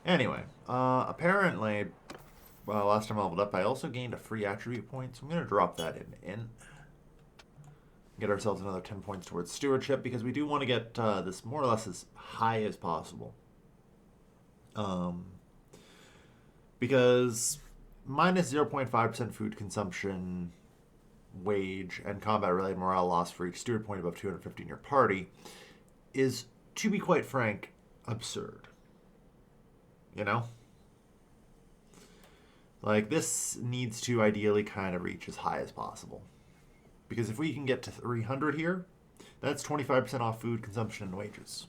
Anyway, apparently, last time I leveled up, I also gained a free attribute point, so I'm going to drop that in. Get ourselves another 10 points towards stewardship, because we do want to get this more or less as high as possible. Because minus 0.5% food consumption, wage, and combat-related morale loss for each steward point above 250 in your party is, to be quite frank, absurd. You know? Like, this needs to ideally kind of reach as high as possible. Because if we can get to 300 here, that's 25% off food consumption and wages.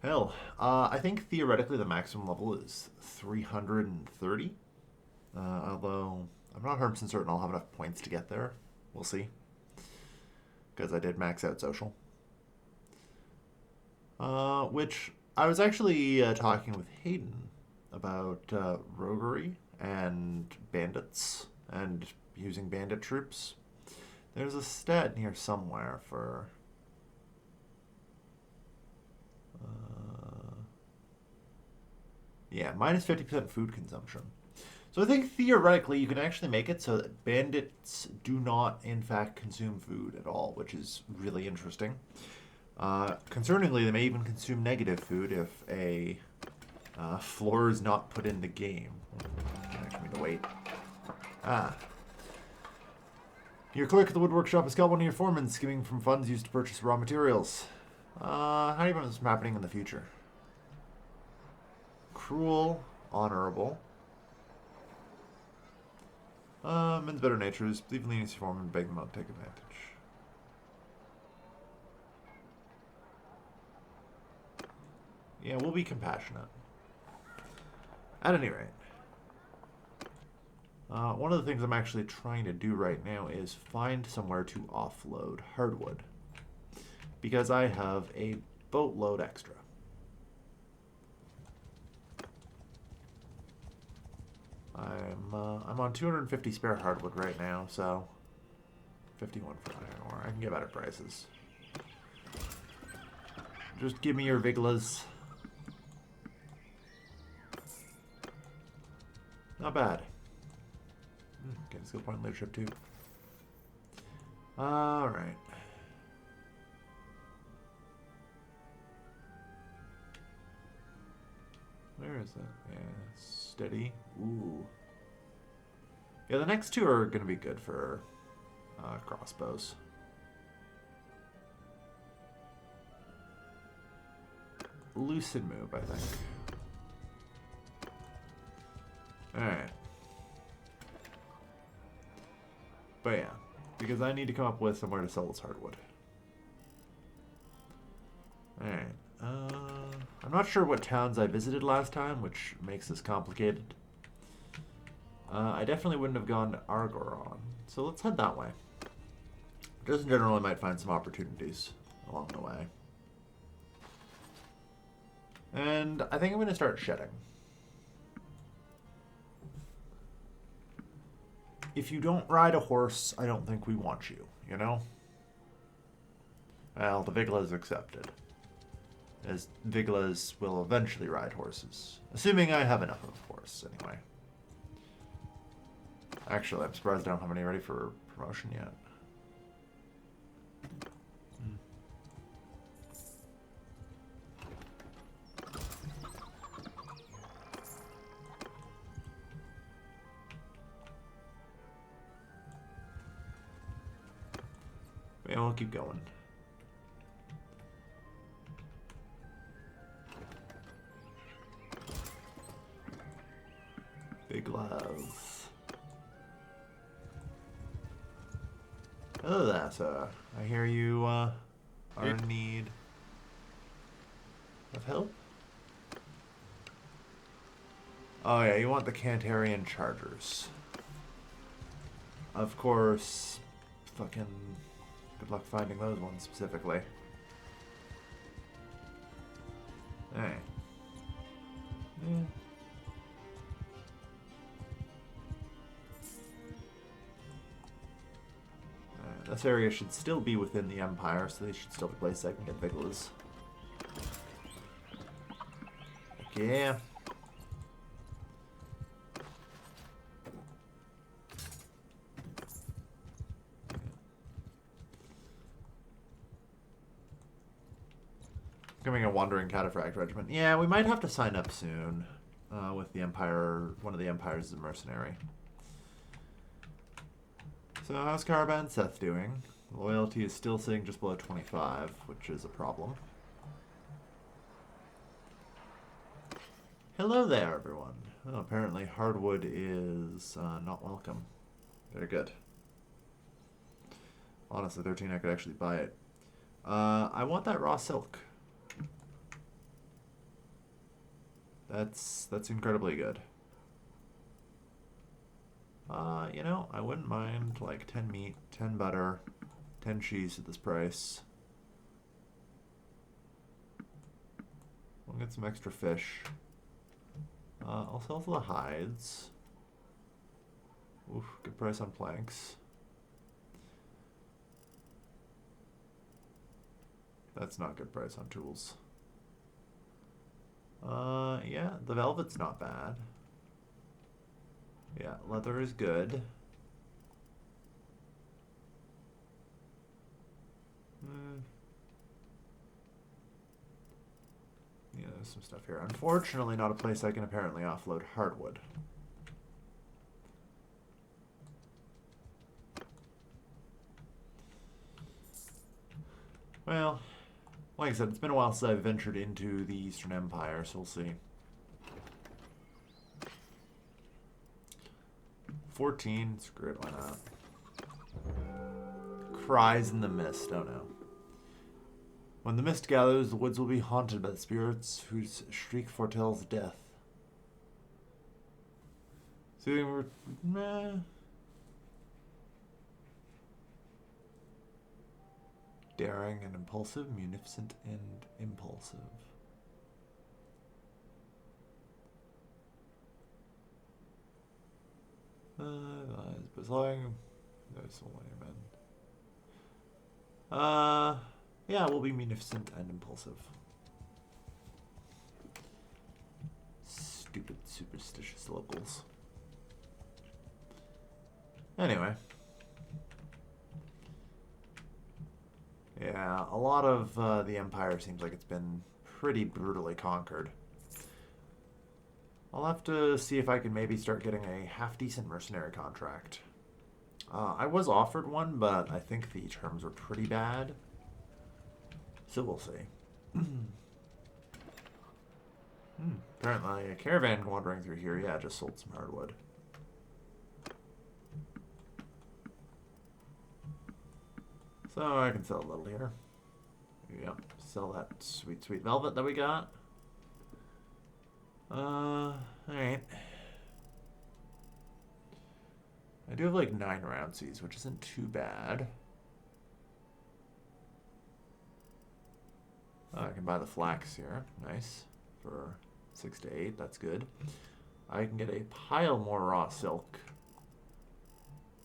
Hell, I think theoretically the maximum level is 330. Although, I'm not 100% certain I'll have enough points to get there. We'll see. Because I did max out social. Which, I was actually talking with Hayden about roguery and bandits and using bandit troops. There's a stat in here somewhere for... yeah, minus 50% food consumption. So I think theoretically you can actually make it so that bandits do not, in fact, consume food at all, which is really interesting. Concerningly, they may even consume negative food if a floor is not put in the game. I need to wait. Your clerk at the wood workshop has got one of your foremen skimming from funds used to purchase raw materials. How do you want this from happening in the future? Cruel, honorable. Men's better natures. Leave leniency to foreman and beg them not to take advantage. Yeah, we'll be compassionate. At any rate. One of the things I'm actually trying to do right now is find somewhere to offload hardwood. Because I have a boatload extra. I'm on 250 spare hardwood right now, so 51 for iron ore. I can get better prices. Just give me your Viglas. Not bad. Okay, skill point leadership too. Alright. Where is that? Yeah, steady. Ooh. Yeah, the next two are going to be good for crossbows. Lucid move, I think. Alright. But yeah, because I need to come up with somewhere to sell this hardwood. Alright. I'm not sure what towns I visited last time, which makes this complicated. I definitely wouldn't have gone to Argoron, so let's head that way. Just in general, I might find some opportunities along the way. And I think I'm going to start shedding. If you don't ride a horse, I don't think we want you, you know? Well, the Viglas accepted. As Viglas will eventually ride horses. Assuming I have enough, of course, anyway. Actually, I'm surprised I don't have any ready for promotion yet. Yeah, we'll keep going. Big gloves. Hello there, sir. I hear you are in need of help? Oh yeah, you want the Cantarian Chargers. Of course, fucking good luck finding those ones specifically. Alright. Yeah. This area should still be within the Empire, so they should still be places I can get Viglas. yeah. Becoming a wandering cataphract regiment. Yeah, we might have to sign up soon with the Empire. One of the Empires is a mercenary. So how's Caravan Seth doing? Loyalty is still sitting just below 25, which is a problem. Hello there, everyone. Oh, apparently hardwood is not welcome. Very good. Honestly, 13, I could actually buy it. I want that raw silk. That's incredibly good. You know, I wouldn't mind like 10 meat, 10 butter, 10 cheese at this price. We'll get some extra fish. I'll sell the hides. Oof, good price on planks. That's not good price on tools. Yeah, the velvet's not bad. Yeah, leather is good. Yeah, there's some stuff here. Unfortunately, not a place I can apparently offload hardwood. Well, like I said, it's been a while since I've ventured into the Eastern Empire, so we'll see. 14, screw it, why not? Cries in the mist, oh no. When the mist gathers, the woods will be haunted by the spirits whose shriek foretells death. See, we're... meh. Daring and impulsive, munificent and impulsive. There's yeah, we'll be munificent and impulsive. Stupid, superstitious locals. Anyway. Yeah, a lot of the Empire seems like it's been pretty brutally conquered. I'll have to see if I can maybe start getting a half-decent mercenary contract. I was offered one, but I think the terms were pretty bad. So we'll see. Apparently a caravan wandering through here, yeah, just sold some hardwood. So I can sell a little here. Yep, sell that sweet, sweet velvet that we got. Alright. I do have like 9 roundsies, which isn't too bad. I can buy the flax here. Nice. For 6 to 8, that's good. I can get a pile more raw silk.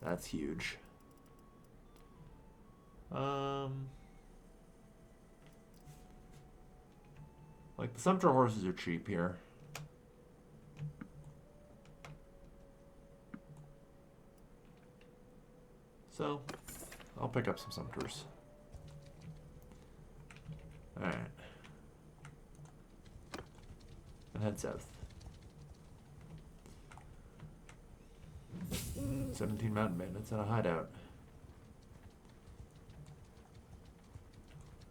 That's huge. Like the sumpter horses are cheap here. So, I'll pick up some sumpters. Alright. And head south. 17 mountain bandits and a hideout.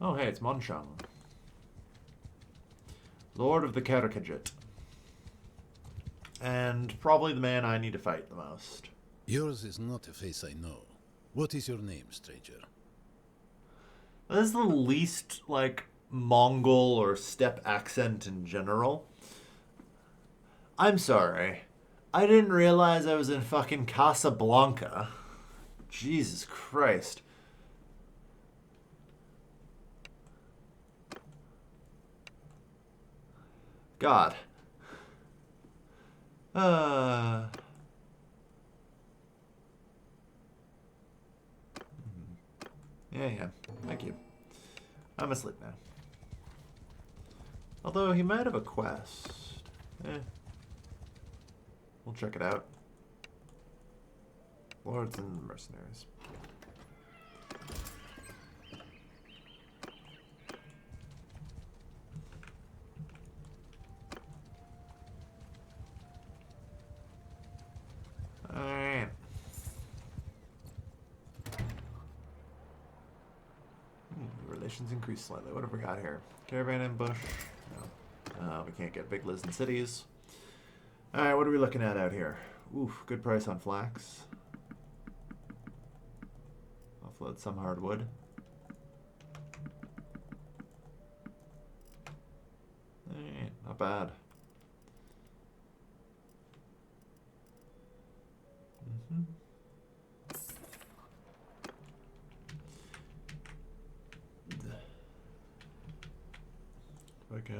Oh, hey, it's Monshang. Lord of the Karakajit. And probably the man I need to fight the most. Yours is not a face I know. What is your name, stranger? This is the least, like, Mongol or steppe accent in general. I'm sorry. I didn't realize I was in fucking Casablanca. Jesus Christ. God. Yeah. Thank you. I'm asleep now. Although he might have a quest. We'll check it out. Lords and mercenaries. Alright. Relations increase slightly. What have we got here? Caravan ambush? No. We can't get big lists in cities. Alright, what are we looking at out here? Oof, good price on flax. Offload some hardwood. Not bad. Okay,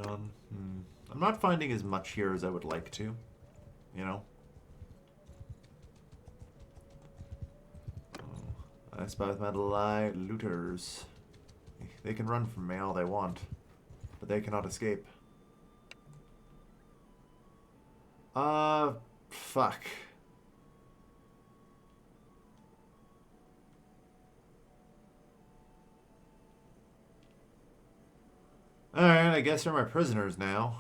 I'm not finding as much here as I would like to, you know? I spy with my looters. They can run from me all they want, but they cannot escape. Fuck. Alright, I guess they're my prisoners now.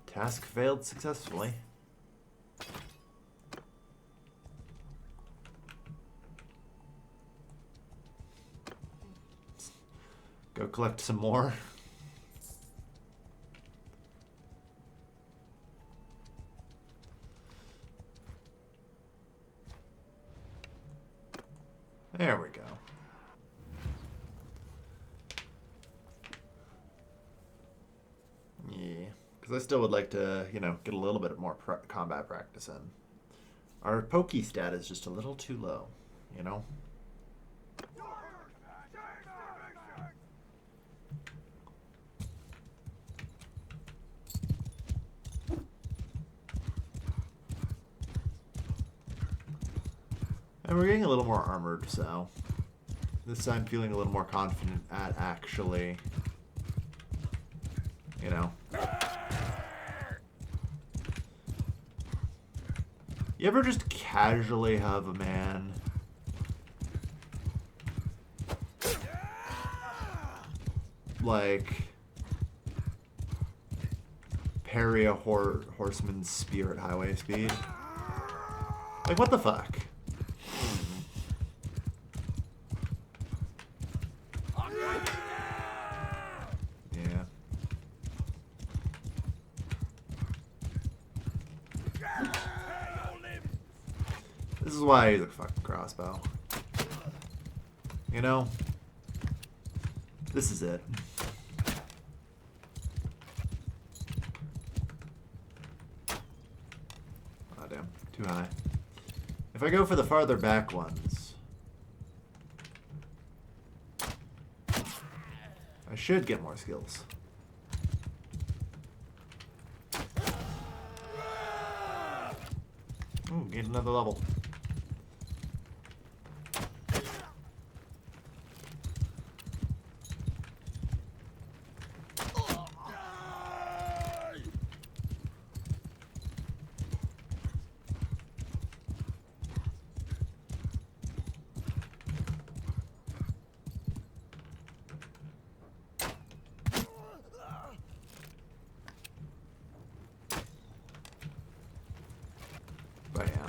Task failed successfully. Go collect some more. There we go. Yeah, because I still would like to, you know, get a little bit more combat practice in. Our pokey stat is just a little too low, you know? And we're getting a little more armored, so this time feeling a little more confident at actually, you know. You ever just casually have a man like parry a horseman's spear at highway speed? Like, what the fuck? Yeah. This is why I use a fucking crossbow. You know? This is it. Oh, damn. Too high. If I go for the farther back ones, I should get more skills. Ooh, gained another level. But yeah,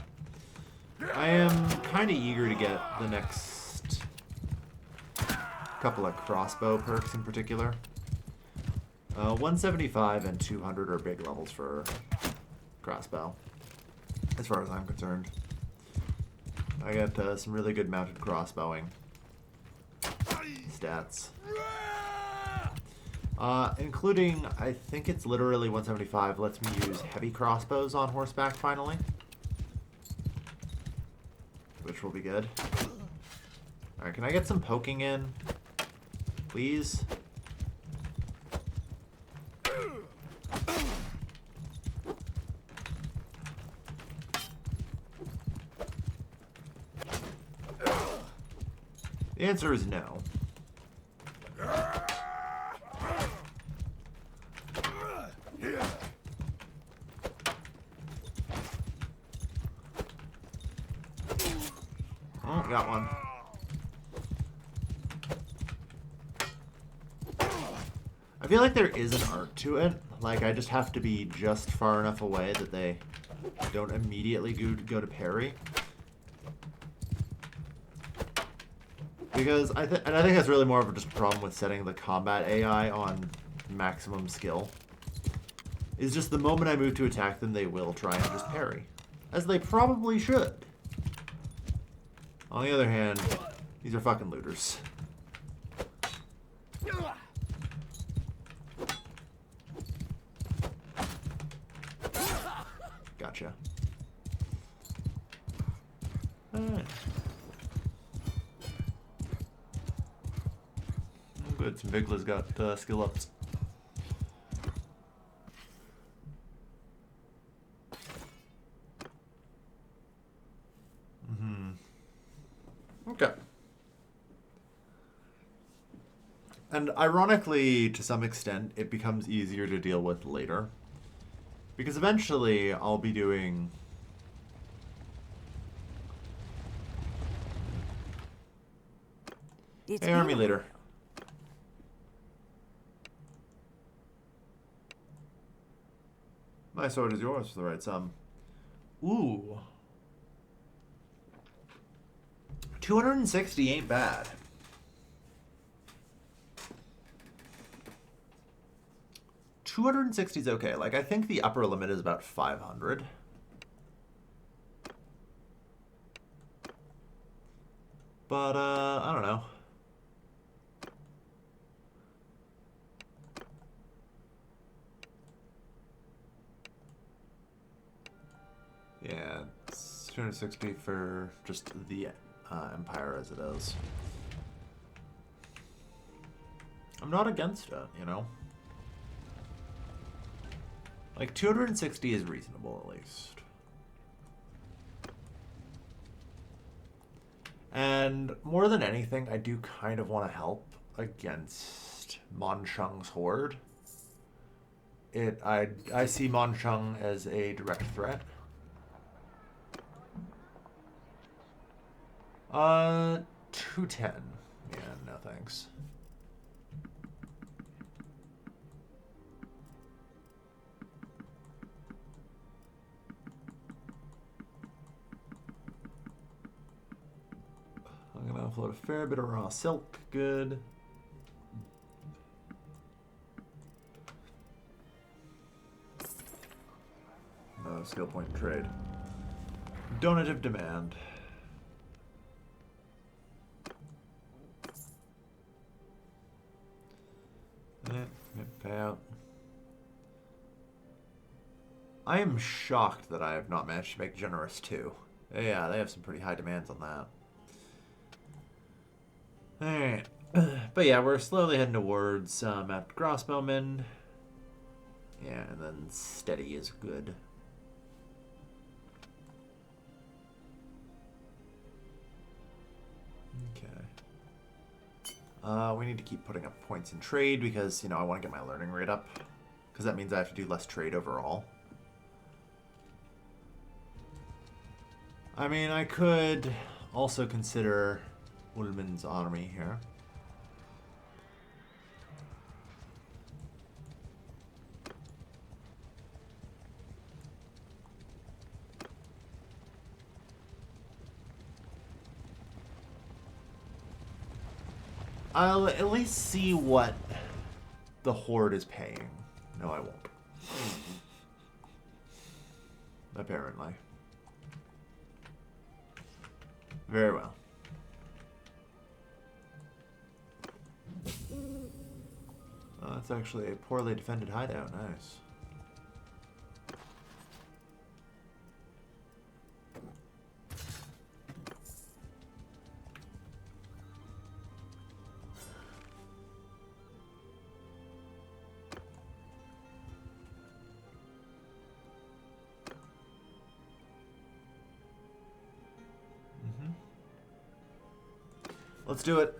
I am kind of eager to get the next couple of crossbow perks in particular. 175 and 200 are big levels for crossbow, as far as I'm concerned. I got some really good mounted crossbowing stats. Including, I think it's literally 175 lets me use heavy crossbows on horseback finally. Which will be good. Alright, can I get some poking in? Please? The answer is no. got one. I feel like there is an art to it. Like, I just have to be just far enough away that they don't immediately go to parry. Because I think that's really more of just a problem with setting the combat AI on maximum skill. Is just the moment I move to attack them, they will try and just parry. As they probably should. On the other hand, these are fucking looters. Gotcha. Alright. Good, some Vigla's got skill ups. Okay. And ironically, to some extent, it becomes easier to deal with later. Because eventually, I'll be doing... Hey, army leader. My sword is yours for the right sum. Ooh. 260 ain't bad. $260 is okay. Like, I think the upper limit is about 500. But, I don't know. Yeah, it's 260 for just the Empire as it is. I'm not against it, you know? Like, 260 is reasonable, at least. And more than anything, I do kind of want to help against Monshung's horde. I see Monshung as a direct threat. 210. Yeah, no thanks. I'm gonna offload a fair bit of raw silk. Good. No skill point trade. Donative demand. Payout. I am shocked that I have not managed to make generous too. Yeah, they have some pretty high demands on that. Alright. But yeah, we're slowly heading towards at Grossbowman. Yeah, and then steady is good. Okay. We need to keep putting up points in trade because, you know, I want to get my learning rate up. Because that means I have to do less trade overall. I mean, I could also consider Ullman's army here. I'll at least see what the Horde is paying. No, I won't. Apparently. Very well. Oh, that's actually a poorly defended hideout. Nice. Let's do it.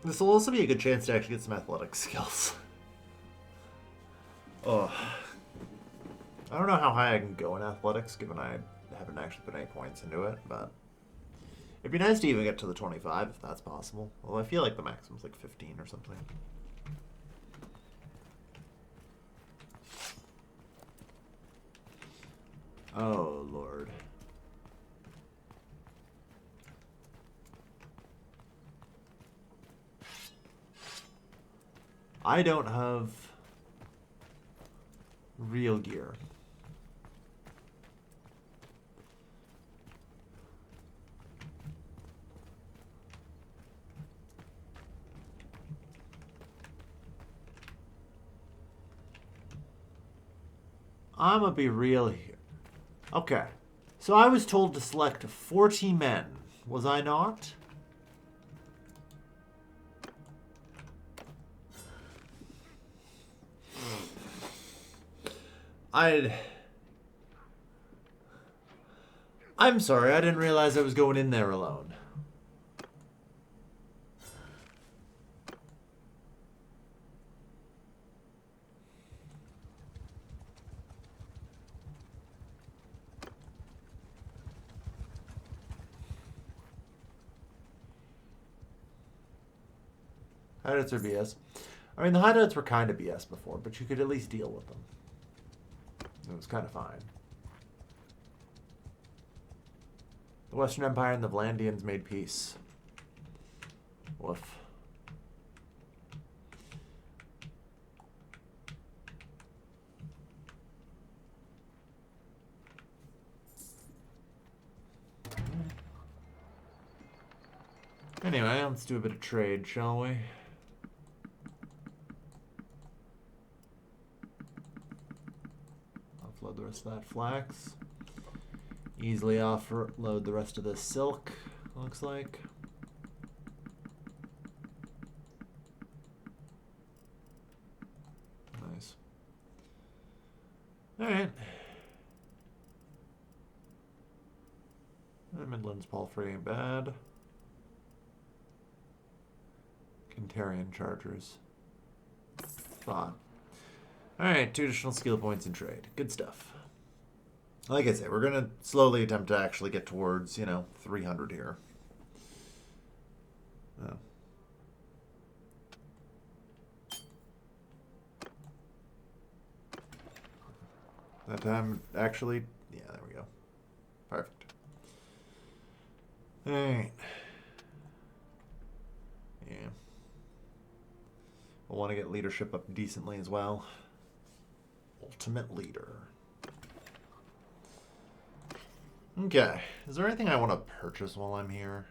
This will also be a good chance to actually get some athletic skills. Ugh. I don't know how high I can go in athletics, given I haven't actually put any points into it, but it'd be nice to even get to the 25 if that's possible. Although I feel like the maximum's like 15 or something. Oh, Lord. I don't have real gear. I'm gonna be real here. Okay. So I was told to select 40 men. Was I not? I'm sorry, I didn't realize I was going in there alone. Hideouts are BS. I mean, the hideouts were kind of BS before, but you could at least deal with them. It was kind of fine. The Western Empire and the Vlandians made peace. Woof. Anyway, let's do a bit of trade, shall we? Offload the rest of that flax. Easily offload the rest of this silk, looks like. Nice. Alright. Midland's Palfrey ain't bad. Cantarian Chargers. Thought. Alright, 2 additional skill points in trade. Good stuff. Like I say, we're going to slowly attempt to actually get towards, 300 here. Oh. That time, actually, yeah, there we go. Perfect. Alright. Yeah. We'll want to get leadership up decently as well. Ultimate leader. Okay. Is there anything I want to purchase while I'm here?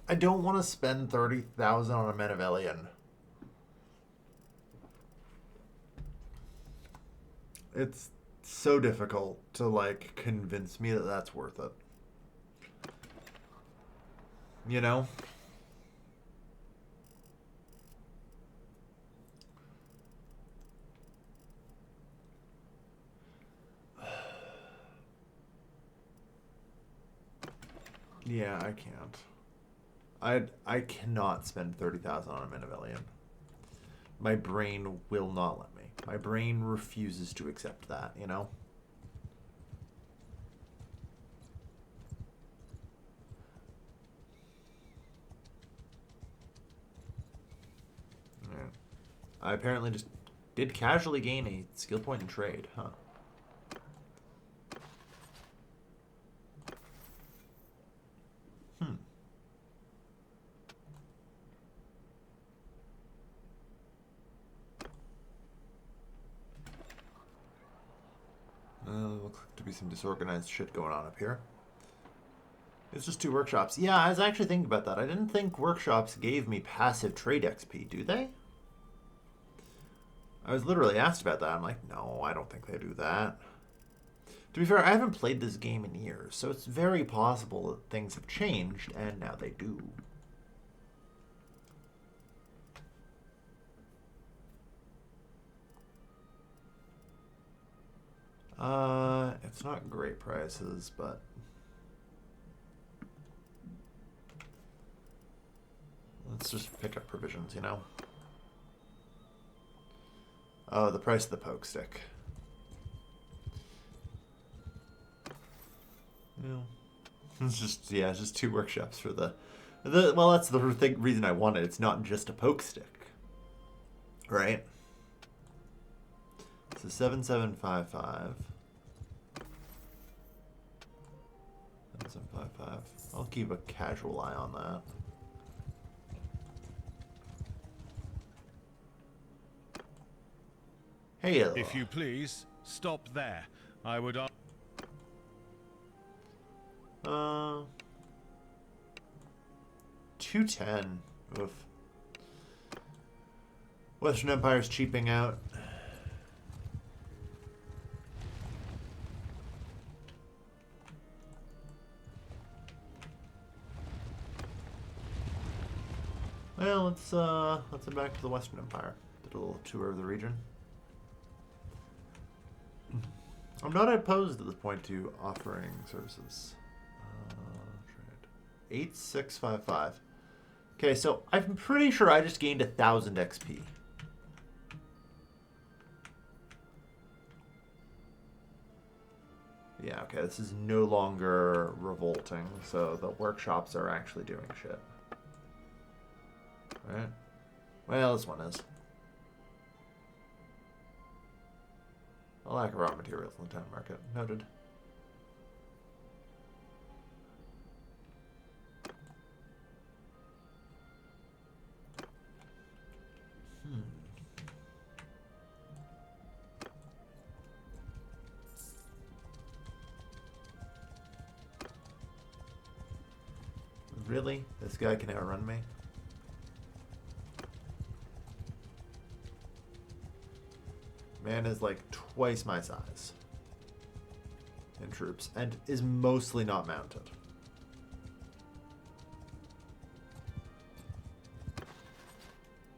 I don't want to spend 30,000 on a Menevelian. It's so difficult to, convince me that that's worth it. You know? Yeah, I can't. I cannot spend 30,000 on a Menevelian. My brain will not let me. My brain refuses to accept that, you know? Yeah. I apparently just did casually gain a skill point in trade, huh? Looks like to be some disorganized shit going on up here. It's just 2 workshops. Yeah, I was actually thinking about that. I didn't think workshops gave me passive trade XP, do they? I was literally asked about that. I'm like, no, I don't think they do that. To be fair, I haven't played this game in years, so it's very possible that things have changed, and now they do. It's not great prices, but Let's just pick up provisions, you know? Oh, the price of the poke stick. Yeah. It's just, yeah, it's just 2 workshops for the well, that's the reason I want it. It's not just a poke stick. Right? So 7755. 7755. I'll keep a casual eye on that. Hey. If you please, stop there. I would. 210. Oof. Western Empire's cheaping out. Well, let's head back to the Western Empire. Did a little tour of the region. I'm not opposed at this point to offering services. Trade. 8655. Okay, so I'm pretty sure I just gained 1,000 XP. Yeah, okay, this is no longer revolting, so the workshops are actually doing shit. Right? Well, this one is. A lack of raw materials in the town market. Noted. Really? This guy can outrun me? Man is like twice my size in troops and is mostly not mounted.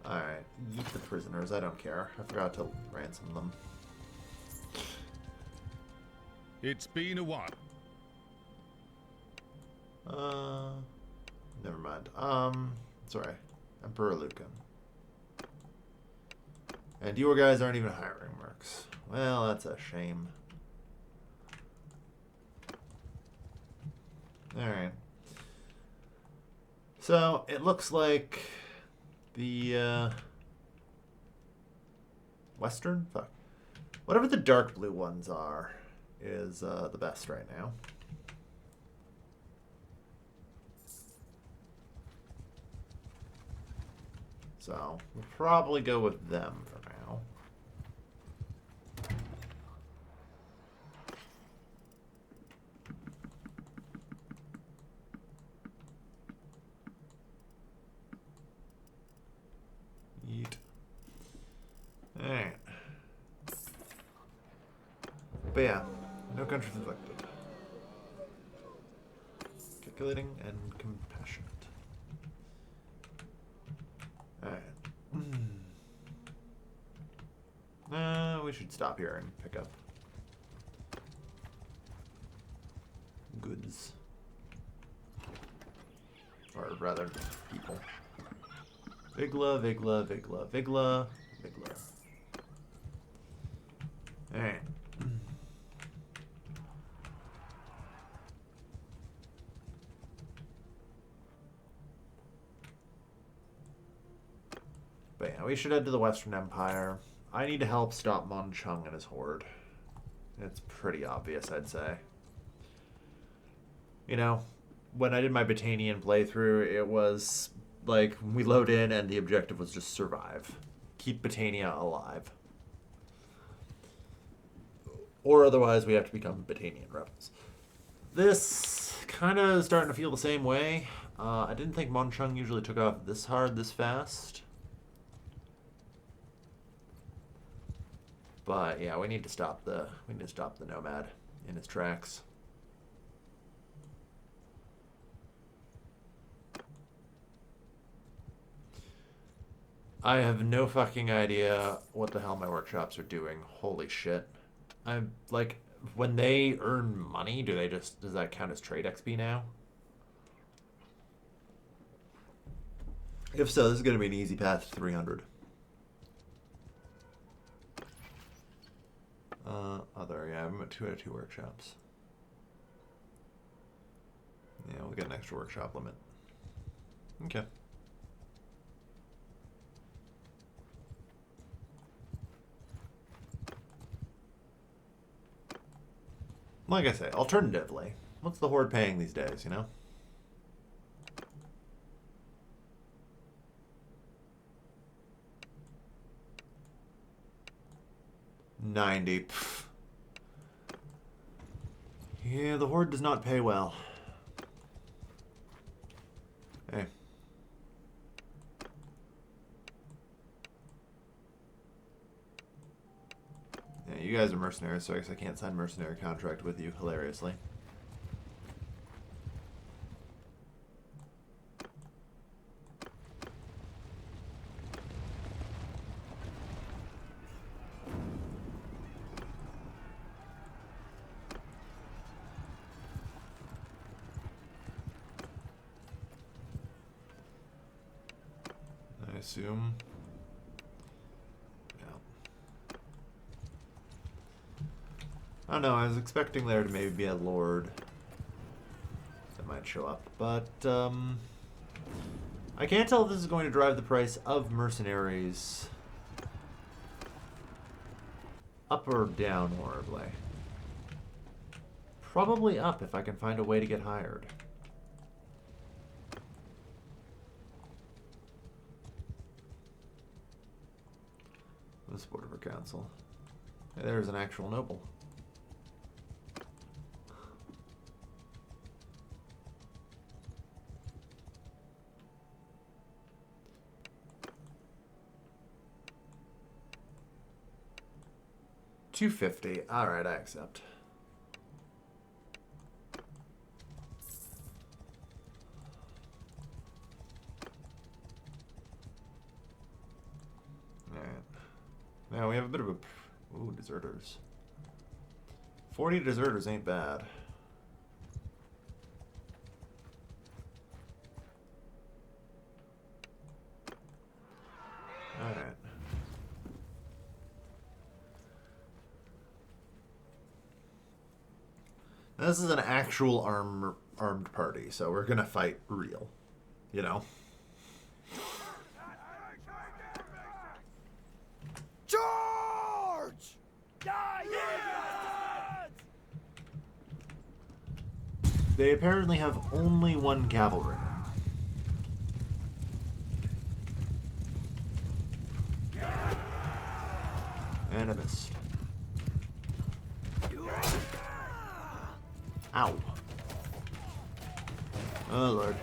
Alright, eat the prisoners. I don't care. I forgot to ransom them. It's been a while. Never mind. Sorry. Emperor Lucan. And your guys aren't even hiring mercs. Well, that's a shame. Alright. So, it looks like the, Western? Fuck. Whatever the dark blue ones are is, the best right now. So, we'll probably go with them for now. Yeet. Alright. But yeah, no countries affected. Calculating and compassionate. Alright. We should stop here and pick up goods. Or rather, people. Vigla, Vigla, Vigla, Vigla, Vigla. Alright. But yeah, we should head to the Western Empire. I need to help stop Mon Chung and his horde. It's pretty obvious, I'd say. You know, when I did my Batanian playthrough, it was like we load in and the objective was just survive. Keep Batania alive. Or otherwise we have to become Batanian rebels. This kind of is starting to feel the same way. I didn't think Mon Chung usually took off this hard, this fast. But yeah, we need to stop the nomad in his tracks. I have no fucking idea what the hell my workshops are doing. Holy shit. I'm like, when they earn money, does that count as trade XP now? If so, this is going to be an easy path to 300. Yeah, I'm at 2 out of 2 workshops. Yeah, we'll get an extra workshop limit. Okay. Like I say, alternatively, what's the Horde paying these days, you know? $90. Pff. Yeah, the Horde does not pay well. Hey. Yeah, you guys are mercenaries, so I guess I can't sign mercenary contract with you, hilariously. I assume. Yeah. I don't know, I was expecting there to maybe be a lord that might show up, but I can't tell if this is going to drive the price of mercenaries up or down horribly. Probably up if I can find a way to get hired. The support of her council. Hey, there's an actual noble. $250. All right, I accept. All right. Now we have a bit of a... Ooh, deserters. 40 deserters ain't bad. Alright. This is an actual armed party, so we're gonna fight real. You know? Charge! They apparently have only 1 cavalryman. And I missed. Ow. Oh, Lord.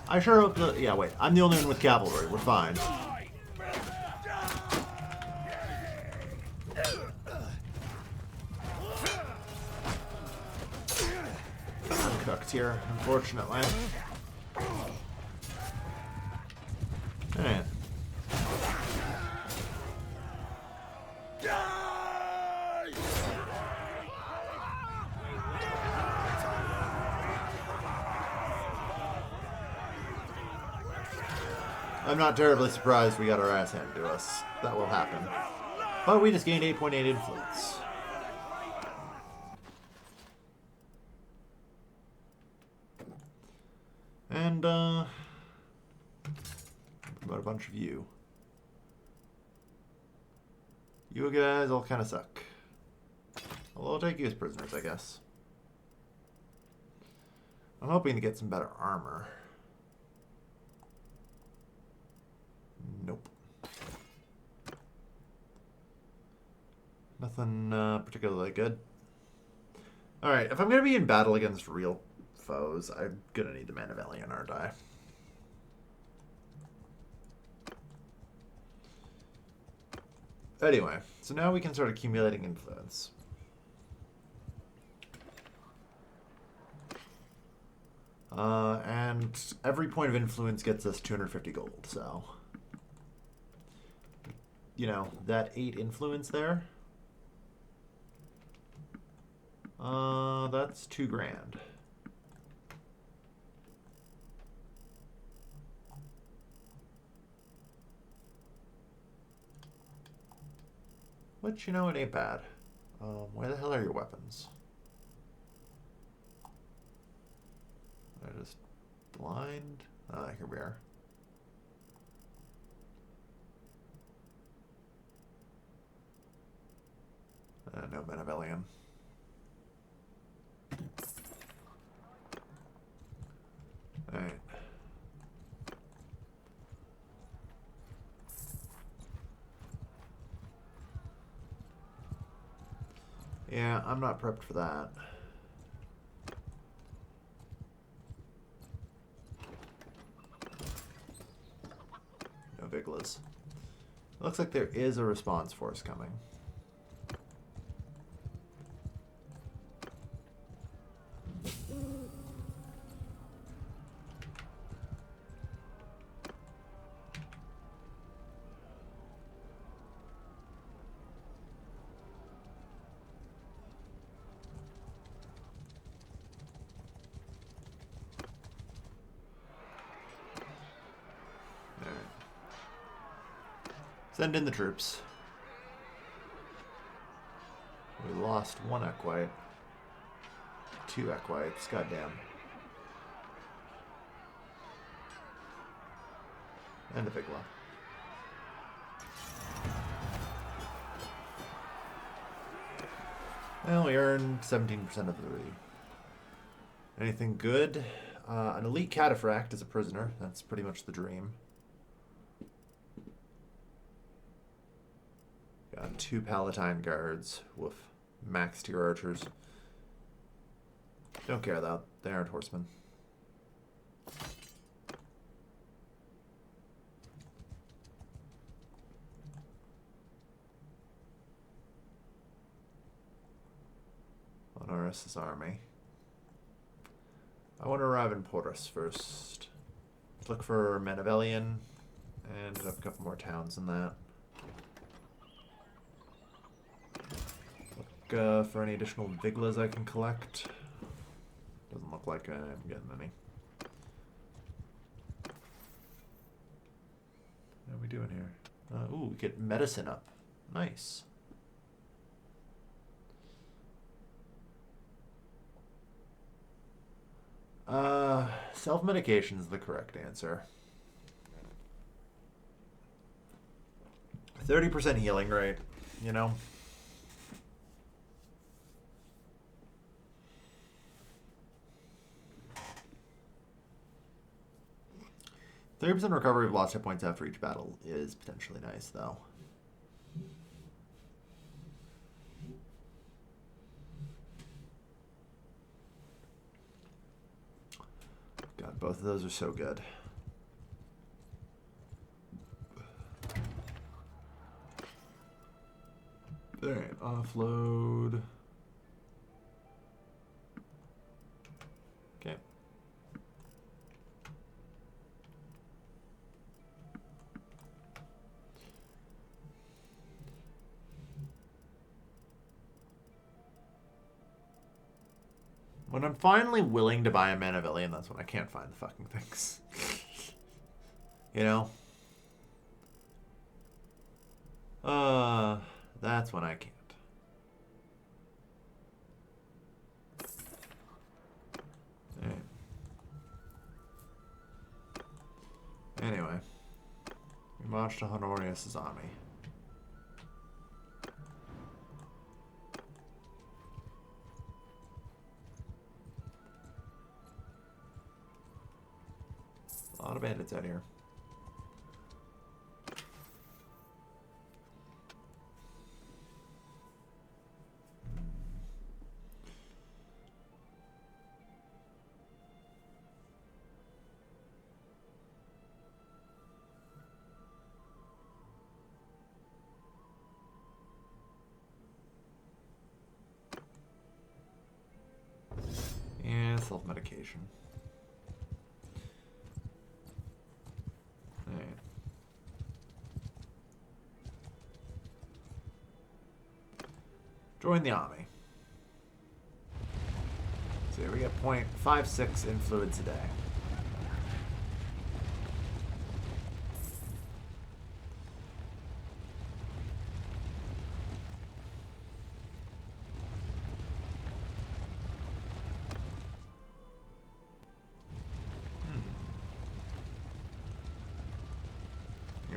I sure hope the... Yeah, wait. I'm the only one with cavalry. We're fine. I'm cooked here, unfortunately. Man. I'm not terribly surprised we got our ass handed to us. That will happen. But we just gained 8.8 influence. And, about a bunch of you. You guys all kind of suck. Well, I'll take you as prisoners, I guess. I'm hoping to get some better armor. Nope. Nothing particularly good. Alright, if I'm going to be in battle against real foes, I'm going to need the Man of Alien, aren't I? Anyway, so now we can start accumulating influence. And every point of influence gets us 250 gold, so... You know, that 8 influence there... that's $2 grand. But you know, it ain't bad. Where the hell are your weapons? I just blind. Ah, here we are. No Benevolent. Alright. Yeah, I'm not prepped for that. No Viglas. Looks like there is a response force coming. Send in the troops. We lost one Equite. 2 Equites, goddamn. And a Vigla. Well, we earned 17% of the... Anything good? An elite cataphract as a prisoner. That's pretty much the dream. Got 2 Palatine guards. Woof. Max tier archers. Don't care though. They aren't horsemen. Honoris' army. I want to arrive in Porus first. Look for Benevolent and a couple more towns in that. Look for any additional Viglas I can collect. Doesn't look like I'm getting any. What are we doing here? Ooh, we get medicine up. Nice. Self-medication is the correct answer. 30% healing rate, you know? %30 recovery of lost hit points after each battle is potentially nice, though. God, both of those are so good. Alright, offload. Okay. When I'm finally willing to buy a Benevolent, that's when I can't find the fucking things. You know? That's when I can't. Right. Anyway. We marched to Honorius' army. A lot of bandits out here. And self-medication. Alright. Join the army. So we get 0.56 in fluids a day.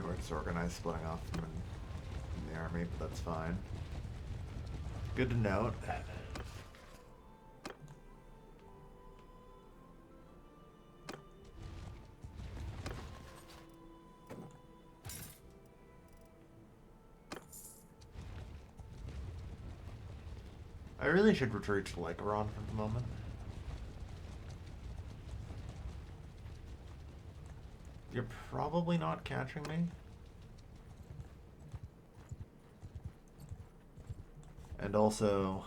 we're disorganized, splitting off from the army, but that's fine. Good to note. I really should retreat to Lycaron for the moment. You're probably not catching me. And also...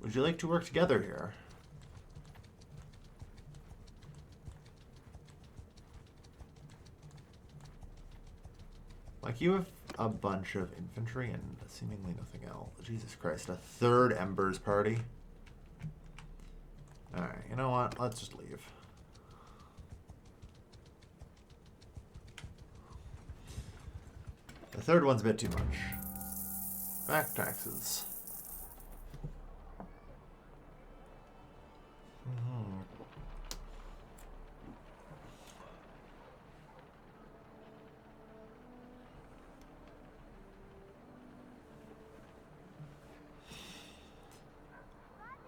would you like to work together here? Like, you have a bunch of infantry and seemingly nothing else. Jesus Christ, a third Embers party? Alright, you know what? Let's just leave. The third one's a bit too much. Back taxes.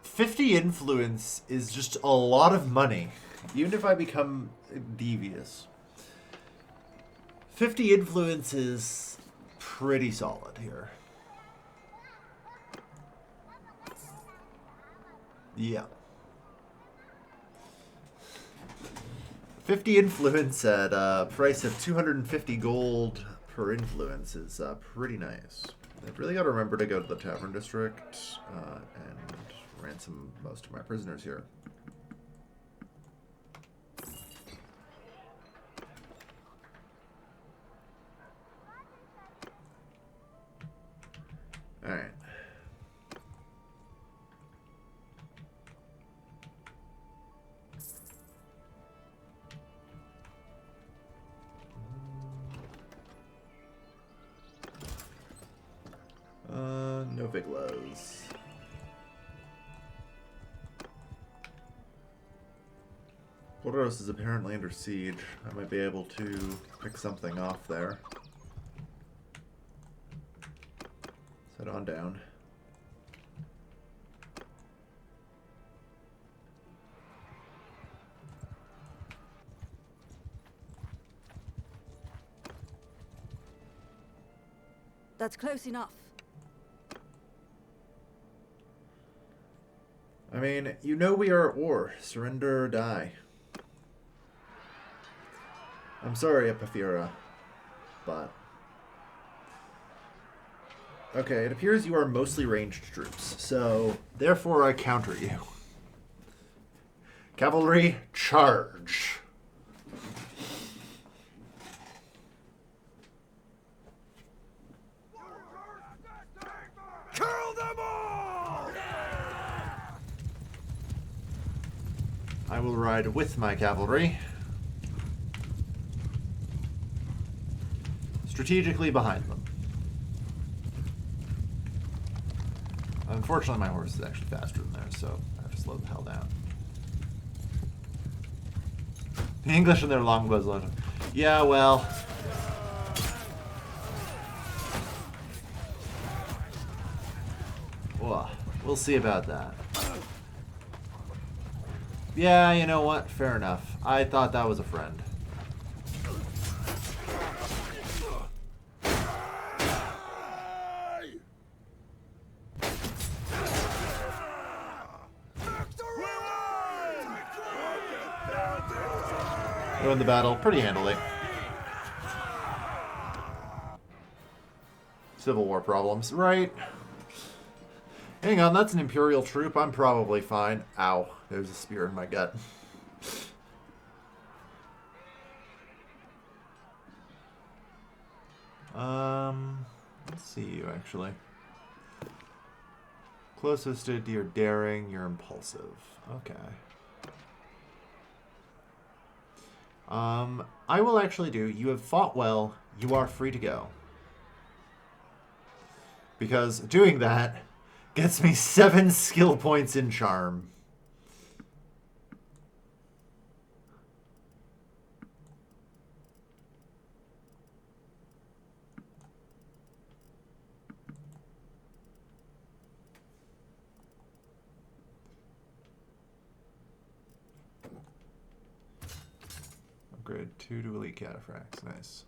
50 influence is just a lot of money, even if I become devious. 50 influence is pretty solid here. Yeah. 50 influence at a price of 250 gold per influence is pretty nice. I've really got to remember to go to the Tavern District and ransom most of my prisoners here. Alright. No big lows. Borderos is apparently under siege. I might be able to pick something off there. Let's head on down. That's close enough. I mean, you know we are at war. Surrender or die. I'm sorry, Epiphera, but... okay, it appears you are mostly ranged troops, so therefore I counter you. Cavalry, charge! Kill them all! I will ride with my cavalry. Strategically behind them. Unfortunately, my horse is actually faster than theirs, so I have to slow the hell down. The English and their longbows loaded. Yeah, well. Well, we'll see about that. Yeah, you know what? Fair enough. I thought that was a friend. Won the battle pretty handily. Civil War problems, right? Hang on, that's an Imperial troop. I'm probably fine. Ow, there's a spear in my gut. Let's see you actually. Closest to you're daring, you're impulsive. Okay. I will actually do. You have fought well. You are free to go. Because doing that gets me 7 skill points in charm. Upgrade 2 to elite cataphracts. Nice.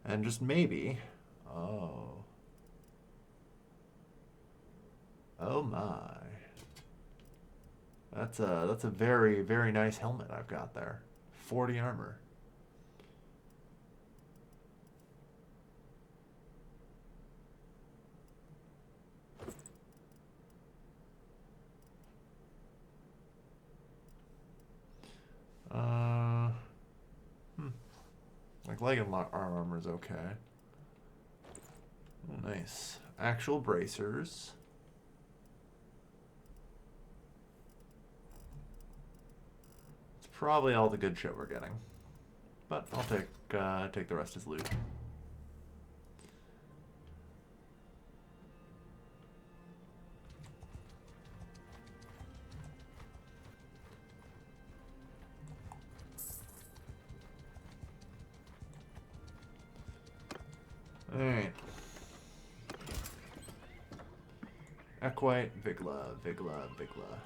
And just maybe... Oh. Oh my. That's a very, very nice helmet I've got there. 40 armor. Like leg and armor is okay. Oh, nice. Actual bracers. It's probably all the good shit we're getting, but I'll take the rest as loot. Alright. Equite, Vigla, Vigla, Vigla.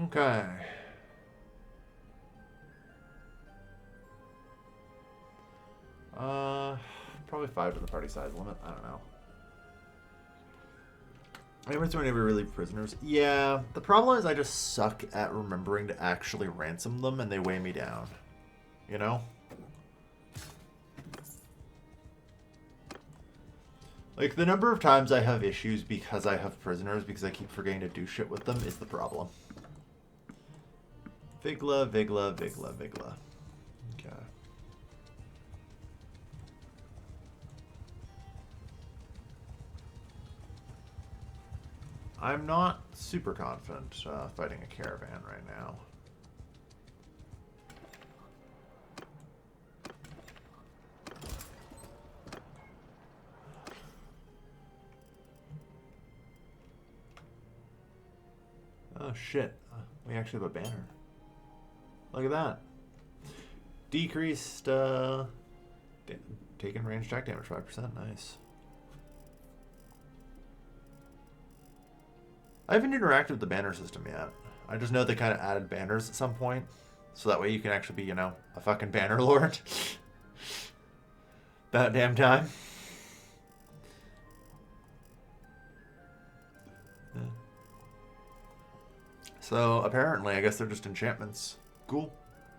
Okay. Probably 5 to the party size limit. I don't know. Anyways, whenever we relieve prisoners. Yeah, the problem is I just suck at remembering to actually ransom them, and they weigh me down. You know? Like, the number of times I have issues because I have prisoners, because I keep forgetting to do shit with them, is the problem. Vigla, Vigla, Vigla, Vigla. Okay. I'm not super confident fighting a caravan right now. Oh shit, we actually have a banner. Look at that. Decreased taken range attack damage 5%, nice. I haven't interacted with the banner system yet. I just know they kind of added banners at some point. So that way you can actually be, you know, a fucking Bannerlord. About damn time. Yeah. So apparently, I guess they're just enchantments. Cool.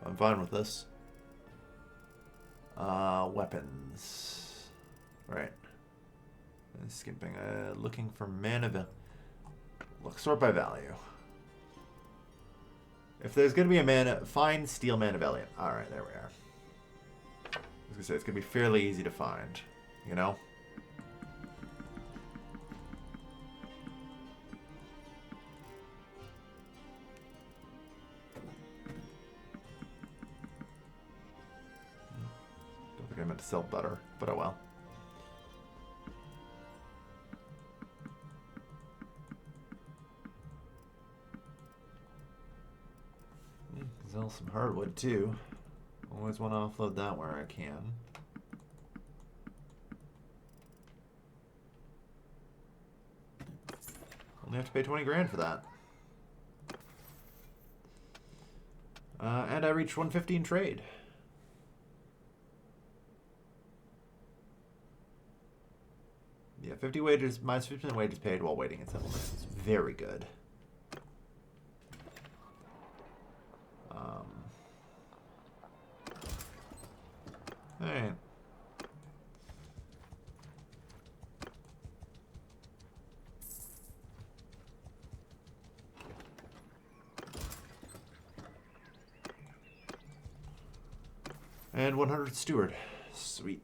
I'm fine with this. Weapons. Right. Skipping. Looking for mana. Look, sort by value. If there's going to be a mana, find steel mana valiant. Alright, there we are. I was going to say, it's going to be fairly easy to find, you know? Don't think I meant to sell butter, but oh well. Sell some hardwood too. Always want to offload that where I can. Only have to pay 20 grand for that. And I reached 150 in trade. Yeah, 50 wages, minus 50% wages paid while waiting in settlements is very good. Alright. And 100 steward. Sweet.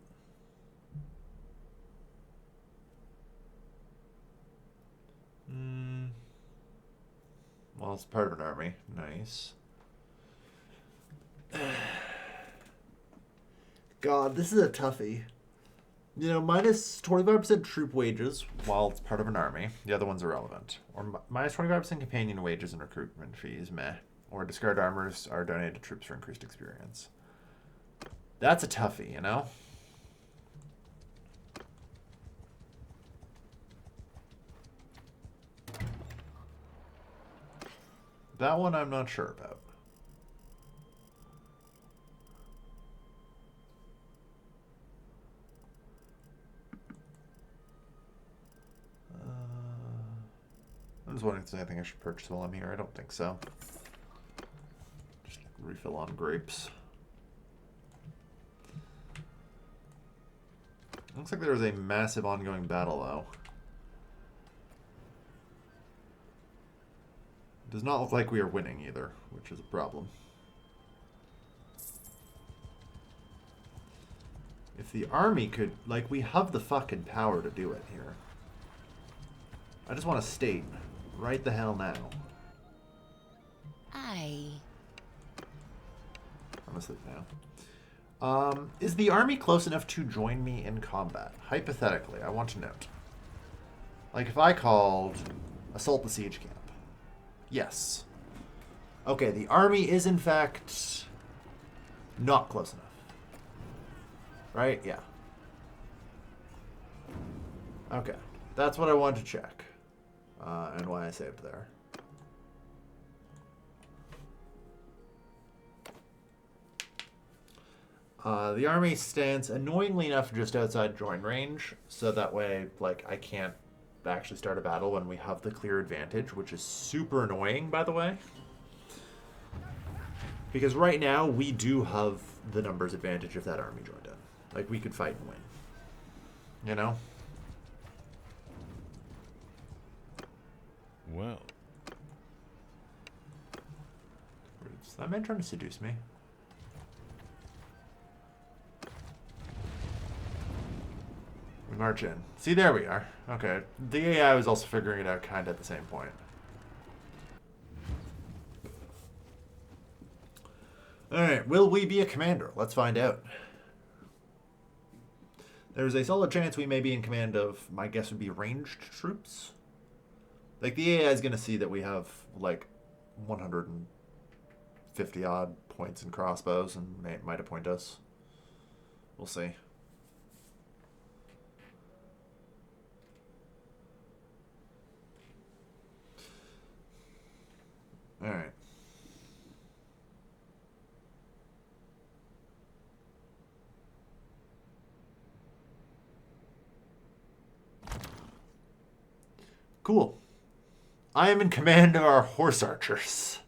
it's part of an army. Nice. God, this is a toughie. You know, minus 25% troop wages while it's part of an army. The other one's irrelevant. Or minus 25% companion wages and recruitment fees. Meh. Or discard armors are donated to troops for increased experience. That's a toughie, you know? That one I'm not sure about. I'm just wondering if there's anything I should purchase while I'm here. I don't think so. Just refill on grapes. Looks like there was a massive ongoing battle, though. Does not look like we are winning either, which is a problem. If the army could... Like, we have the fucking power to do it here. I just want to state, right the hell now. Aye. I'm gonna sleep now. Is the army close enough to join me in combat? Hypothetically, I want to note. Like, if I called Assault the Siege Camp. Yes. Okay, the army is in fact not close enough. Right? Yeah. Okay. That's what I wanted to check. And why I saved there. The army stands annoyingly enough just outside join range, so that way, like, I can't actually start a battle when we have the clear advantage, which is super annoying, by the way. Because right now, we do have the numbers advantage if that army joined in. Like, we could fight and win. You know? Well. Is that man trying to seduce me? We march in. See, there we are. Okay. The AI was also figuring it out kind of at the same point. Alright, will we be a commander? Let's find out. There's a solid chance we may be in command of, my guess would be ranged troops. Like, the AI is going to see that we have, like, 150 odd points in crossbows and might appoint us. We'll see. Alright. Cool. I am in command of our horse archers.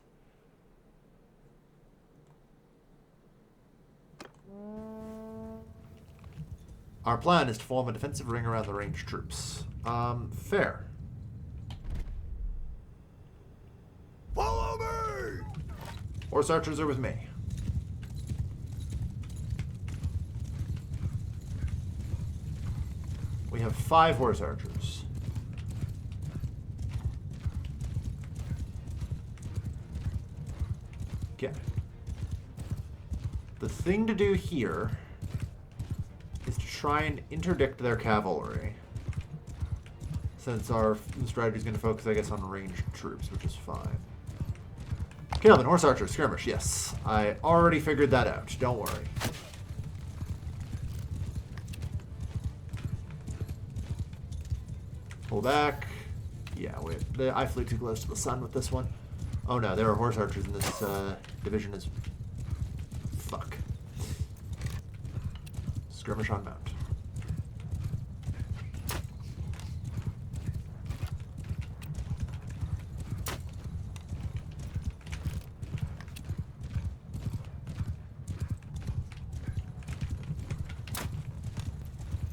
Our plan is to form a defensive ring around the ranged troops. Fair. Follow me! Horse archers are with me. We have 5 horse archers. Okay. The thing to do here is to try and interdict their cavalry. Since our strategy is going to focus, I guess, on ranged troops, which is fine. Calvin, horse archer, skirmish, yes. I already figured that out. Don't worry. Pull back. Yeah, wait. I flew too close to the sun with this one. Oh no, there are horse archers in this division as... Fuck. Skirmish on mount.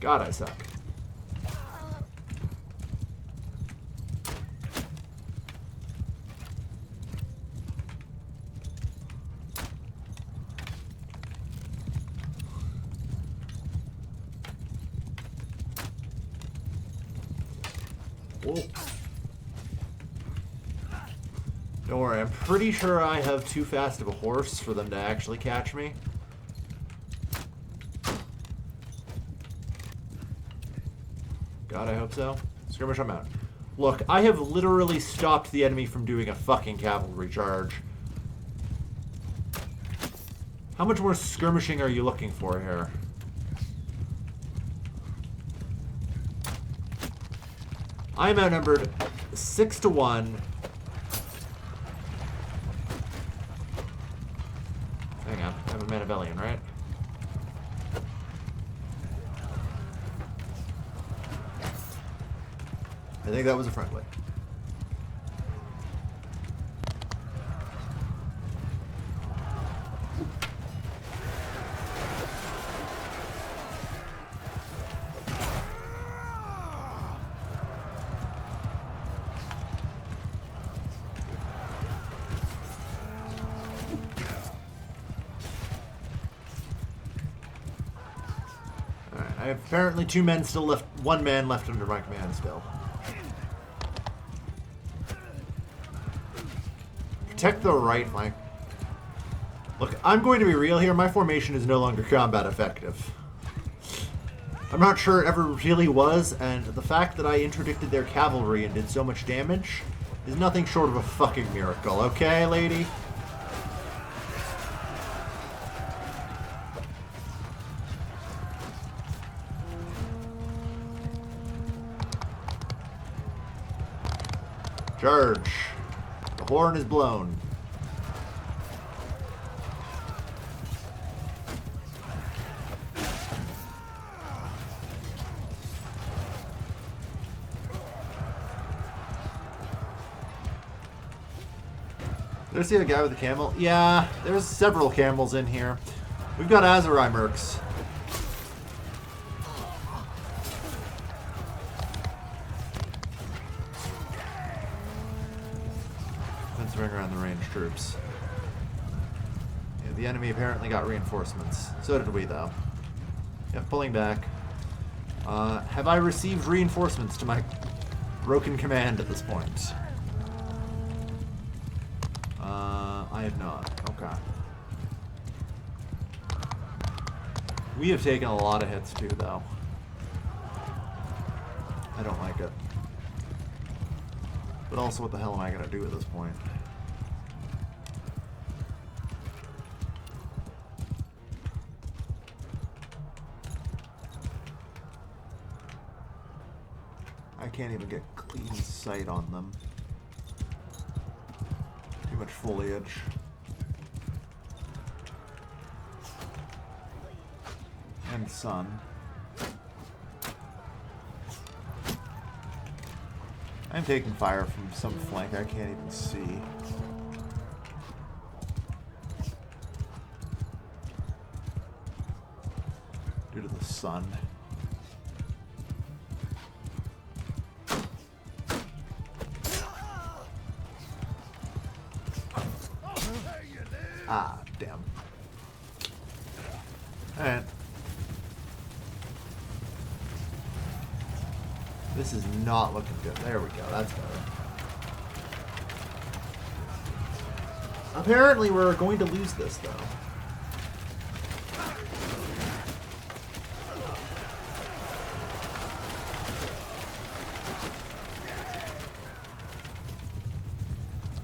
God, I suck. Whoa. Don't worry, I'm pretty sure I have too fast of a horse for them to actually catch me. God, I hope so. Skirmish on mountain. Look, I have literally stopped the enemy from doing a fucking cavalry charge. How much more skirmishing are you looking for here? I'm outnumbered 6-1. Hang on, I have a Machiavellian, right? I think that was a friendly. Alright, I have apparently 2 men still left, 1 man left under my command still. Protect the right flank. Look, I'm going to be real here. My formation is no longer combat effective. I'm not sure it ever really was, and the fact that I interdicted their cavalry and did so much damage is nothing short of a fucking miracle, okay, lady? Charge. The horn is blown. Did I see a guy with a camel? Yeah, there's several camels in here. We've got Azurai mercs. Ring around the ranged troops. Yeah, the enemy apparently got reinforcements. So did we, though. Yeah, pulling back. Have I received reinforcements to my broken command at this point? I have not. Okay. We have taken a lot of hits, too, though. I don't like it. But also, what the hell am I going to do at this point? I can't even get clean sight on them. Too much foliage. And sun. I'm taking fire from some flank I can't even see. Due to the sun. Ah, damn. Alright. This is not looking good. There we go. That's better. Apparently we're going to lose this, though.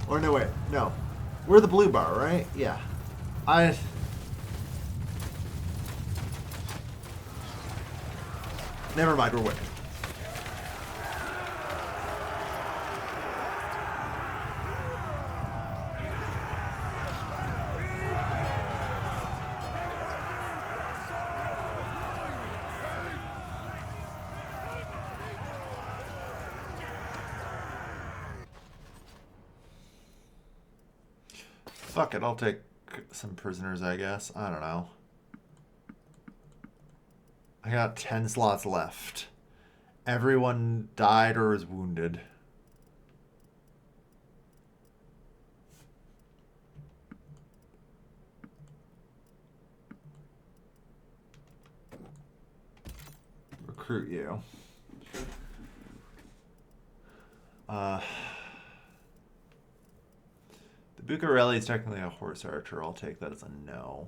Or no, wait. No. We're the blue bar, right? Yeah. Never mind, we're winning. Fuck it, I'll take some prisoners, I guess. I don't know. I got 10 slots left. Everyone died or was wounded. Recruit you. The Bucarelli is technically a horse archer. I'll take that as a no.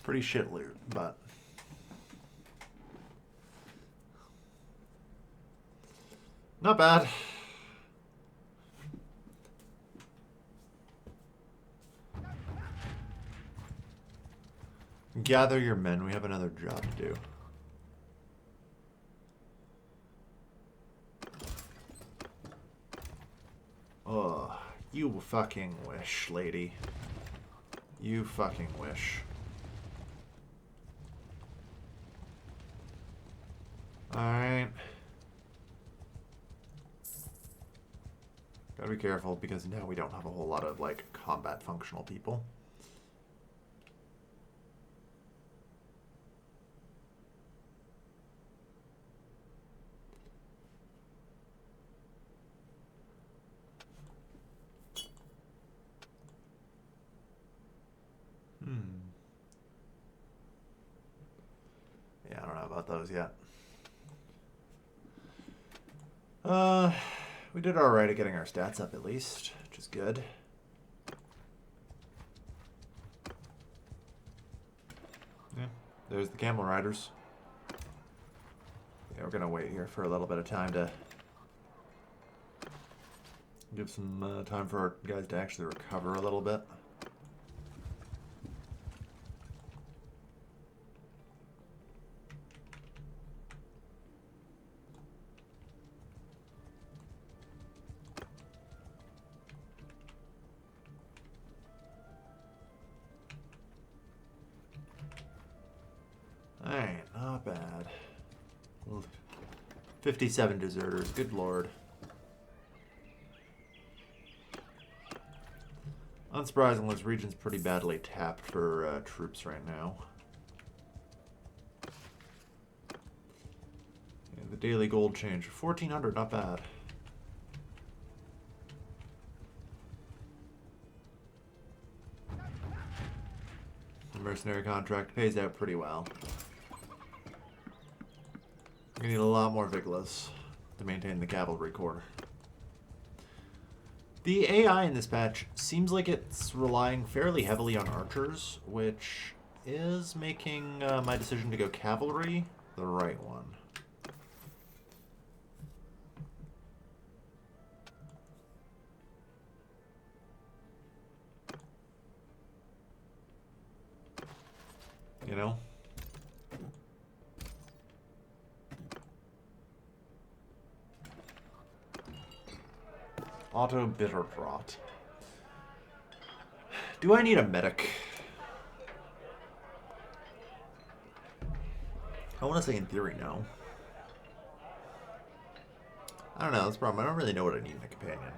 Pretty shit loot, but not bad. Gather your men. We have another job to do. Oh, you fucking wish, lady. You fucking wish. Alright. Gotta be careful because now we don't have a whole lot of, like, combat functional people. Yeah, I don't know about those yet. We did alright at getting our stats up at least, which is good. Yeah, there's the camel riders. Yeah, we're gonna wait here for a little bit of time to give some time for our guys to actually recover a little bit. Alright, not bad. 57 deserters, good lord. Unsurprisingly, this region's pretty badly tapped for troops right now. Yeah, the daily gold change, 1400, not bad. The mercenary contract pays out pretty well. We need a lot more Viglas to maintain the cavalry corps. The AI in this patch seems like it's relying fairly heavily on archers, which is making my decision to go cavalry the right one. You know? Auto bitter rot. Do I need a medic? I want to say in theory, no. I don't know, that's the problem. I don't really know what I need in a companion.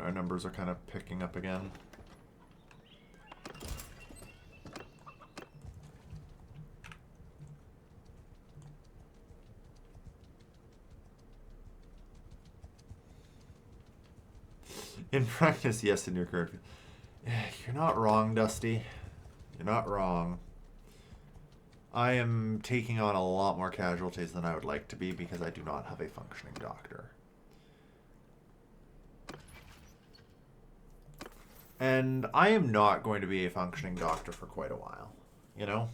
Our numbers are kind of picking up again. In practice, yes, in your current... You're not wrong, Dusty. You're not wrong. I am taking on a lot more casualties than I would like to be because I do not have a functioning doctor. And I am not going to be a functioning doctor for quite a while, you know?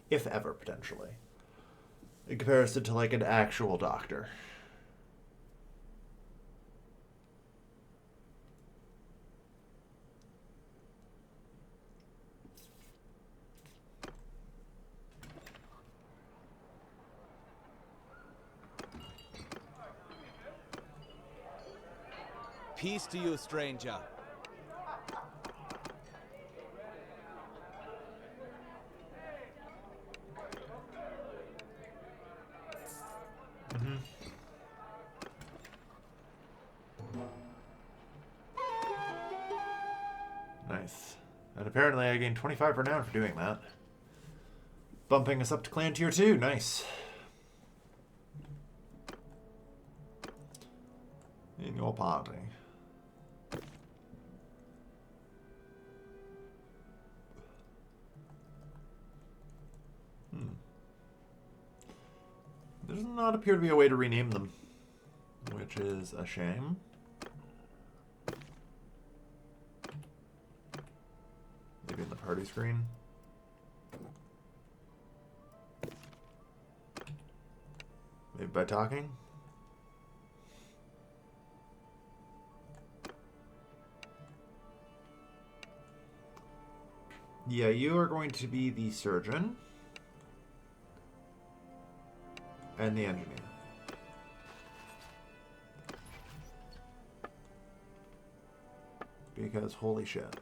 If ever, potentially. In comparison to, like, an actual doctor. Peace to you, stranger. Nice. And apparently I gained 25 renown for doing that. Bumping us up to clan tier 2. Nice. In your party. There does not appear to be a way to rename them, which is a shame. Maybe in the party screen. Maybe by talking. Yeah, you are going to be the surgeon. And the engineer. Because holy shit.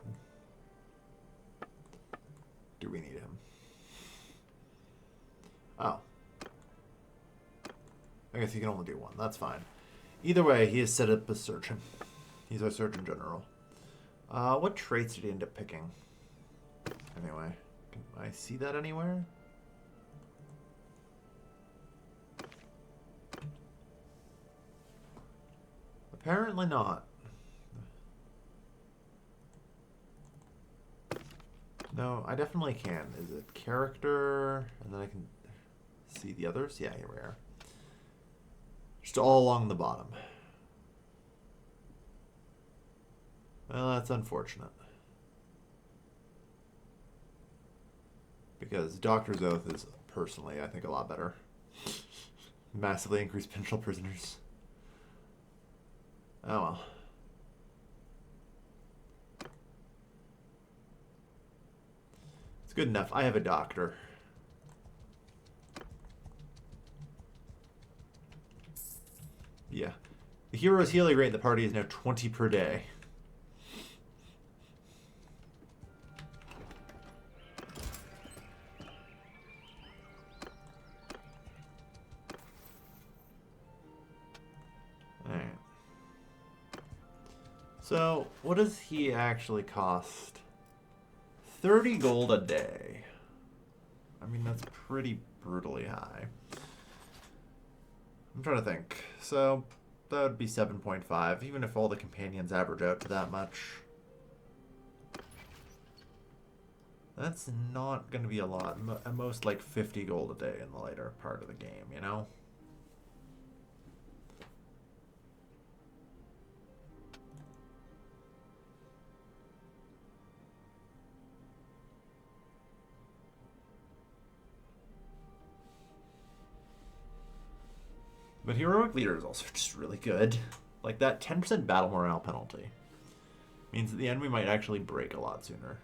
Do we need him? Oh. I guess he can only do one. That's fine. Either way, he is set up as surgeon. He's our surgeon general. What traits did he end up picking? Anyway, can I see that anywhere? Apparently not. No, I definitely can. Is it character? And then I can see the others? Yeah, here we are. Just all along the bottom. Well, that's unfortunate. Because Doctor's Oath is, personally, I think, a lot better. Massively increased potential prisoners. Oh well. It's good enough. I have a doctor. Yeah. The hero's healing rate in the party is now 20 per day. So, what does he actually cost? 30 gold a day. I mean, that's pretty brutally high. I'm trying to think. So, that would be 7.5, even if all the companions average out to that much. That's not going to be a lot. At most, like 50 gold a day in the later part of the game, you know? But Heroic Leader is also just really good. Like, that 10% battle morale penalty means at the end we might actually break a lot sooner.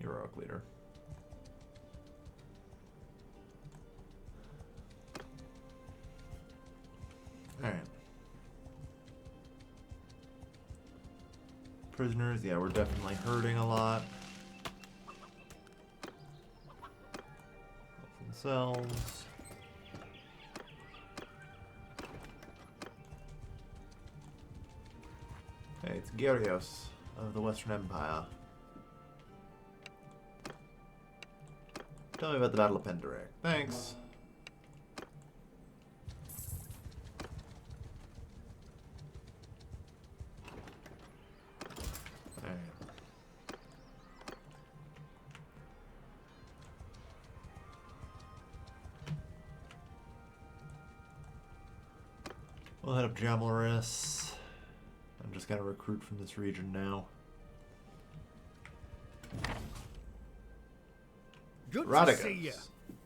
Heroic Leader. Alright. Prisoners, yeah, we're definitely hurting a lot. Themselves. Hey, it's Gyarios of the Western Empire. Tell me about the Battle of Penderek. Thanks. We'll head up Jamalaris. I'm just gonna recruit from this region now. Good Radagast. to see you.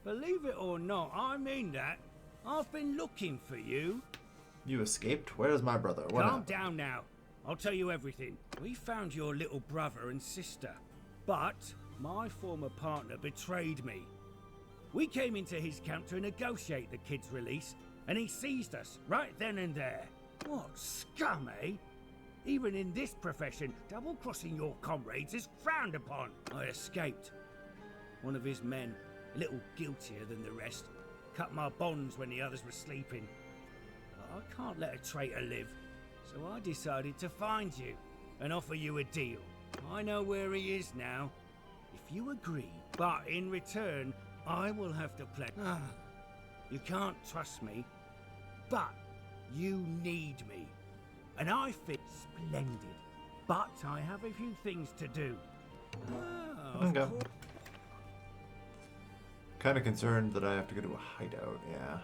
Believe it or not, I mean that. I've been looking for you. You escaped? Where's my brother? What Calm happened? down now. I'll tell you everything. We found your little brother and sister, but my former partner betrayed me. We came into his camp to negotiate the kid's release, and he seized us right then and there. What scum, eh? Even in this profession, double-crossing your comrades is frowned upon. I escaped. One of his men, a little guiltier than the rest, cut my bonds when the others were sleeping. But I can't let a traitor live, so I decided to find you and offer you a deal. I know where he is now, if you agree, but in return, I will have to play. You can't trust me, but you need me. And I feel splendid. But I have a few things to do. Okay. Kind of concerned that I have to go to a hideout, yeah.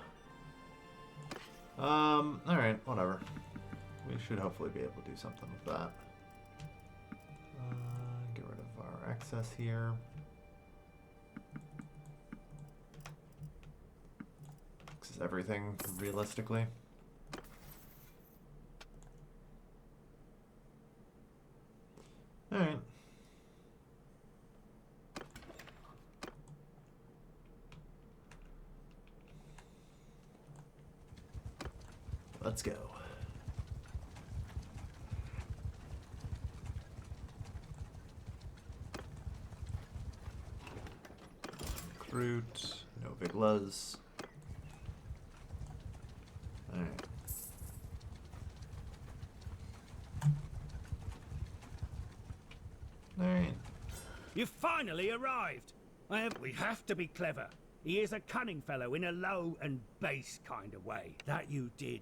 Alright, whatever. We should hopefully be able to do something with that. Get rid of our excess here. This is everything, realistically. Alright. Let's go. Recruit, no Viglas. Alright. Alright. You finally arrived. We have to be clever. He is a cunning fellow in a low and base kind of way. That you did.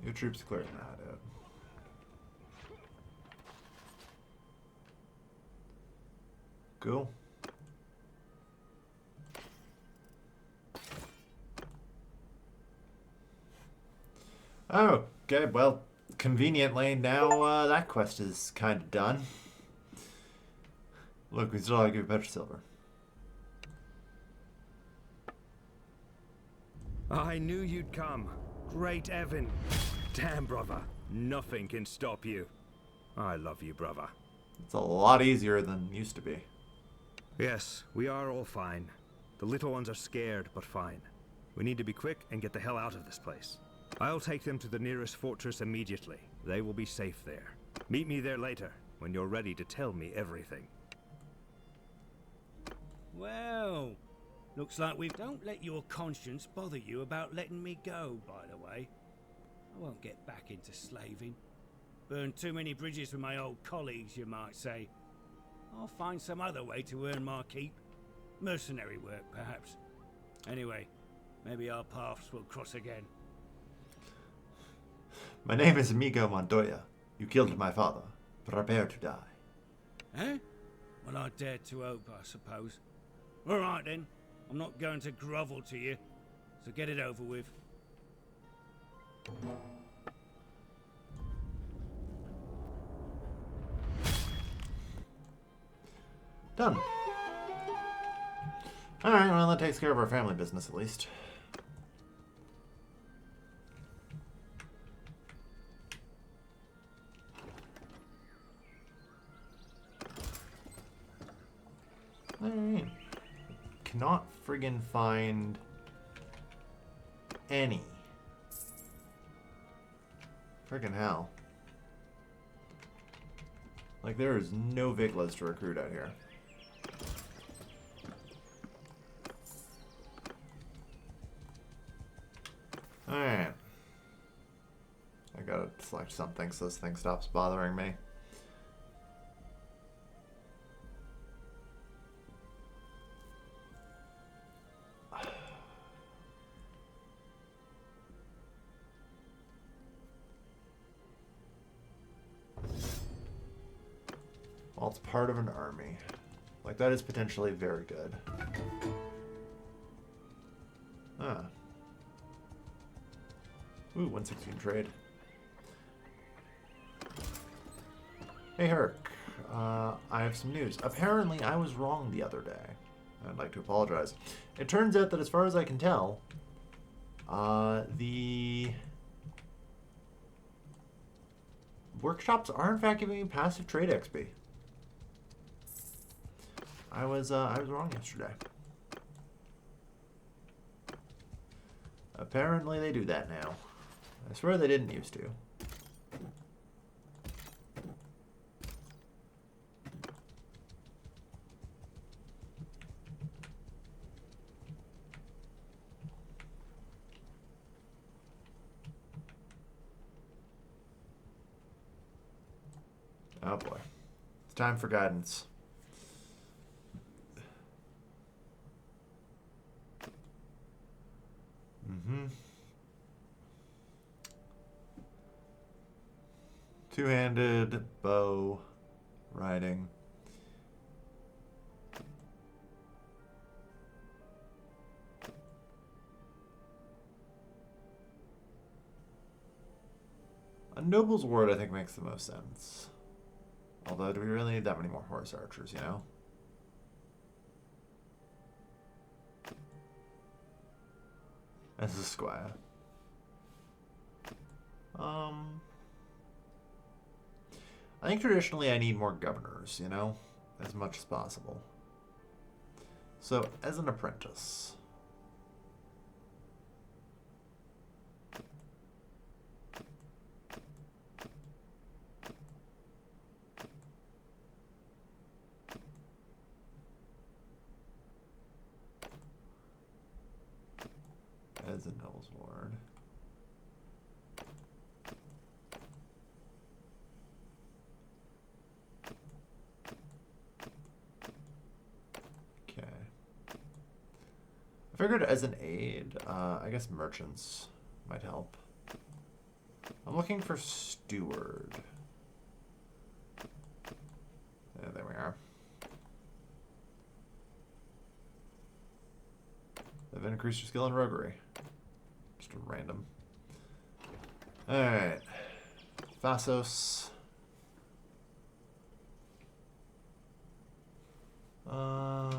Your troops clearing that out. Cool. Oh, okay, well, conveniently now that quest is kind of done. Look, we still have to give Petra Silver. I knew you'd come. Great Evan. Damn, brother. Nothing can stop you. I love you, brother. It's a lot easier than it used to be. Yes, we are all fine. The little ones are scared, but fine. We need to be quick and get the hell out of this place. I'll take them to the nearest fortress immediately. They will be safe there. Meet me there later, when you're ready to tell me everything. Well, looks like we don't let your conscience bother you about letting me go, by the way. I won't get back into slaving. Burned too many bridges with my old colleagues, you might say. I'll find some other way to earn my keep. Mercenary work, perhaps. Anyway, maybe our paths will cross again. My name is Amigo Montoya. You killed my father. Prepare to die. Eh? Well, I dared to hope, I suppose. All right, then. I'm not going to grovel to you, so get it over with. Done. Alright, well, that takes care of our family business, at least. Alright. Cannot friggin' find any. Friggin' hell. Like, there is no Viglas to recruit out here. Alright. I gotta select something so this thing stops bothering me. Well, it's part of an army. Like, that is potentially very good. Ah. Ooh, 116 trade. Hey, Herc. I have some news. Apparently, I was wrong the other day. I'd like to apologize. It turns out that as far as I can tell, the workshops are in fact giving me passive trade XP. I was wrong yesterday. Apparently they do that now. I swear they didn't used to. Oh boy. It's time for guidance. Two-handed, bow, riding. A noble's ward, I think, makes the most sense. Although, do we really need that many more horse archers, you know? As a squire. I think traditionally I need more governors, you know? As much as possible. So, as an apprentice. As a noble's ward. Okay. I figured as an aide, I guess merchants might help. I'm looking for steward. Yeah, there we are. They've increased your skill in roguery. Just a random. Alright. Phasos. A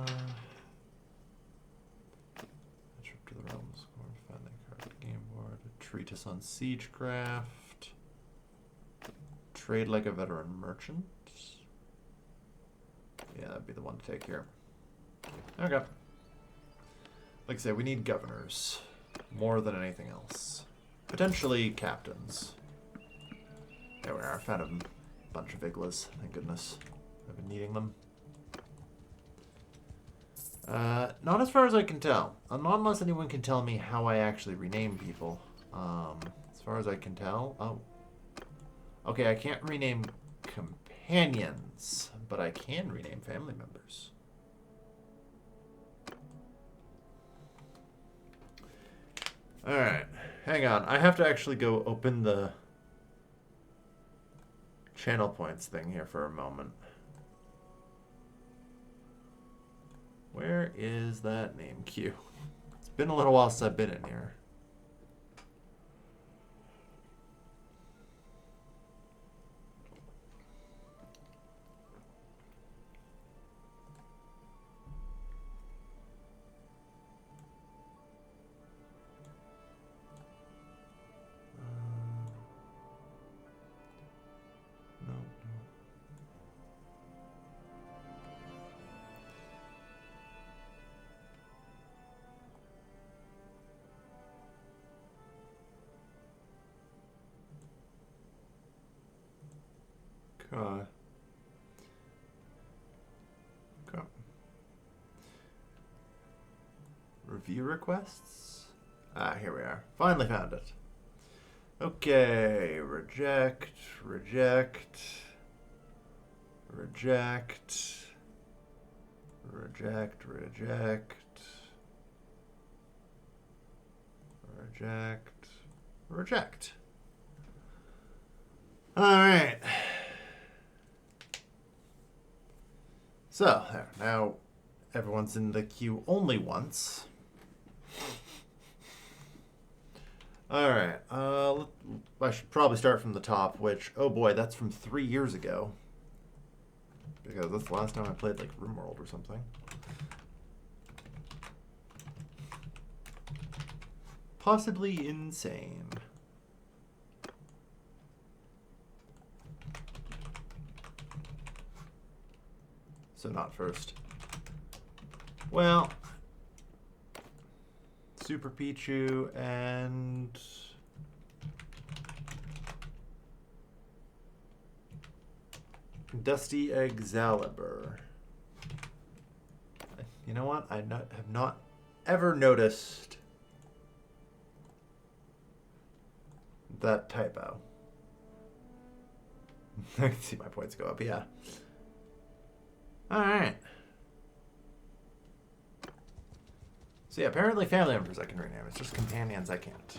trip to the realms. Find the correct game board. A treatise on siegecraft. Trade like a veteran merchant. Yeah, that'd be the one to take here. Okay. Like I said, we need governors. More than anything else. Potentially captains. There we are. I found a bunch of Iglas. Thank goodness. I've been needing them. Not as far as I can tell. Not unless anyone can tell me how I actually rename people. As far as I can tell. Oh. Okay, I can't rename companions, but I can rename family members. Alright, hang on. I have to actually go open the channel points thing here for a moment. Where is that name queue? It's been a little while since I've been in here. No. Okay. Okay. Review requests? Ah, here we are. Finally found it. Okay, reject, reject, reject, reject, reject, reject, reject. All right. So, there. Now everyone's in the queue only once. Alright, I should probably start from the top, which, oh boy, that's from 3 years ago. Because that's the last time I played, like, RimWorld or something. Possibly insane. So not first. Well, Super Pichu and Dusty Excalibur. You know what? Have not ever noticed that typo. I can see my points go up, yeah. Alright. So yeah, apparently family members I can rename. It's just companions I can't.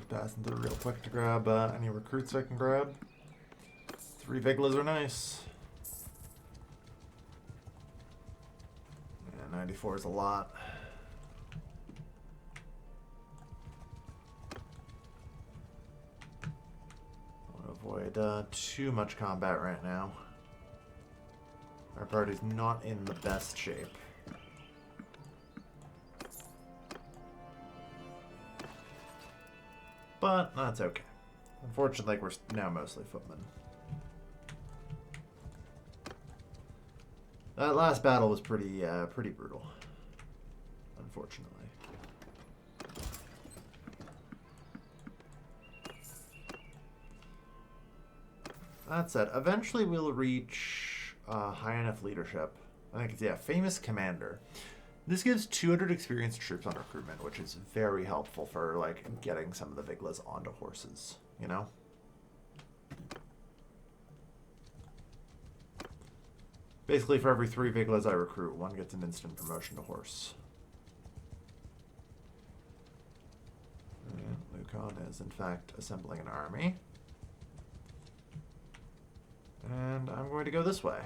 Passing through real quick to grab any recruits I can grab. 3 Viglas are nice. Yeah, 94 is a lot. I want to avoid too much combat right now. Our party's not in the best shape. But that's okay. Unfortunately, we're now mostly footmen. That last battle was pretty brutal. Unfortunately. That said, eventually we'll reach high enough leadership. I think it's, yeah, famous commander. This gives 200 experienced troops on recruitment, which is very helpful for, like, getting some of the Viglas onto horses, you know? Basically, for every 3 Viglas I recruit, 1 gets an instant promotion to horse. And Lukon is, in fact, assembling an army. And I'm going to go this way.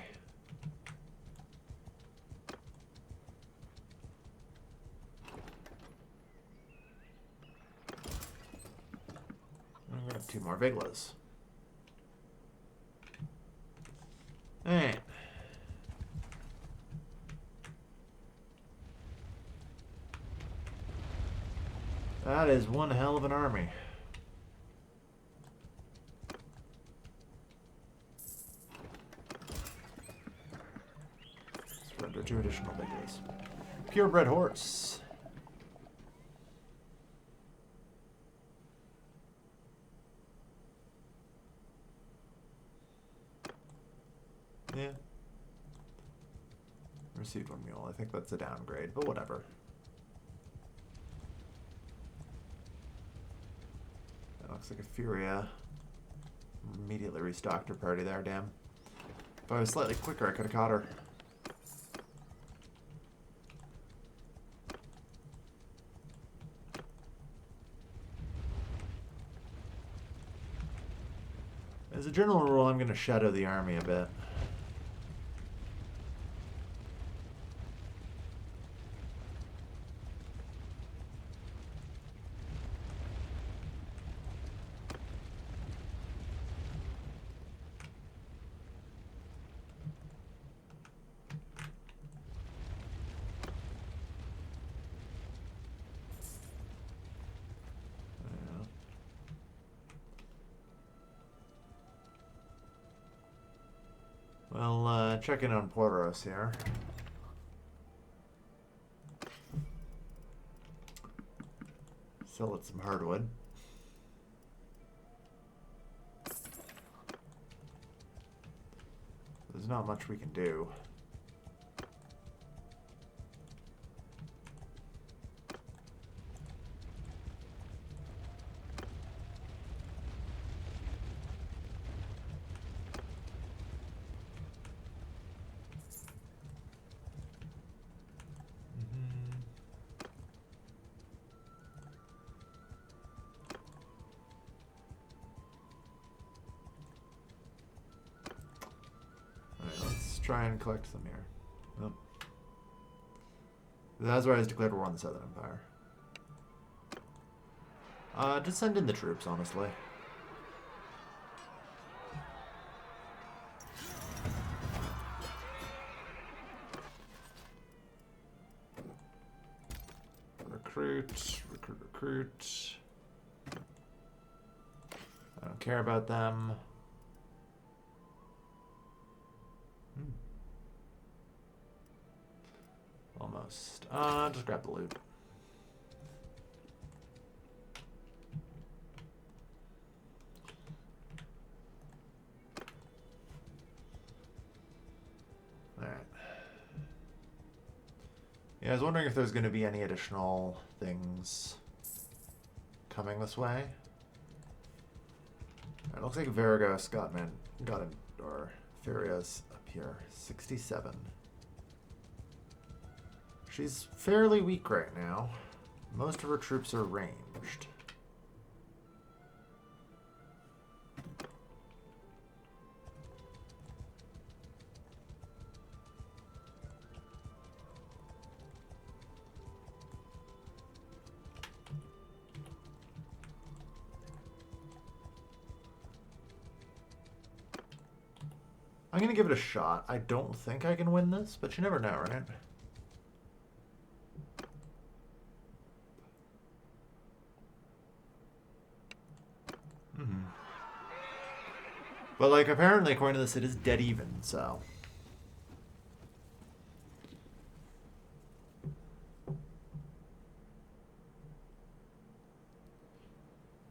I'm going to have 2 more Viglas. Alright. That is one hell of an army. Surrender 2 additional Viglas. Purebred horse. Yeah. Received 1 mule. I think that's a downgrade, but whatever. That looks like a Furia. Immediately restocked her party there, damn. If I was slightly quicker, I could have caught her. As a general rule, I'm going to shadow the army a bit. Well, check in on Porteros here. Sell it some hardwood. There's not much we can do. Try and collect them here. Nope. That's why I declared war on the Southern Empire. Just send in the troops, honestly. recruit, recruit, recruit. I don't care about them. Almost. Just grab the loot. Alright. Yeah, I was wondering if there's going to be any additional things coming this way. It looks like Varagos got or Furia's up here. 67. She's fairly weak right now. Most of her troops are ranged. I'm going to give it a shot. I don't think I can win this, but you never know, right? But, like, apparently, according to this, it is dead even, so.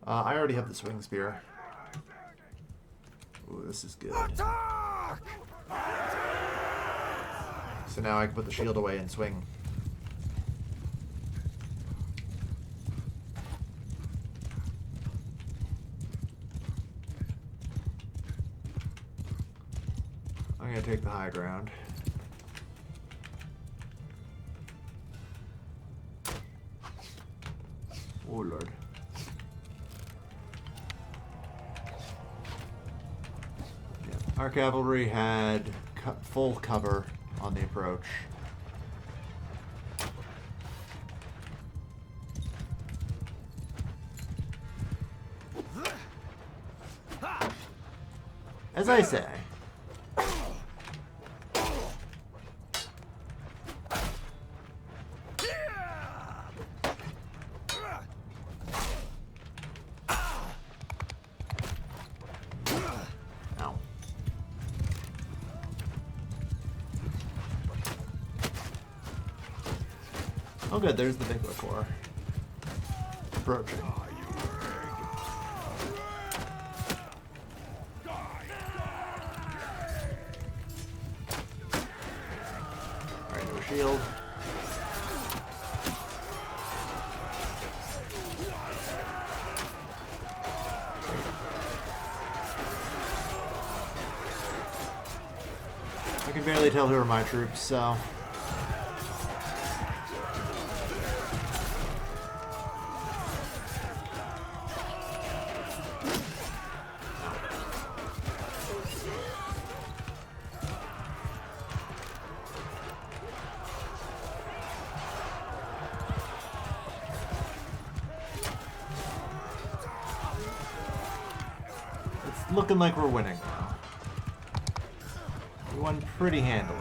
I already have the swing spear. Ooh, this is good. So now I can put the shield away and swing. I'm gonna take the high ground. Oh Lord. Yeah. Our cavalry had full cover on the approach. As I say. Oh good, there's the big liquor. Approaching. Alright, no shield. I can barely tell who are my troops, so... looking like we're winning now. We won pretty handily.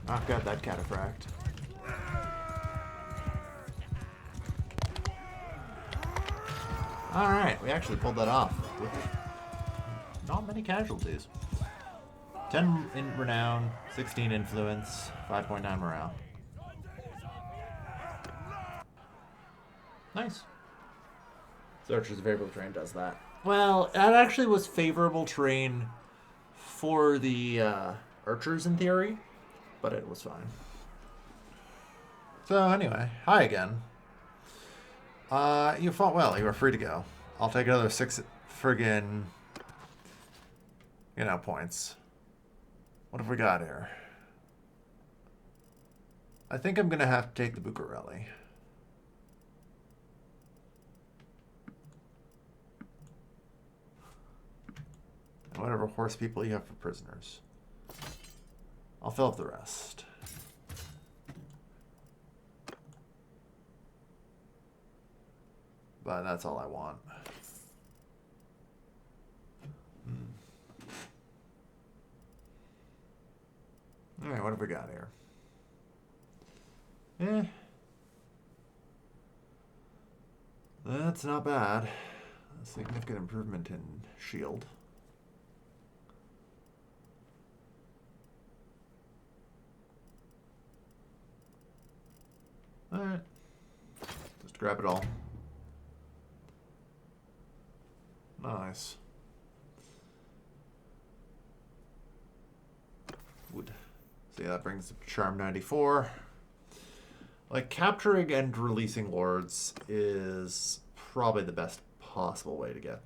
I've got that cataphract. Alright, we actually pulled that off with not many casualties. 10 in renown, 16 influence, 5.9 morale. Nice. So Archer's favorable terrain does that. Well, that actually was favorable terrain for the archers in theory, but it was fine. So anyway, hi again. You fought well. You are free to go. I'll take another 6 friggin', points. What have we got here? I think I'm gonna have to take the Bucarelli. And whatever horse people you have for prisoners. I'll fill up the rest. But that's all I want. Alright, what have we got here? That's not bad. A significant improvement in shield. Alright. Just grab it all. Nice. Wood. See, that brings up Charm 94. Like, capturing and releasing lords is probably the best possible way to get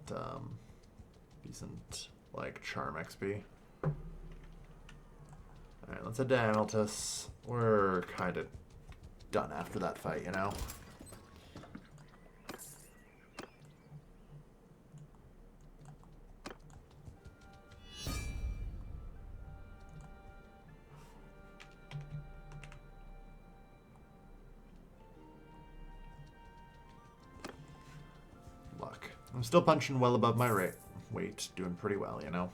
decent, like, Charm XP. Alright, let's head to Analtus. We're kind of done after that fight, you know? Luck. I'm still punching well above my weight. Doing pretty well, you know?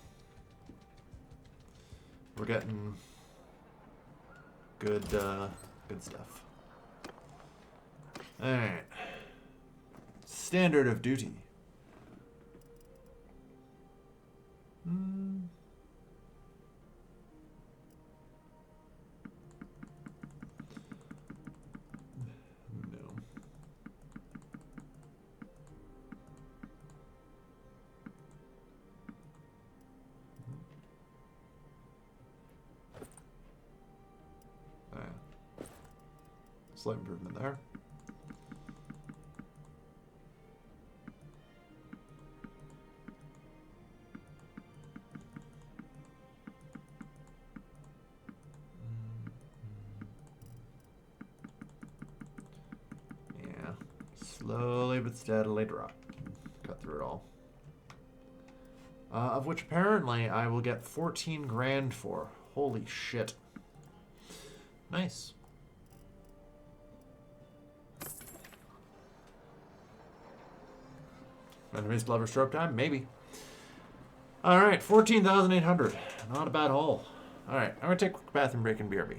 We're getting good, good stuff. Alright. Standard of duty. No. Slight improvement there. Yeah. Slowly but steadily drop. Cut through it all. Of which apparently I will get 14 grand for. Holy shit. Nice. Enemies Lover Stroke time? Maybe. Alright, 14,800. Not a bad haul. Alright, I'm going to take a quick bathroom break and BRB.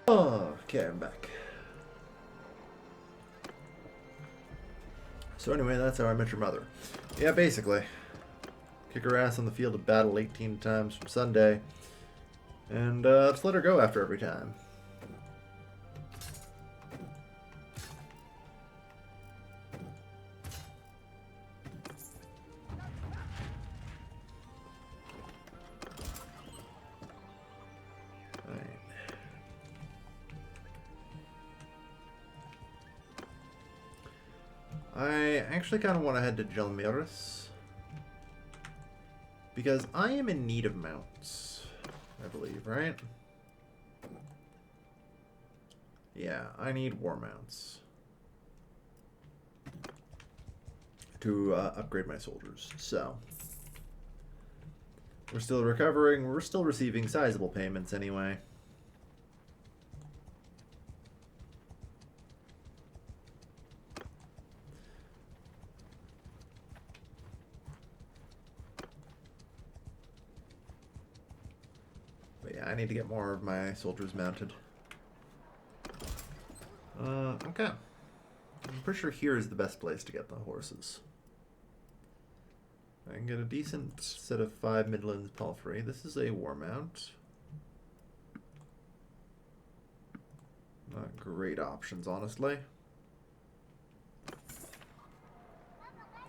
Okay, I'm back. So anyway, that's how I met your mother. Yeah, basically. Kick her ass on the field of battle 18 times from Sunday. And just let her go after every time. I actually kind of want to head to Gelmiris because I am in need of mounts, I believe, right? Yeah, I need war mounts to upgrade my soldiers. So we're still recovering. We're still receiving sizable payments anyway. I need to get more of my soldiers mounted. Okay. I'm pretty sure here is the best place to get the horses. I can get a decent set of 5 Midlands palfrey. This is a war mount. Not great options, honestly.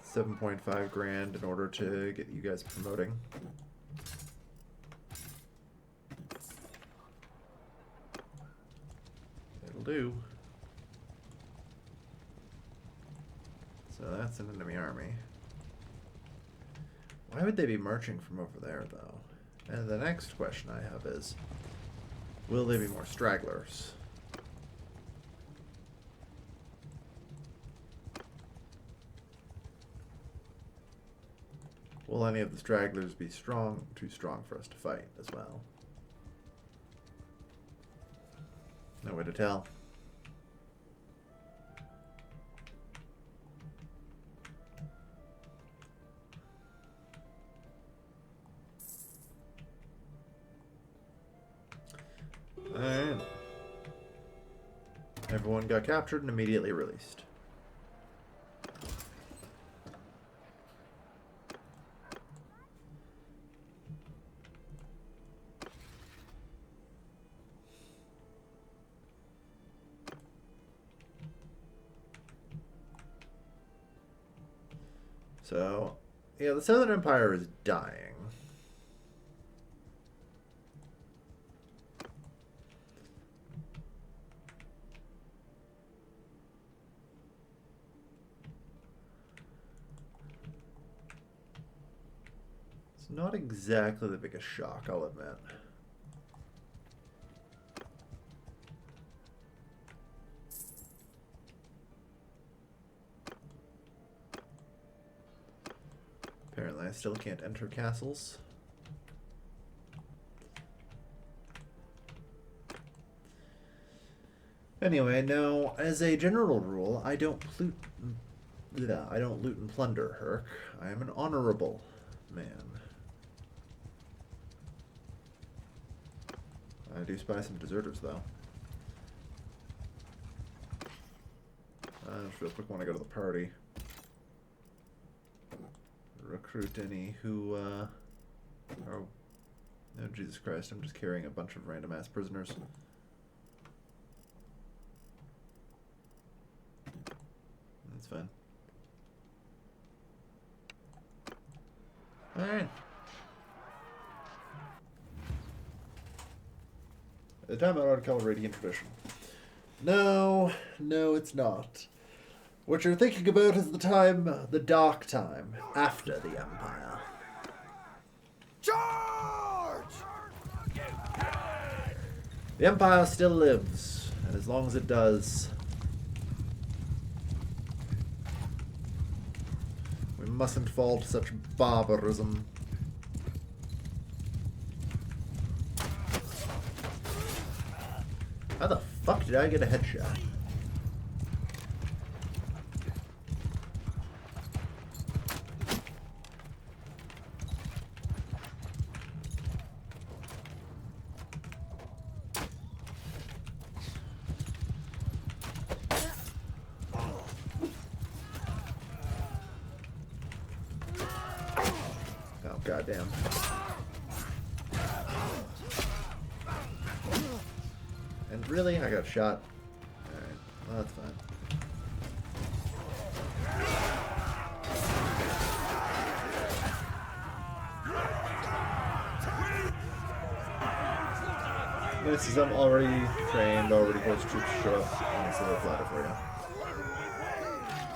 7.5 grand in order to get you guys promoting. It'll do. So that's an enemy army. Why would they be marching from over there, though? And the next question I have is, will there be more stragglers? Will any of the stragglers be too strong for us to fight as well? No way to tell. Alright. Everyone got captured and immediately released. So, yeah, the Southern Empire is dying. It's not exactly the biggest shock, I'll admit. Apparently I still can't enter castles. Anyway, no, as a general rule, I don't loot and plunder, Herc. I am an honorable man. I do spy some deserters, though. Just real quick, want to go to the party. Recruit any who, oh, Jesus Christ, I'm just carrying a bunch of random ass prisoners. That's fine. Alright. The time I would call Radiant tradition. No, it's not. What you're thinking about is the dark time, after the Empire. Charge! The Empire still lives, and as long as it does, we mustn't fall to such barbarism. How the fuck did I get a headshot? Oh, goddamn. And really? I got shot. Alright, well, that's fine. This is I'm already trained, already forced troops to show up on this little platter for you.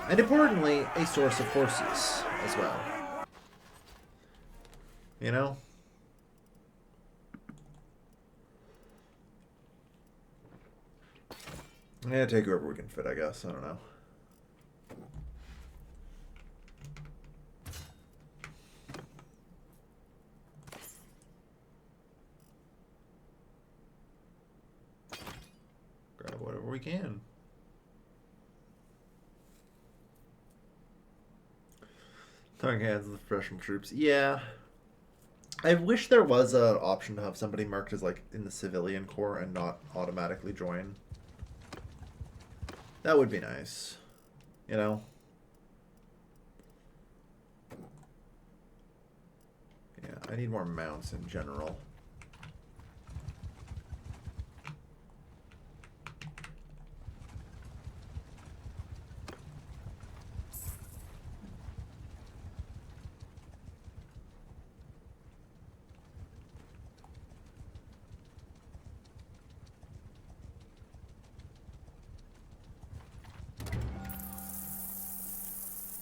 And importantly, a source of horses as well. You know? Yeah, take whoever we can fit, I guess. I don't know. Grab whatever we can. Throwing hands with professional troops. Yeah. I wish there was an option to have somebody marked as like in the civilian corps and not automatically join. That would be nice, you know? Yeah, I need more mounts in general.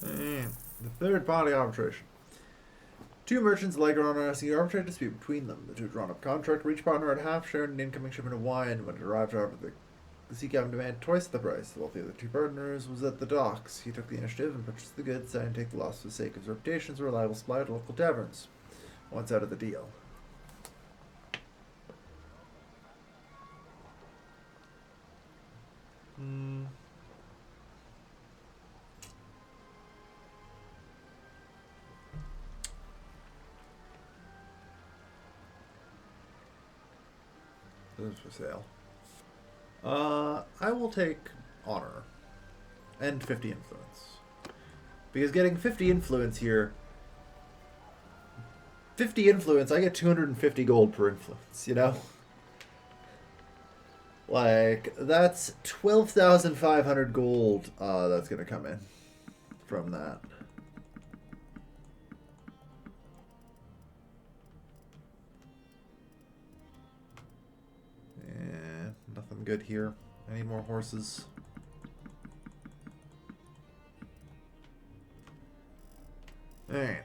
And the third party arbitration. Two merchants alike are on an asking arbitrate dispute between them. The two drawn up contract for each partner at half share in an incoming shipment of wine. When it arrived, however, the sea captain demanded twice the price. While the other two partners was at the docks. He took the initiative and purchased the goods, saying take the loss for the sake of his reputation as a reliable supply to local taverns. Once out of the deal. Those for sale. I will take honor and 50 influence, because getting 50 influence here, 50 influence, I get 250 gold per influence. You know, like that's 12,500 gold. That's gonna come in from that. Nothing good here. I need more horses. Alright.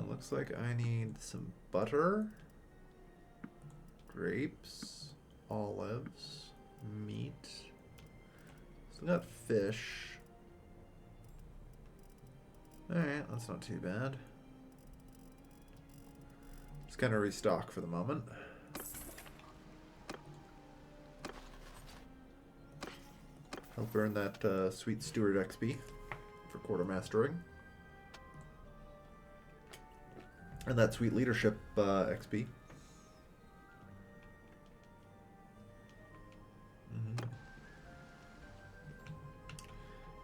Looks like I need some butter, grapes, olives, meat. Still got fish. Alright, that's not too bad. Just kind of restock for the moment. Help earn that sweet steward XP for quartermastering. And that sweet leadership XP.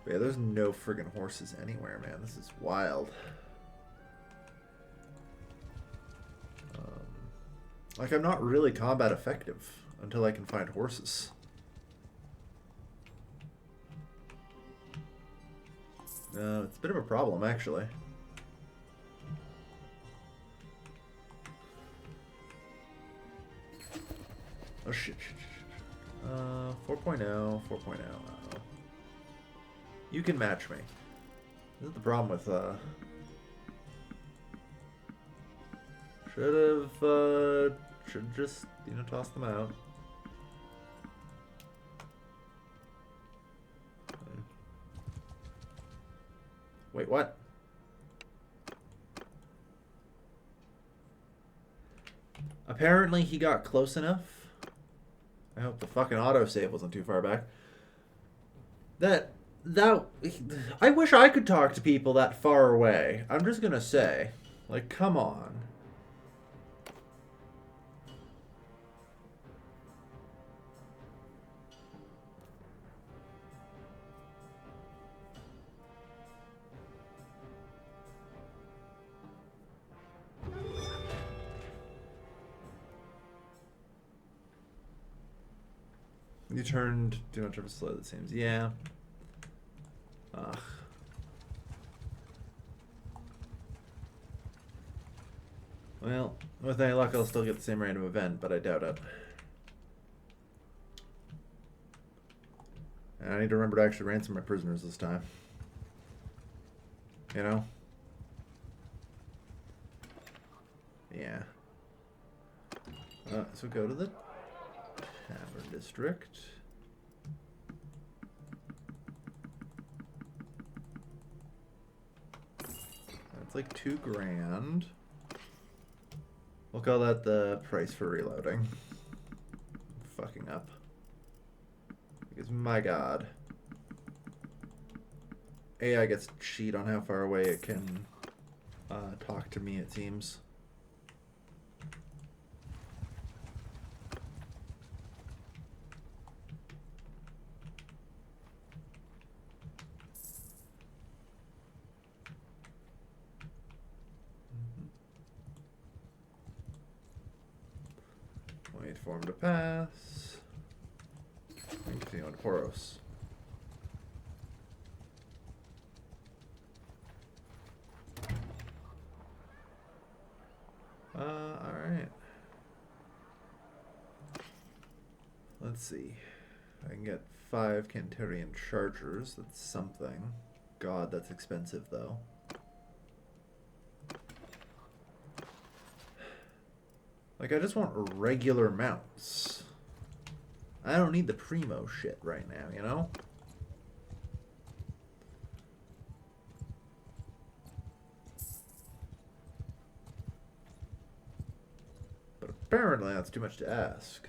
But yeah, there's no friggin' horses anywhere, man. This is wild. Like, I'm not really combat effective until I can find horses. It's a bit of a problem, actually. Oh, shit. 4.0, 4.0. You can match me. This is the problem with, should just, you know, toss them out. Wait, what? Apparently he got close enough. I hope the fucking autosave wasn't too far back. I wish I could talk to people that far away. I'm just gonna say. Like, come on. You turned too much of a slow, it seems. Yeah. Ugh. Well, with any luck, I'll still get the same random event, but I doubt it. And I need to remember to actually ransom my prisoners this time. You know? Yeah. So go to the Tavern District. That's like $2 grand. We'll call that the price for reloading. Fucking up. Because my god. AI gets to cheat on how far away it can talk to me, it seems. Wait for him to pass. And continue on to Poros. Alright. Let's see. I can get 5 Cantarian chargers. That's something. God, that's expensive, though. Like, I just want regular mounts. I don't need the primo shit right now, you know? But apparently that's too much to ask.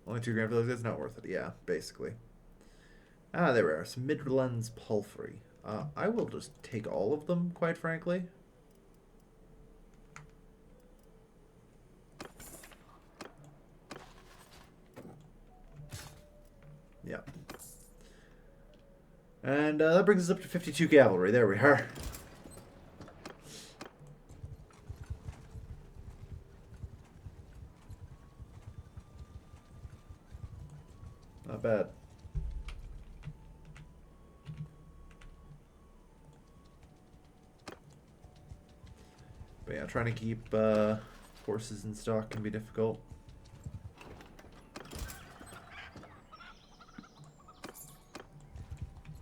Only 2 grand for those guys? Not worth it. Yeah, basically. Ah, there we are. Some Midlands Palfrey. I will just take all of them, quite frankly. Yeah. And that brings us up to 52 cavalry. There we are. Not bad. But yeah, trying to keep horses in stock can be difficult.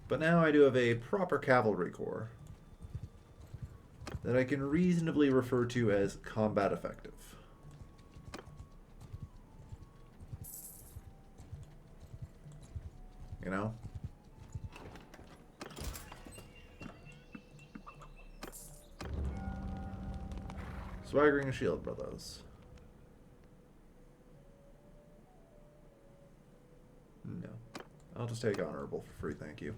But now I do have a proper cavalry corps that I can reasonably refer to as combat effective. You know? Swaggering shield, brothers. No. I'll just take honorable for free, thank you.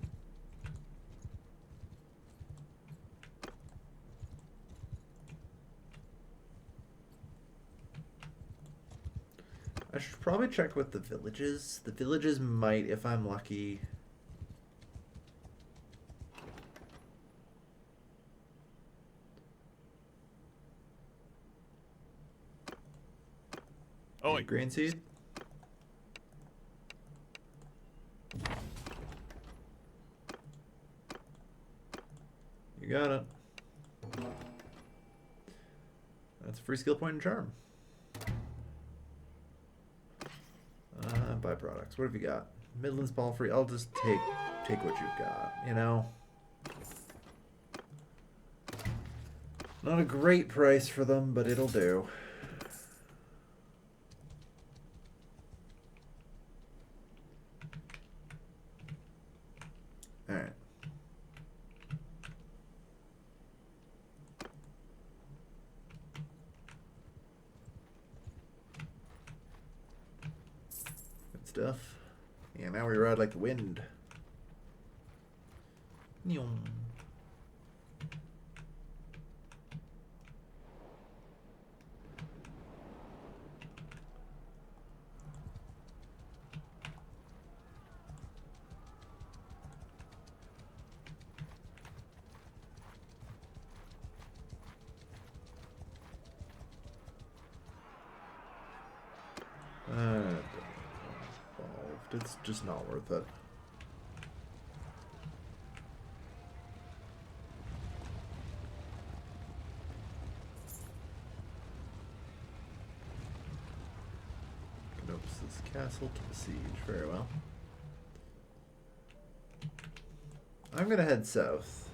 I should probably check with the villages. The villages might, if I'm lucky. Oh, Grain seed? You got it. That's a free skill point and charm. Byproducts. What have you got? Midlands Ball free. I'll just take what you've got, you know? Not a great price for them, but it'll do. Alright. Good stuff. Yeah, now we ride like the wind. Nyum. Involved. It's just not worth it. Canopus' castle to besiege. Very well. I'm gonna head south.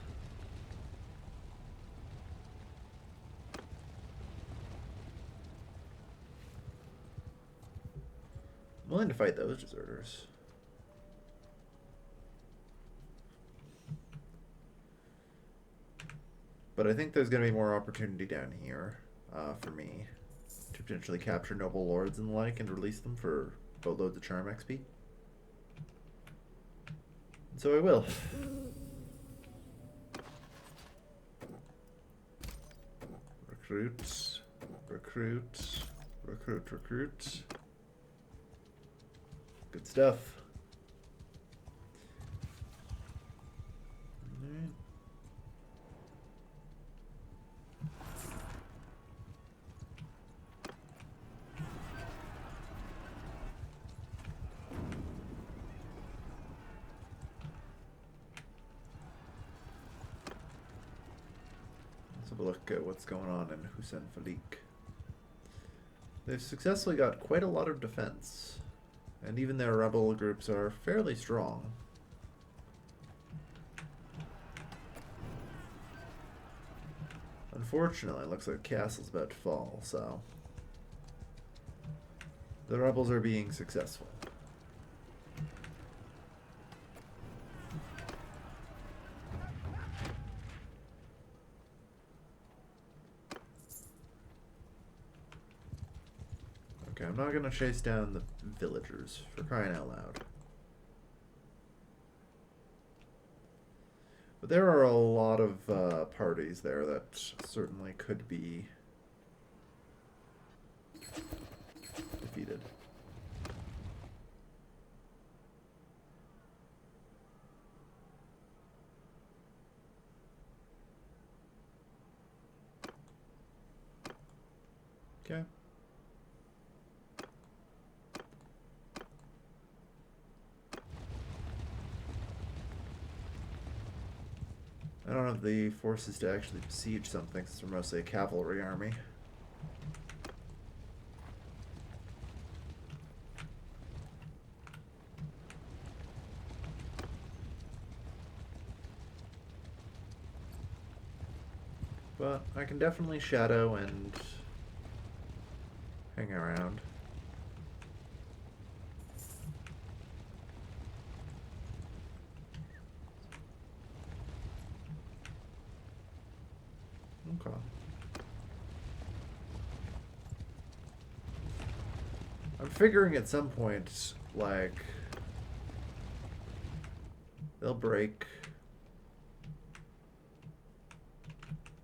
I'm willing to fight those deserters. But I think there's going to be more opportunity down here for me. to potentially capture noble lords and the like and release them for boatloads of charm XP. And so I will. Recruit, recruit, recruit, recruit. Good stuff. Alright. Let's have a look at what's going on in Hussein Falik. They've successfully got quite a lot of defense, and even their rebel groups are fairly strong. Unfortunately, it looks like the castle's about to fall, so the rebels are being successful. Okay, I'm not gonna chase down the villagers, for crying out loud. But there are a lot of parties there that certainly could be defeated. Okay. I don't have the forces to actually besiege something since we're mostly a cavalry army. But I can definitely shadow and hang around. Okay. I'm figuring at some point, like, they'll break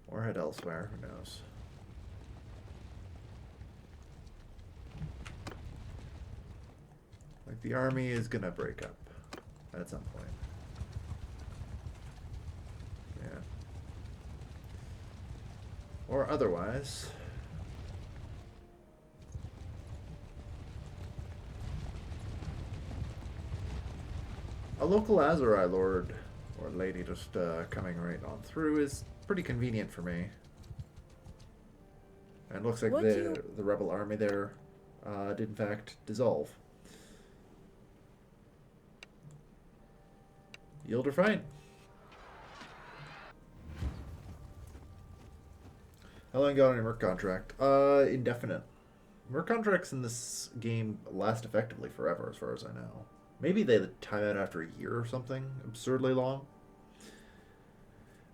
or head elsewhere, who knows. Like, the army is gonna break up at some point. Yeah. Or otherwise. A local Azurai lord or lady just coming right on through is pretty convenient for me. And it looks like the rebel army there did in fact dissolve. Yield or fight. How long got on your merc contract? Indefinite. Merc contracts in this game last effectively forever, as far as I know. Maybe they time out after a year or something absurdly long.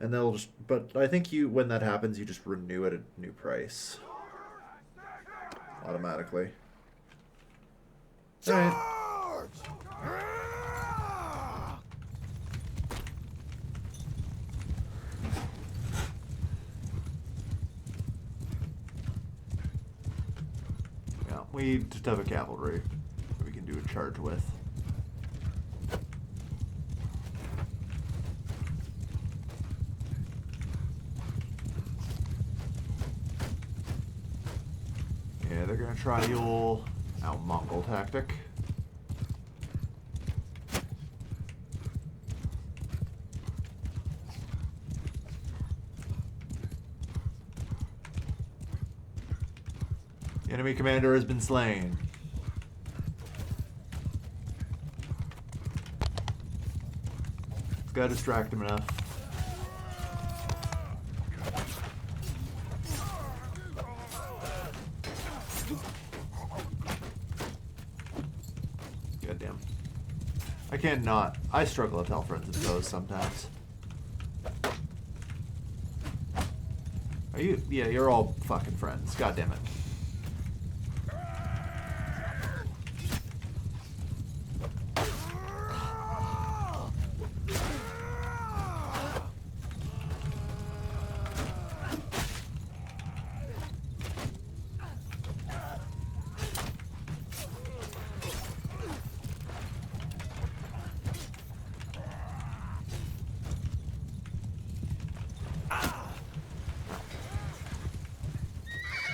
And they'll just, but I think when that happens, you just renew at a new price. Automatically. Alright. Yeah, we just have a cavalry that we can do a charge with. Yeah, they're gonna try the old out-Mongol tactic. The enemy commander has been slain. It's gotta distract him enough. Goddamn. I can't not. I struggle to tell friends and foes sometimes. Are you? Yeah, you're all fucking friends. God damn it.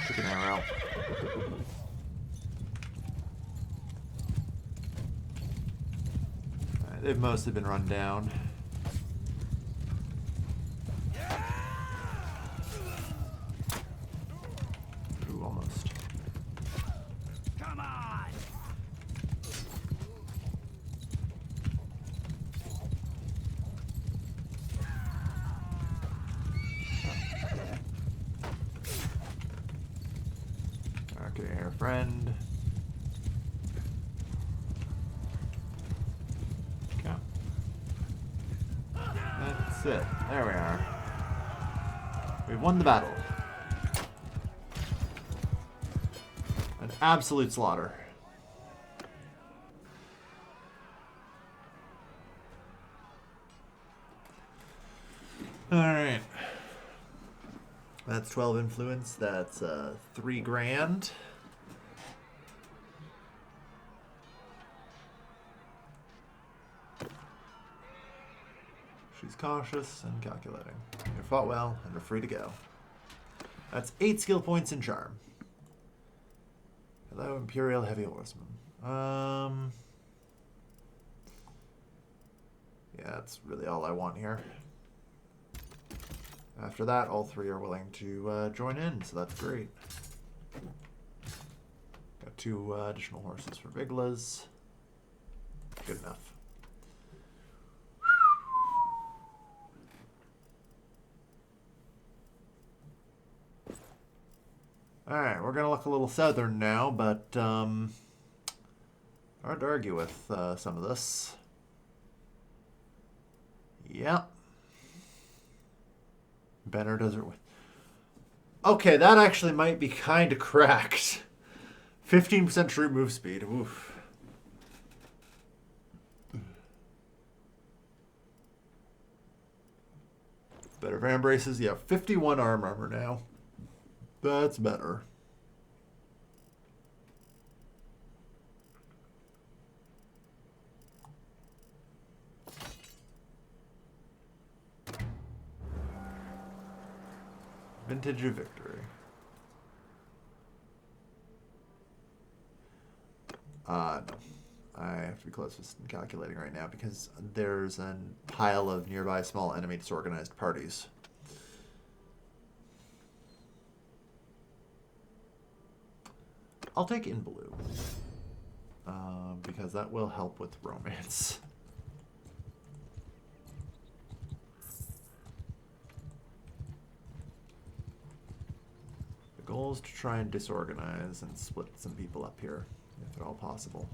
Chicken arrow. Alright, they've mostly been run down. Ooh, almost. Come on! Okay, our friend. Okay. That's it. There we are. We've won the battle. An absolute slaughter. Alright. That's 12 influence. That's 3 grand. She's cautious and calculating. You fought well and are free to go. That's 8 skill points in charm. Hello, Imperial Heavy Horseman. Yeah, that's really all I want here. After that, all 3 are willing to join in, so that's great. Got 2 additional horses for Viglas. Good enough. Alright, we're going to look a little southern now, but hard to argue with some of this. Yep. Banner Desert. Okay, that actually might be kind of cracked. 15% troop move speed. Oof. Better van braces. Yeah, 51 armor now. That's better. Vintage of Victory. No. I have to be closest in calculating right now because there's a pile of nearby small enemy disorganized parties. I'll take in blue. Because that will help with romance. The goal is to try and disorganize and split some people up here, if at all possible.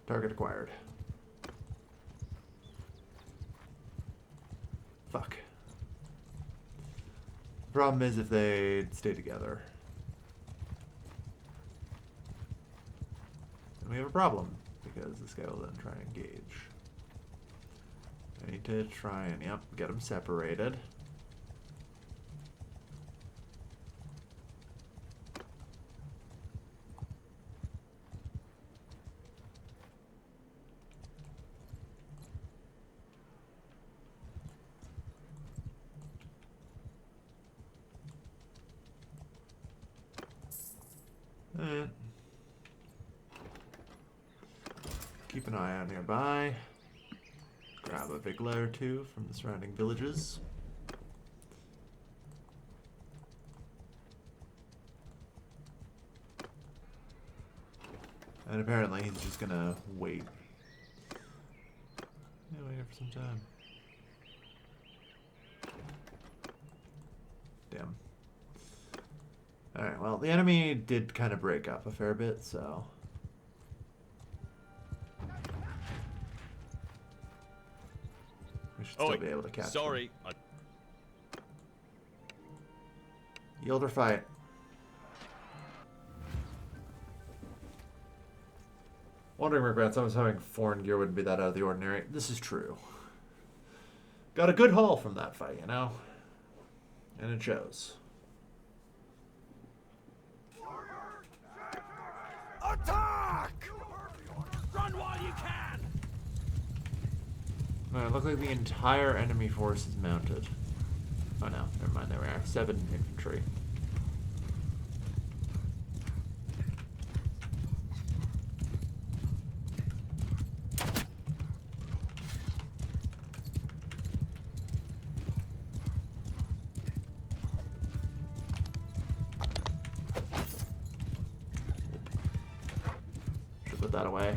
Target acquired. Fuck. The problem is if they stay together. Then we have a problem, because this guy will then try and engage. I need to try and, yep, get them separated. Keep an eye out nearby. Grab a Vigla or 2 from the surrounding villages. And apparently he's just gonna wait. Yeah, wait for some time. Damn. Alright, well, the enemy did kind of break up a fair bit, so... we should still be able to catch them. Yield or fight. Wondering where Grandson having foreign gear wouldn't be that out of the ordinary. This is true. Got a good haul from that fight, you know? And it shows. Attack! Run Alright, looks like the entire enemy force is mounted. Oh no, never mind, there we are. 7 infantry. Should put that away.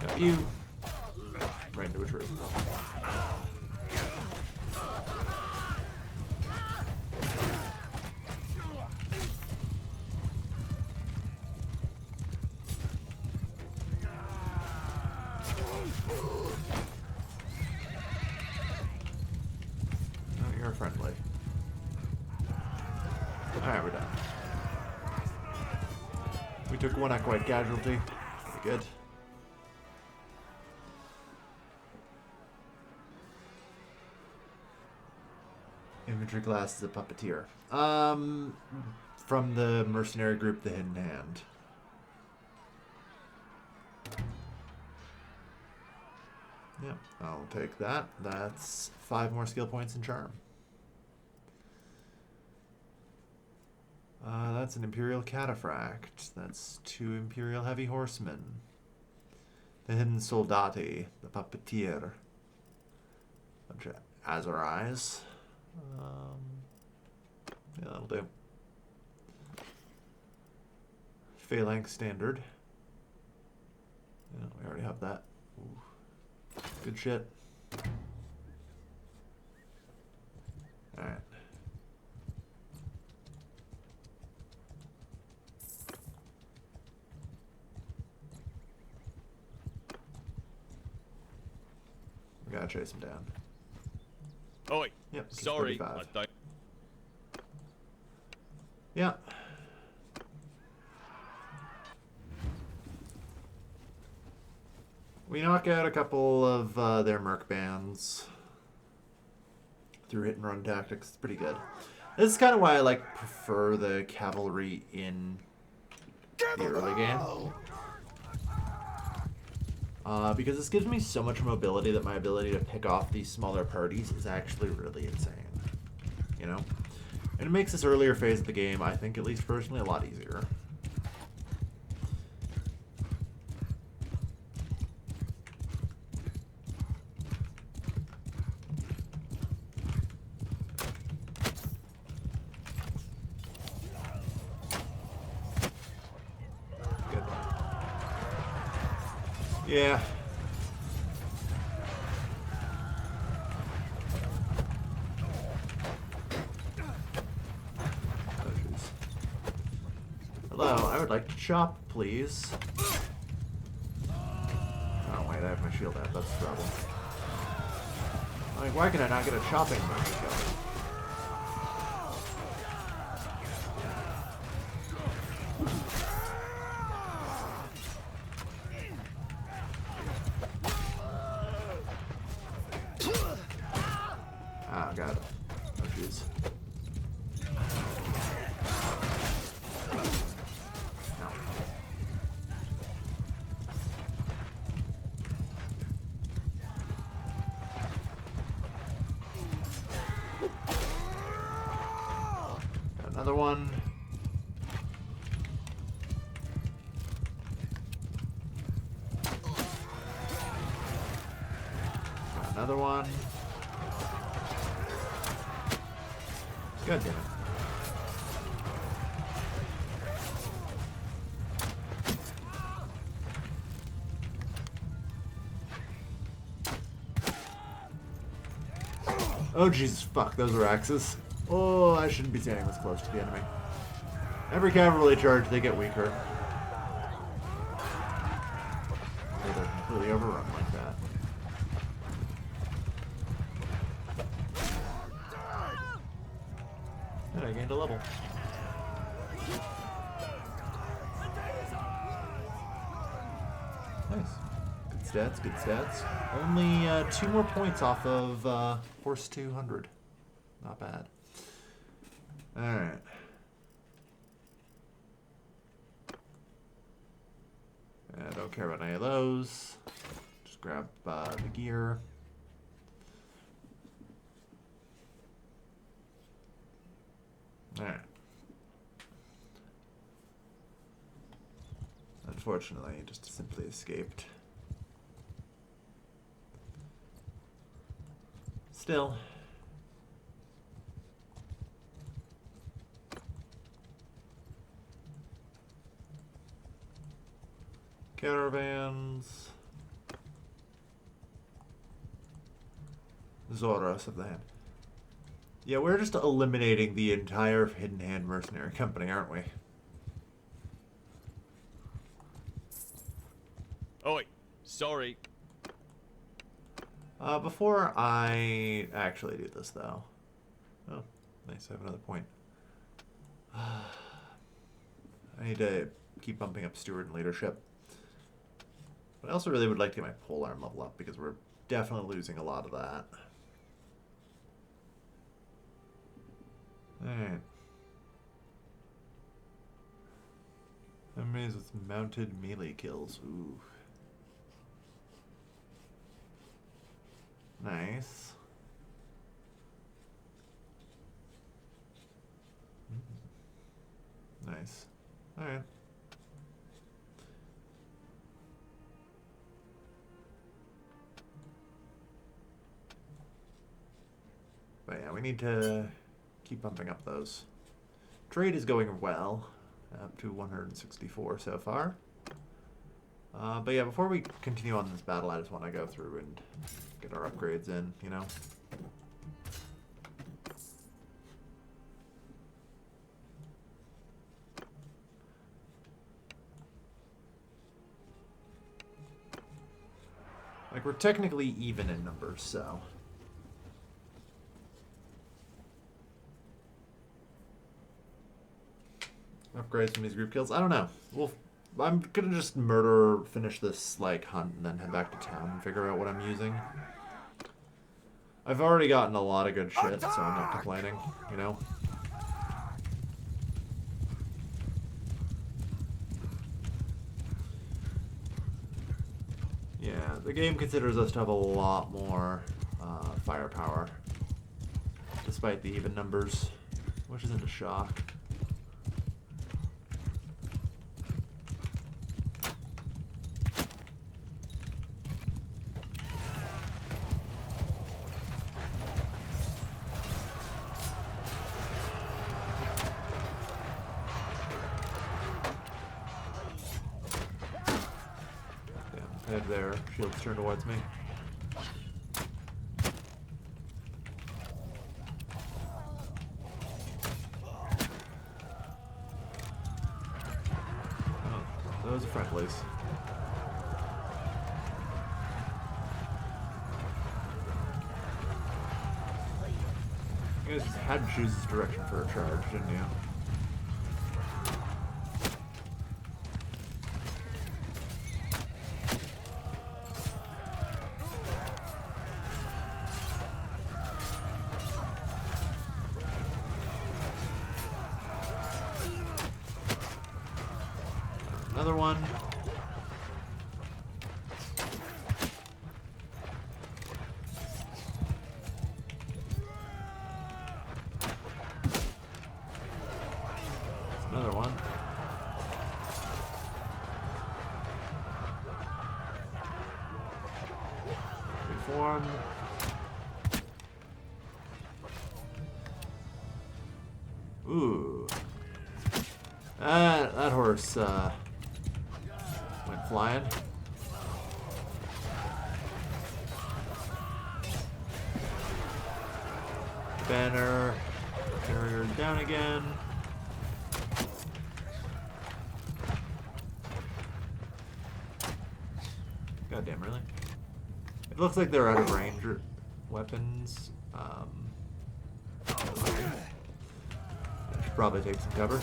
Got you. Right into a tree. Oh, you're friendly. Alright, we're done. We took one Equite casualty. Pretty good. Infantry class is a puppeteer. From the mercenary group, the Hidden Hand. Yeah, I'll take that. That's 5 more skill points in charm. That's an Imperial Cataphract. That's 2 Imperial Heavy Horsemen. The Hidden Soldati, the Puppeteer. Bunch of Azarais. Yeah, that'll do. Phalanx Standard. Yeah, we already have that. Ooh. Good shit. Alright. We gotta chase him down. Oi. Yep. he's Sorry, 35. I don't. Yeah. We knock out a couple of their merc bands through hit and run tactics. It's pretty good. This is kind of why I prefer the cavalry in the early game. Because this gives me so much mobility that my ability to pick off these smaller parties is actually really insane. You know? And it makes this earlier phase of the game, I think, at least personally, a lot easier. Good. Yeah. Hello, I would like to chop, please. Oh, wait, I have my shield out. That's the problem. Like, why can I not get a chopping motion going? Ah, got it. Oh, jeez. Another one. Another one. God damn it. Oh Jesus fuck, those are axes. Oh, I shouldn't be standing this close to the enemy. Every cavalry charge, they get weaker. They're completely overrun like that. And I gained a level. Nice. Good stats, good stats. Only 2 more points off of Horse 200. Not bad. Alright. I don't care about any of those. Just grab the gear. Alright. Unfortunately, it just simply escaped. Still. Caravans. Zoros of the Hand. Yeah, we're just eliminating the entire Hidden Hand mercenary company, aren't we? Oi, sorry. Before I actually do this, though. Oh, nice. I have another point. I need to keep bumping up steward and leadership. But I also really would like to get my polearm level up because we're definitely losing a lot of that. Alright. Enemies with mounted melee kills. Ooh. Nice. Nice. Alright. But yeah, we need to keep bumping up those. Trade is going well. Up to 164 so far. But yeah, before we continue on this battle, I just want to go through and get our upgrades in, you know? Like, we're technically even in numbers, so... Upgrades from these group kills? I don't know. I'm gonna just finish this, like, hunt and then head back to town and figure out what I'm using. I've already gotten a lot of good shit, so I'm not complaining, you know? Yeah, the game considers us to have a lot more firepower, despite the even numbers, which isn't a shock. Head there, shields turned towards me. Oh, those are friendlies. You guys had to choose this direction for a charge, didn't you? Another one. Another one. Reform. Ooh. That horse, went flying. Banner. Carrier down again. Goddamn, really? It looks like they're out of range weapons. I should probably take some cover.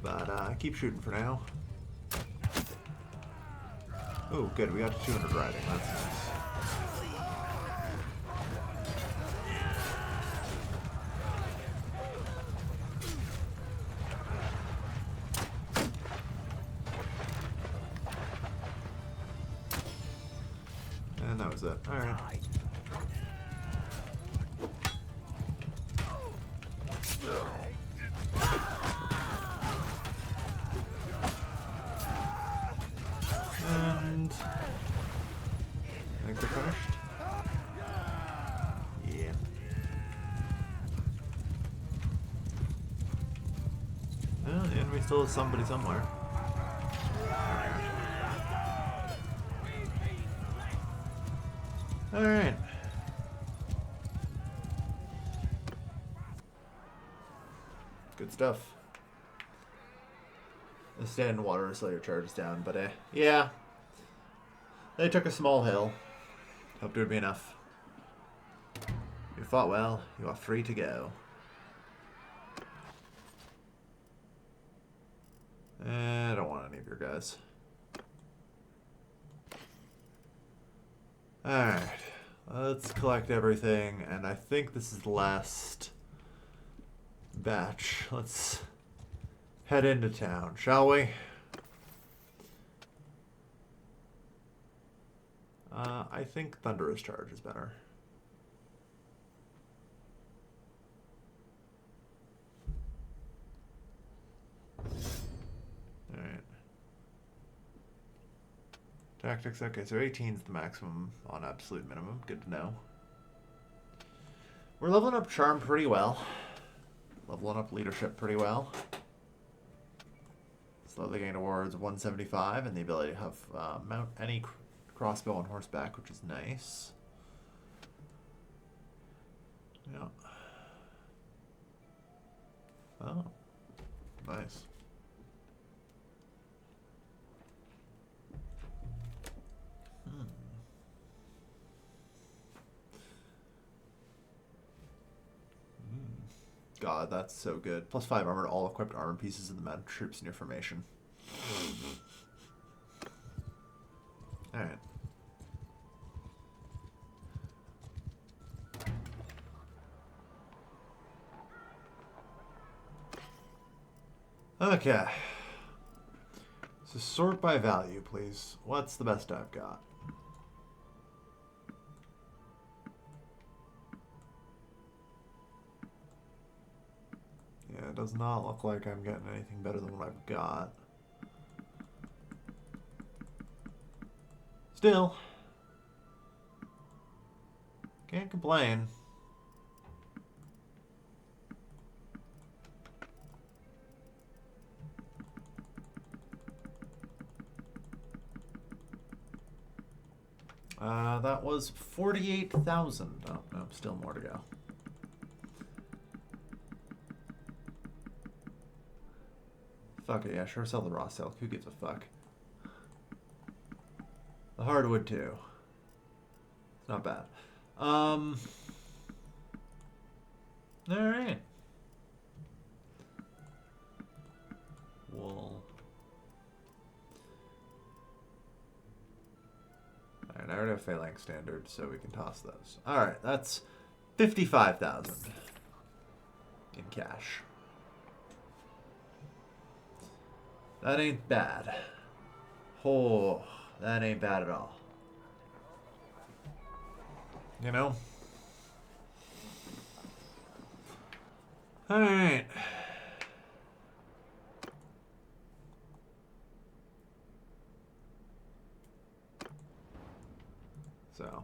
But keep shooting for now. Oh, good. We got to 200 riding. That's nice. And that was it. Alright. And I think they're finished. Yeah. Well, the enemy still has somebody somewhere. Alright. Good stuff. The stand in water to slow your charges down, but yeah. They took a small hill. Hoped it would be enough. You fought well. You are free to go. I don't want any of your guys. Alright. Let's collect everything, and I think this is the last batch. Let's head into town, shall we? I think Thunderous Charge is better. Alright. Tactics, okay, so 18 is the maximum on absolute minimum. Good to know. We're leveling up Charm pretty well. Leveling up Leadership pretty well. Slowly gain awards 175 and the ability to have mount any crossbow on horseback, which is nice. Yeah. Oh. Nice. God, that's so good. +5 armor to all equipped armor pieces of the mounted troops in your formation. Alright. Okay. So sort by value, please. What's the best I've got? Yeah, it does not look like I'm getting anything better than what I've got. Still, can't complain. That was 48,000. Oh, no, still more to go. Fuck it, yeah, sure, sell the raw silk. Who gives a fuck? The hardwood, too. It's not bad. Alright. Wool. Alright, I already have Phalanx Standard, so we can toss those. Alright, that's 55,000 in cash. That ain't bad. Oh, that ain't bad at all. You know? Alright. So.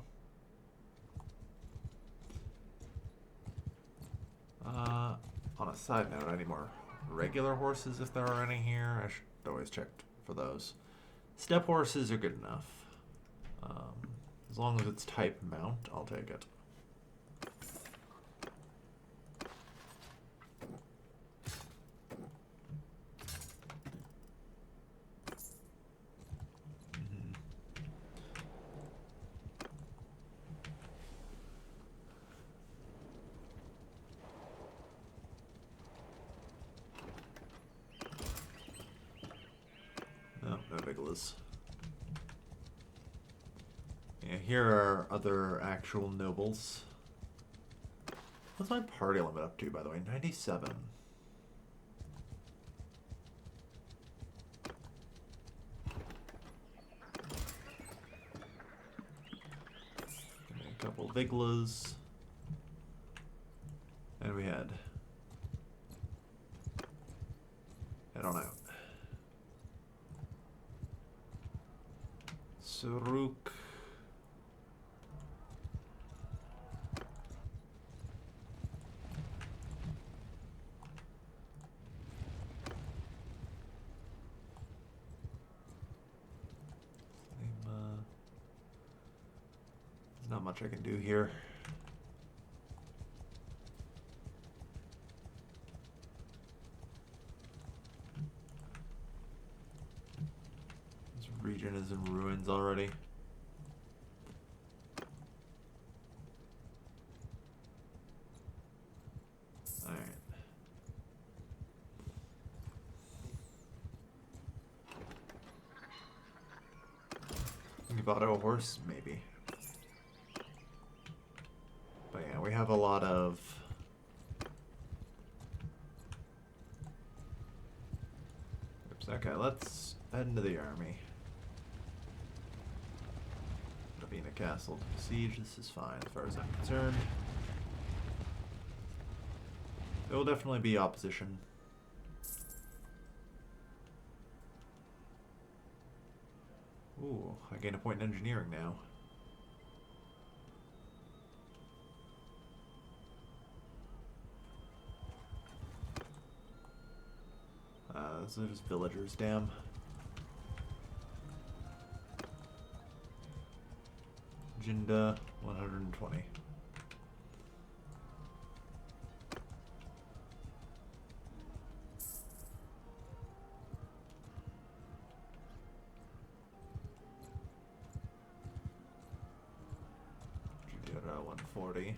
On a side note, I need more regular horses if there are any here. I should always check for those. Step horses are good enough. As long as it's type mount, I'll take it. No, no Nicholas. here are other actual nobles. What's my party limit up to, by the way? 97. A couple Viglas. And we had... head on out. Suruk. There's not much I can do here. This region is in ruins already. Alright. Think about a horse, maybe. But yeah, we have a lot of... Oops, okay, let's head into the army. Being a castle to besiege, this is fine as far as I'm concerned. There will definitely be opposition. Ooh, I gain a point in engineering now. Those are just villagers, damn. Jinda, 120. Judea, 140.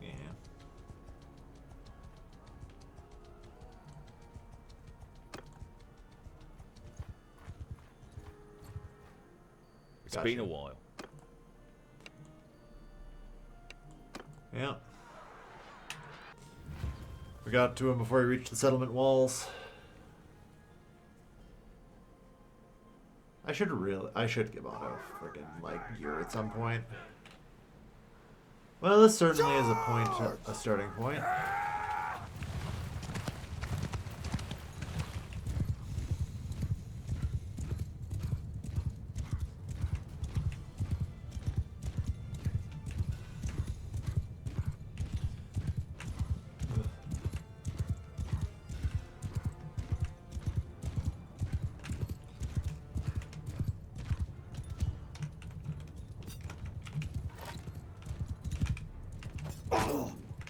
Yeah. It's been a while. Yeah. We got to him before he reached the settlement walls. I should give Otto friggin' like year at some point. Well, this certainly is a starting point.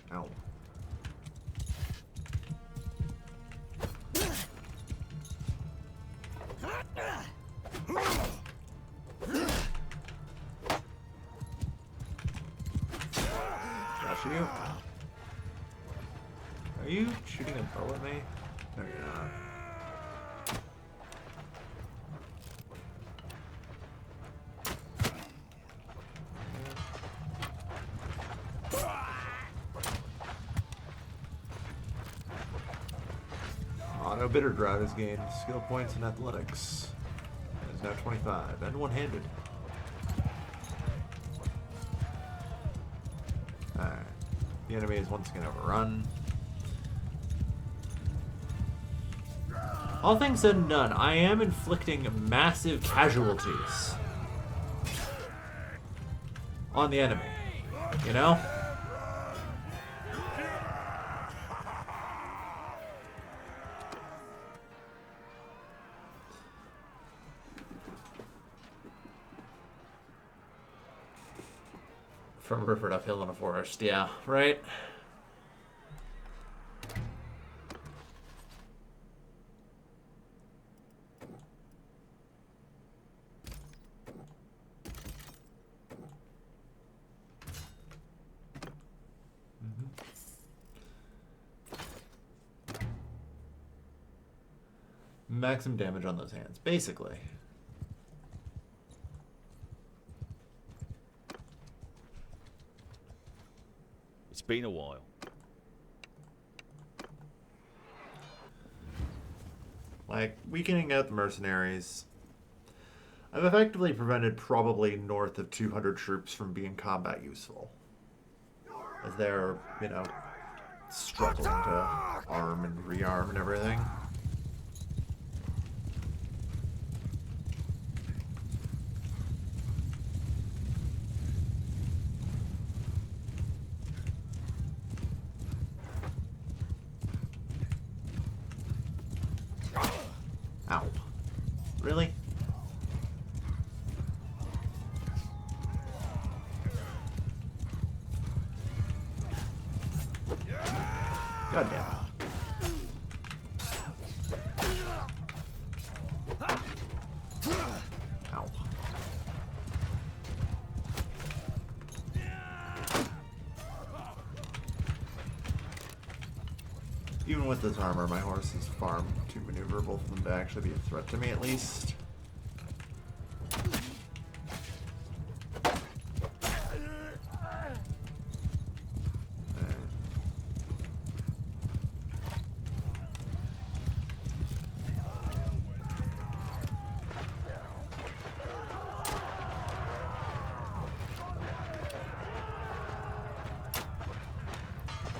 Ow. Got you. Are you shooting a bow at me? No, you're not. Auto Bitter Drought has gained skill points in athletics. It is now 25 and one-handed. Alright. The enemy is once again overrun. All things said and done, I am inflicting massive casualties on the enemy. You know? From river uphill in a forest, yeah, right? Maximum damage on those hands, basically. It's been a while. Like, weakening out the mercenaries. I've effectively prevented probably north of 200 troops from being combat useful. As they're, you know, struggling to arm and rearm and everything. Ow. Really? God damn it. Ow. Even with this armor, my horse is far too maneuverable for them to actually be a threat to me, at least.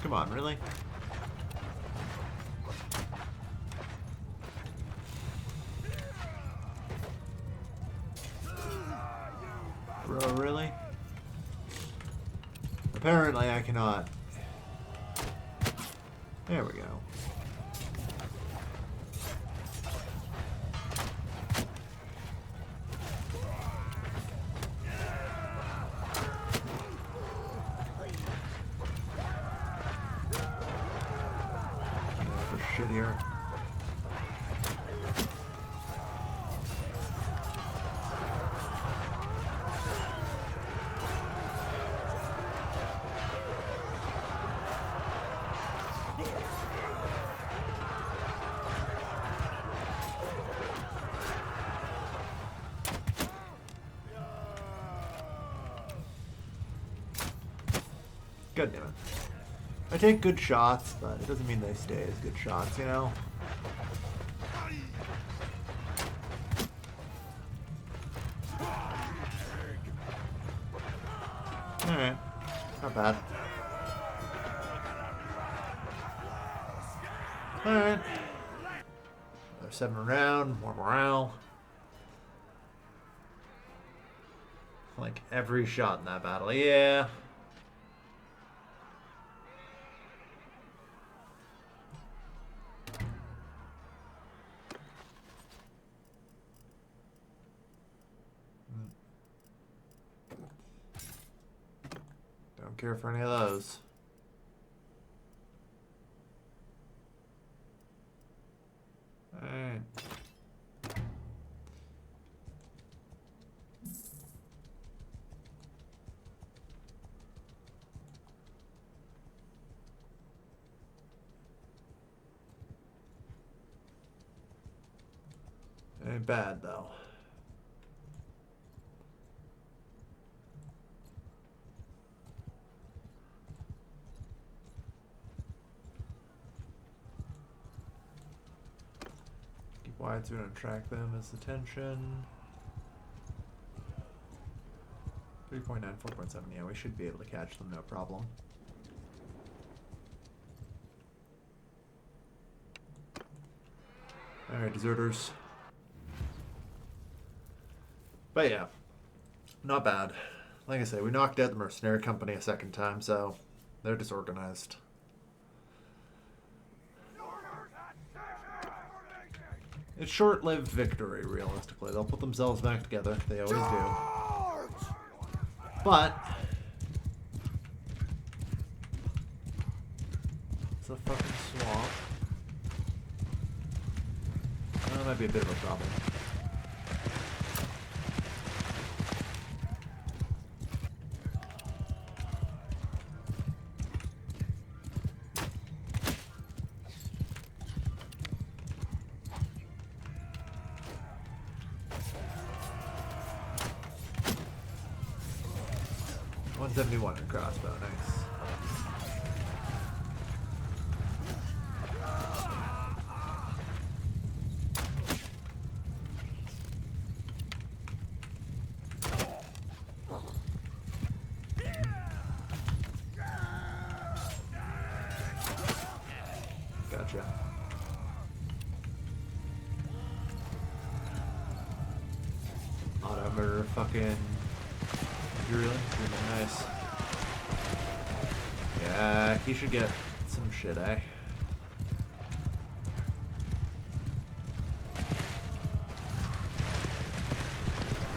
Come on, really? Bro, really? Apparently I cannot. There we go. For shit here. God damn it. I take good shots, but it doesn't mean they stay as good shots, you know? Alright. Not bad. Alright. Another 7 around, more morale. Like every shot in that battle, yeah. Don't care for any of those. Alright. Ain't bad though. Keep wide so we don't attract them as attention. 3.9, 4.7, yeah, we should be able to catch them, no problem. Alright, deserters. But yeah, not bad. Like I say, we knocked out the mercenary company a second time, so they're disorganized. It's short-lived victory, realistically. They'll put themselves back together. They always do. But it's a fucking swamp. That might be a bit of a problem. 71 in crossbow, nice. Gotcha. Auto murder fucking Imperial. Nice. Yeah, he should get some shit, eh?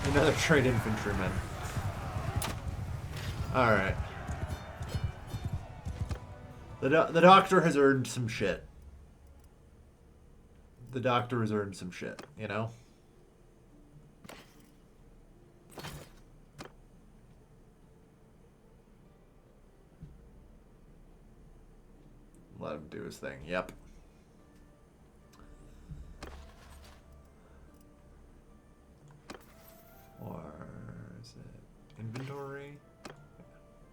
Another trade infantryman. Alright. The doctor has earned some shit. The doctor has earned some shit, you know? Let him do his thing. Yep. Or is it inventory?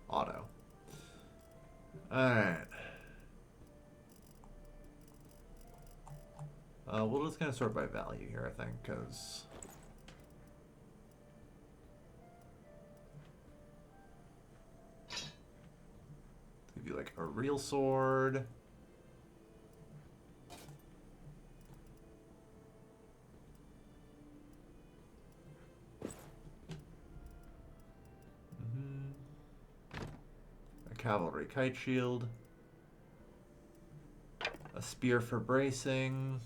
Auto. Alright. We'll just kind of sort by value here, I think, because... give you like a real sword. A cavalry kite shield. A spear for bracing.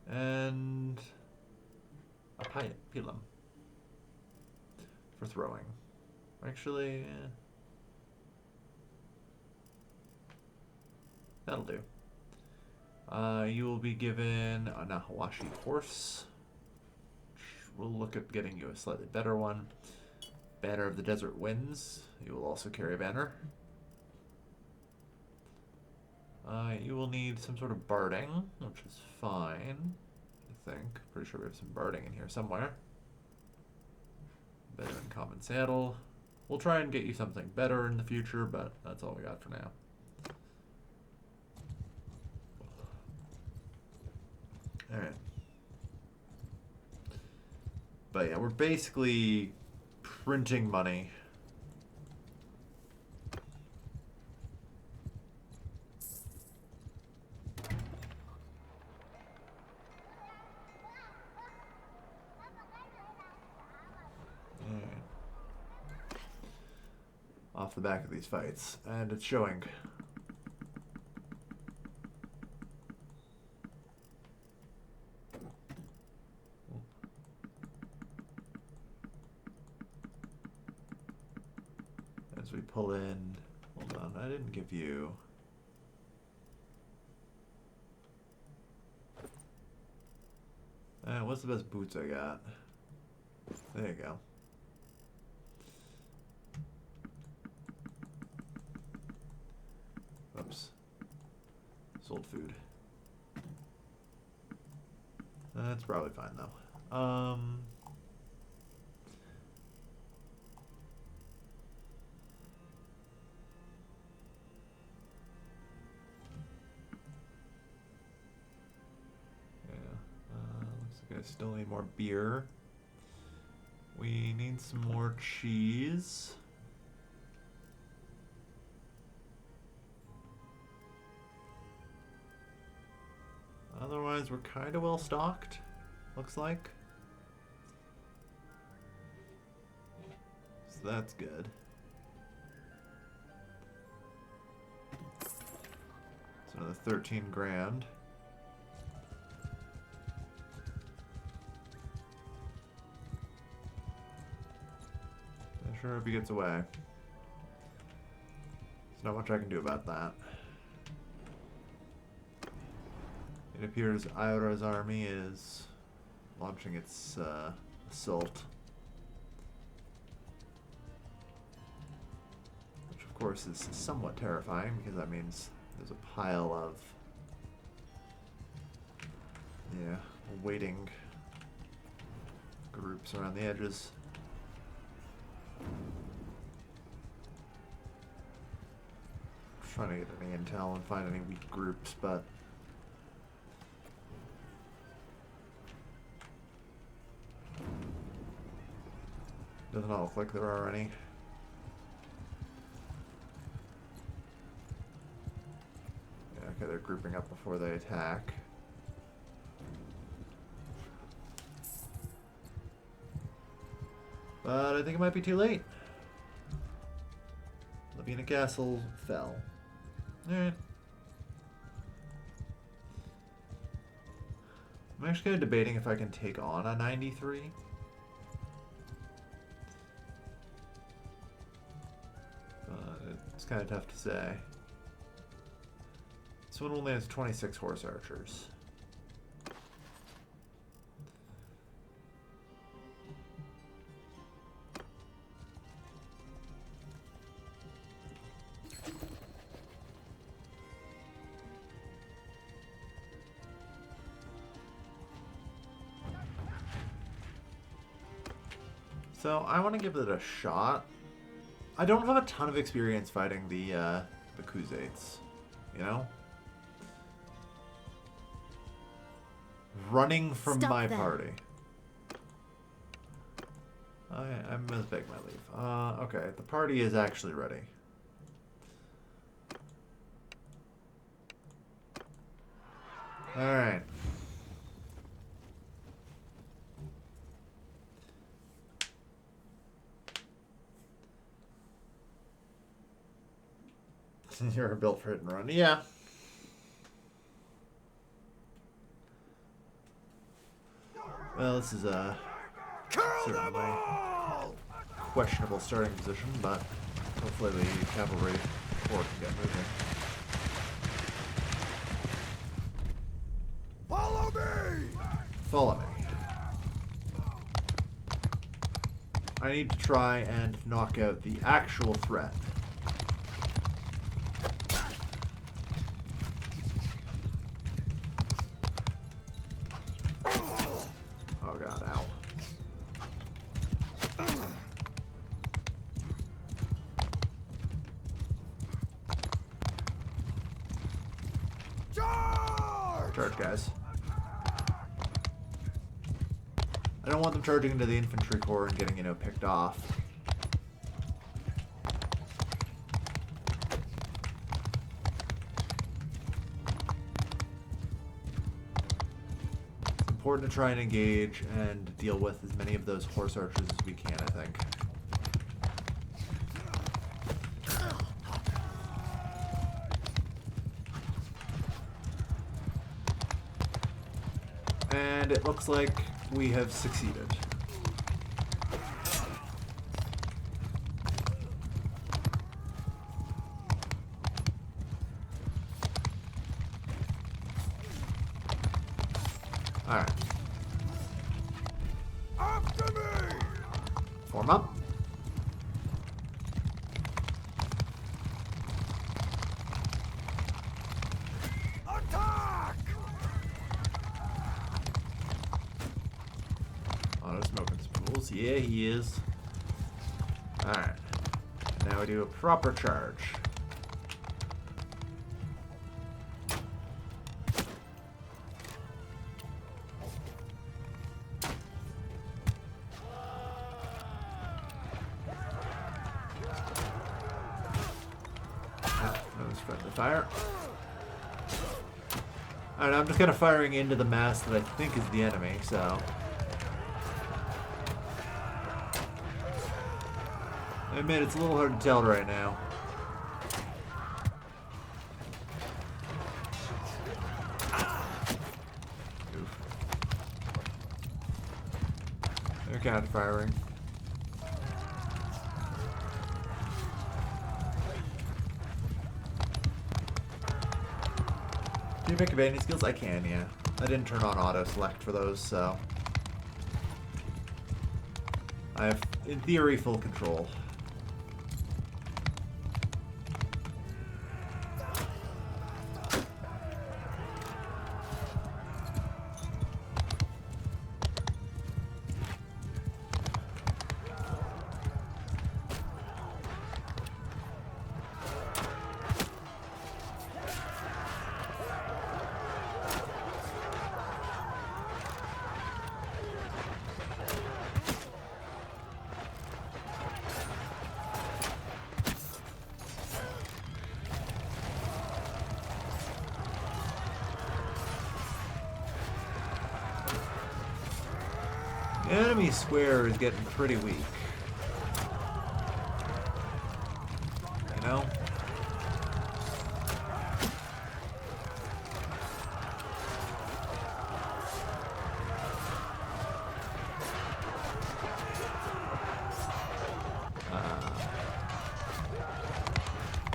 And a pilum for throwing. Actually, that'll do. You will be given a Nahawashi horse. We'll look at getting you a slightly better one. Banner of the Desert Winds. You will also carry a banner. You will need some sort of barding, which is fine, I think. Pretty sure we have some barding in here somewhere. Better than common saddle. We'll try and get you something better in the future, but that's all we got for now. Alright. But yeah, we're basically printing money. Off the back of these fights, and it's showing. As we pull in, hold on, I didn't give you. What's the best boots I got? There you go. Oops. Sold food. That's probably fine though. Looks like I still need more beer. We need some more cheese. Otherwise, we're kind of well stocked, looks like. So that's good. It's another 13 grand. I sure hope he gets away. There's not much I can do about that. It appears Iora's army is launching its assault. Which of course is somewhat terrifying because that means there's a pile of waiting groups around the edges. Trying to get any intel and find any weak groups, but doesn't all look like there are any. Yeah, okay, they're grouping up before they attack. But I think it might be too late. Lavinia Castle fell. Alright. I'm actually kind of debating if I can take on a 93. But it's kind of tough to say. This one only has 26 horse archers. So I want to give it a shot. I don't have a ton of experience fighting the Khuzaits, you know? Running from Stop my them. party. I misbeg my leave. Okay, the party is actually ready. Alright. You're built for hit and run. Yeah. Well, this is a certainly questionable starting position, but hopefully the cavalry corps can get moving. Follow me! Follow me. I need to try and knock out the actual threat. Oh god, ow. Charge, guys. I don't want them charging into the infantry corps and getting, picked off. It's important to try and engage and deal with as many of those horse archers as we can, I think. And it looks like we have succeeded. Alright. After me! Form up. Attack! Auto smoking spools. Yeah, he is. Alright. Now we do a proper charge. That was friendly fire. Alright, I'm just kind of firing into the mass that I think is the enemy, so. I admit it's a little hard to tell right now. Oof. They're counter firing. Can you make evading skills? I can, yeah. I didn't turn on auto select for those, so I have, in theory, full control. Enemy square is getting pretty weak. You know?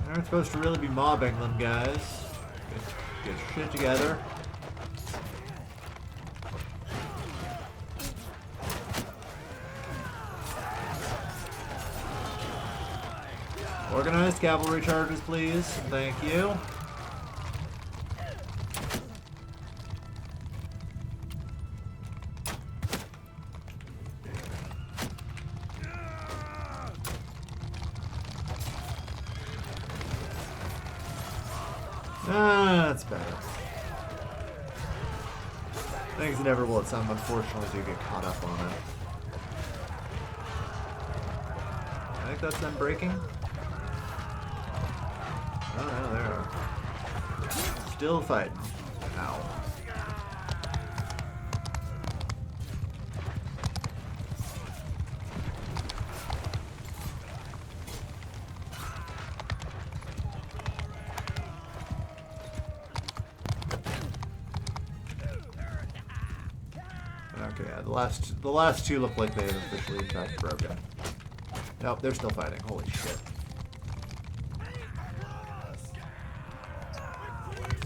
Aren't supposed to really be mobbing them, guys. Get shit together. Organized cavalry charges, please. Thank you. That's better. Things inevitable at some, unfortunately, do get caught up on it. I think that's them breaking. Oh, no, they are. Still fighting. Ow. Okay, yeah, the last two look like they've officially in fact broken. Nope, they're still fighting. Holy shit.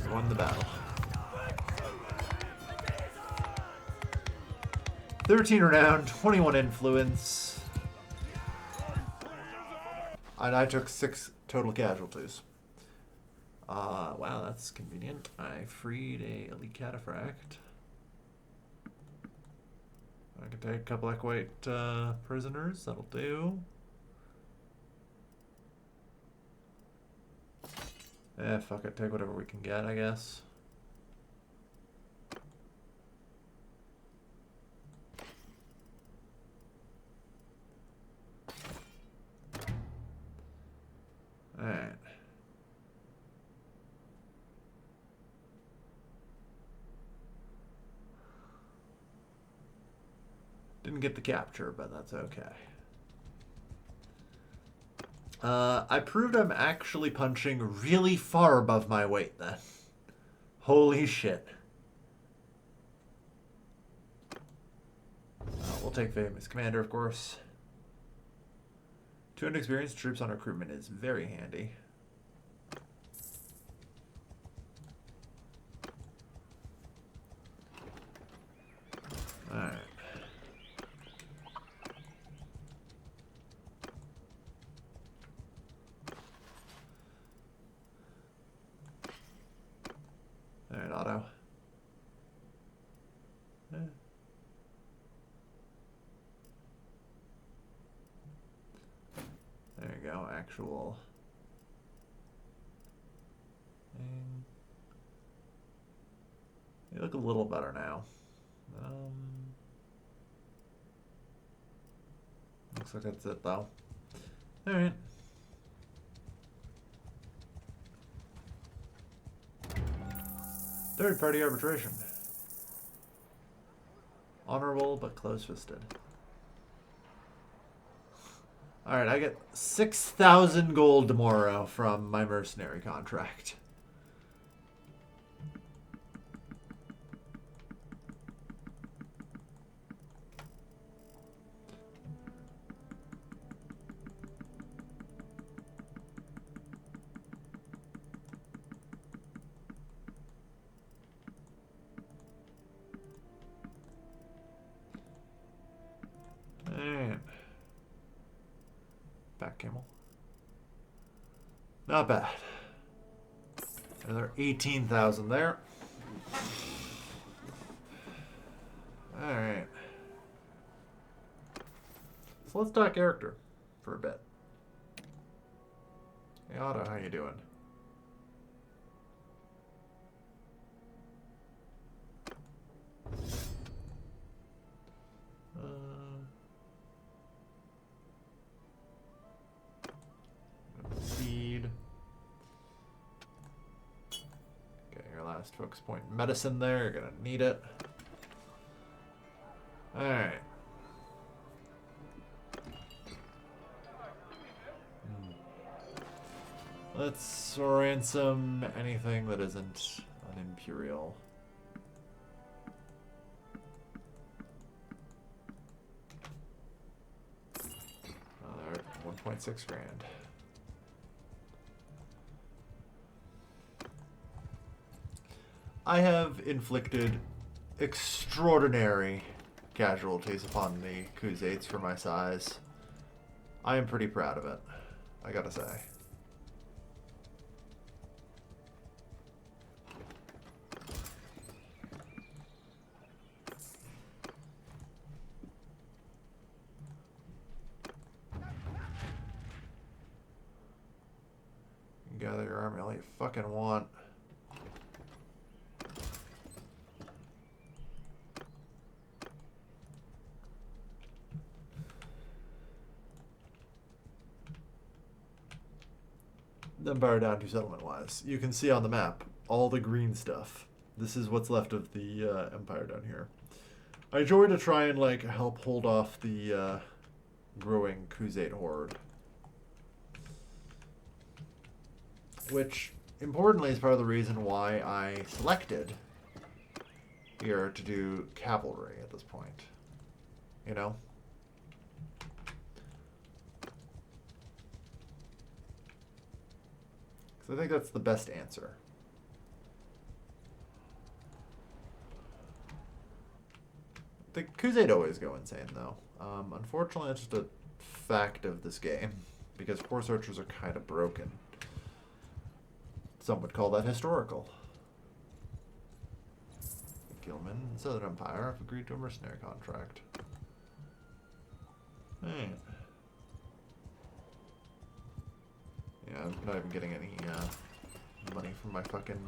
They won the battle. 13 renown, 21 influence. And I took 6 total casualties. Wow, that's convenient. I freed a elite cataphract. I can take a couple Equate prisoners. That'll do. Fuck it. Take whatever we can get, I guess. Alright. Didn't get the capture, but that's okay. I proved I'm actually punching really far above my weight then. Holy shit. We'll take famous commander, of course. 200 experienced troops on recruitment is very handy. Alright. Alright, auto. Yeah. There you go, actual thing. You look a little better now. Looks like that's it though. Alright. Third party arbitration. Honorable but close-fisted. Alright, I get 6,000 gold tomorrow from my mercenary contract. Back camel. Not bad. Another 18,000 there. Alright. So let's talk character for a bit. Hey Otto, how you doing? Seed. Okay, your last focus point medicine there. You're gonna need it. Alright. Let's ransom anything that isn't an Imperial. They're 1.6 grand. I have inflicted extraordinary casualties upon the Khuzaits for my size. I am pretty proud of it, I gotta say. Gather your army all you fucking want. Empire down to settlement-wise. You can see on the map all the green stuff. This is what's left of the Empire down here. I enjoy to try and like help hold off the growing Khuzait horde. Which, importantly, is part of the reason why I selected here to do cavalry at this point. You know? Because I think that's the best answer. The Khuzait always go insane, though. Unfortunately, it's just a fact of this game. Because horse archers are kind of broken. Some would call that historical. Gilman and Southern Empire have agreed to a mercenary contract. Hey. Yeah, I'm not even getting any money from my fucking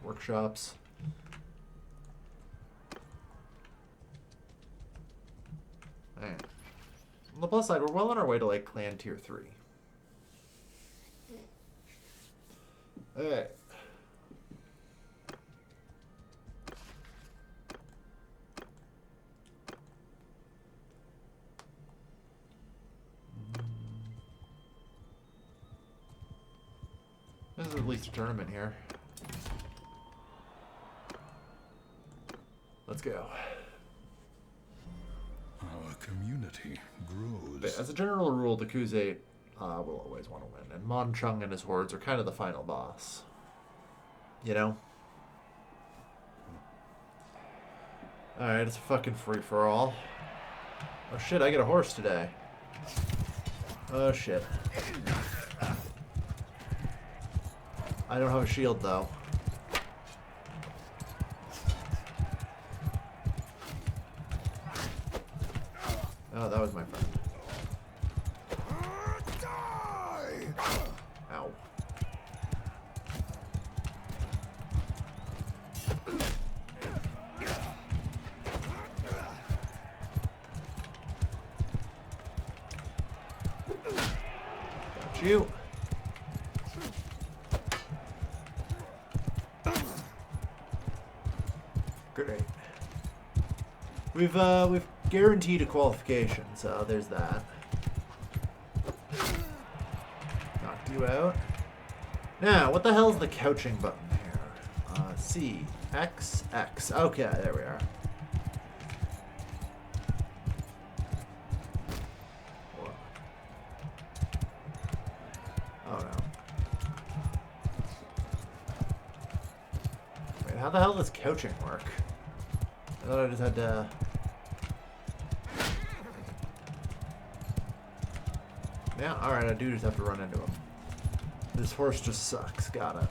workshops. Hey. On the plus side, we're well on our way to like clan tier 3. Alright. This is at least a tournament here. Let's go. Our community grows. But as a general rule, the Khuzait will always want to win. And Mon Chung and his hordes are kind of the final boss. You know? Alright, it's a fucking free-for-all. Oh shit, I get a horse today. Oh shit. I don't have a shield, though. Oh, that was my friend. Ow. Got you. Great. We've guaranteed a qualification, so there's that. Knocked you out. Now, what the hell's the couching button here? C, X, X. Okay, there we are. Whoa. Oh no. Wait, how the hell does couching work? I thought I just had to... Yeah, alright, I do just have to run into him. This horse just sucks. Got it.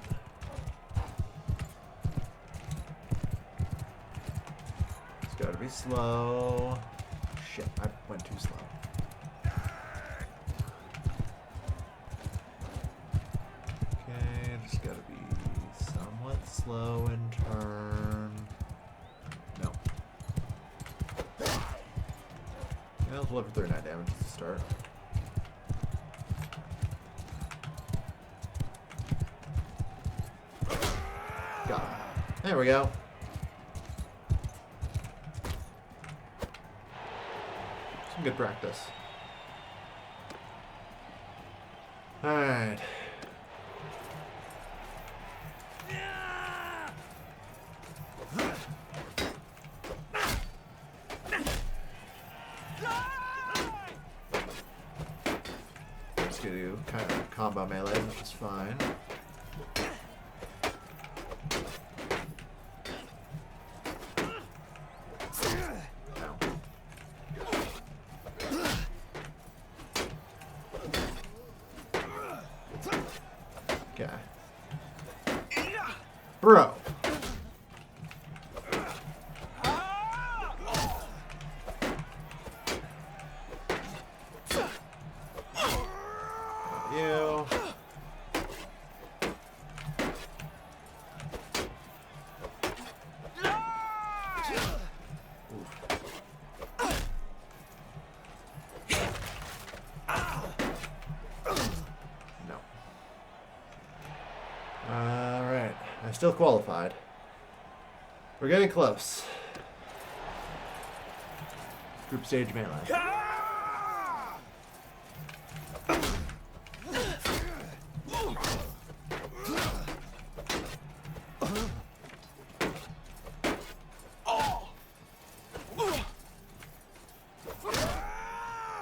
It's gotta be slow. Shit, I went too slow. Okay, just gotta be somewhat slow in turn. No. Yeah, let's look for 39 damage to start. Got him. There we go. Some good practice. Alright. to kind of combo melee, which is fine. Okay. Bro. You. No. Alright. I still qualified. We're getting close. Group stage melee.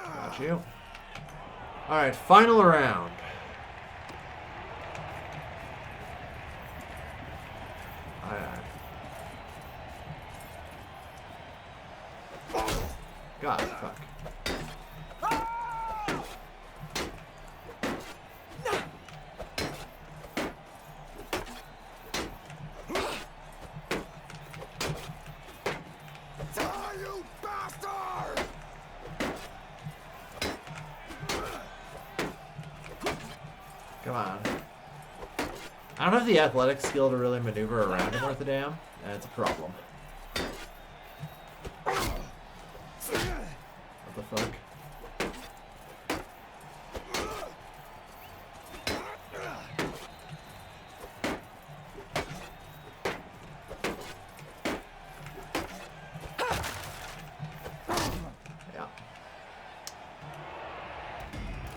Got you. Alright, final round. God, fuck. Die, you bastard! Come on. I don't have the athletic skill to really maneuver around him worth a damn. That's a problem. What the fuck? Yeah.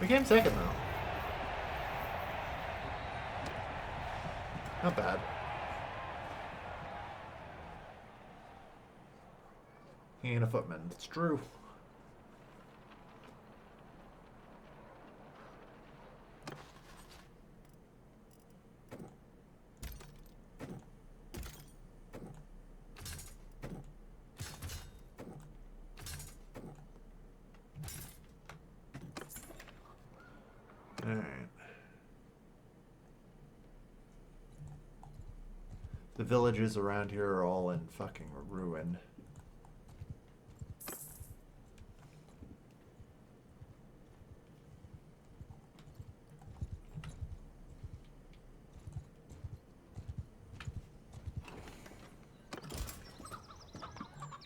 We came second though. Not bad. He ain't a footman. It's true. Alright. The villages around here are all in fucking ruin.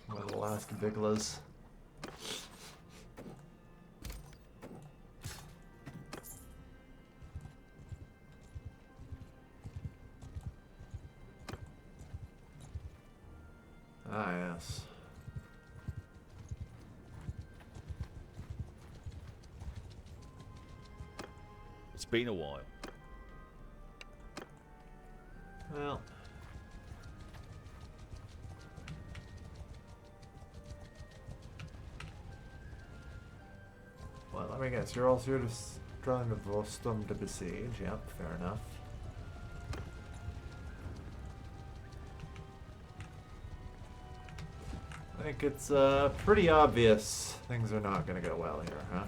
One of the last Viglas. Ah, yes. It's been a while. Well. Well, let me guess. You're all here to trying to Vostum to besiege. Yep, fair enough. I think it's pretty obvious things are not going to go well here, huh?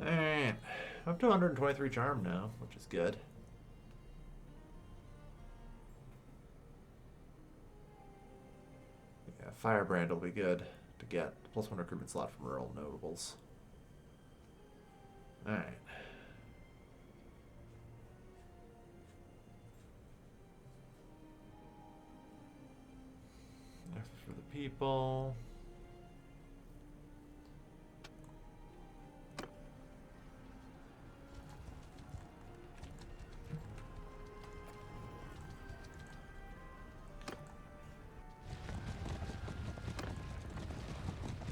Alright. Up to 123 charm now, which is good. Yeah, Firebrand will be good to get. +1 recruitment slot from rural notables. Alright. Next for the people.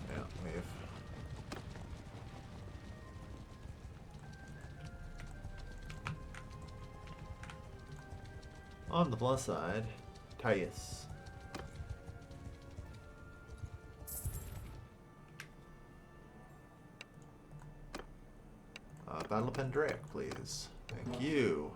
Yeah. On the plus side, Titus. Battle of Pendraic, please. Thank you.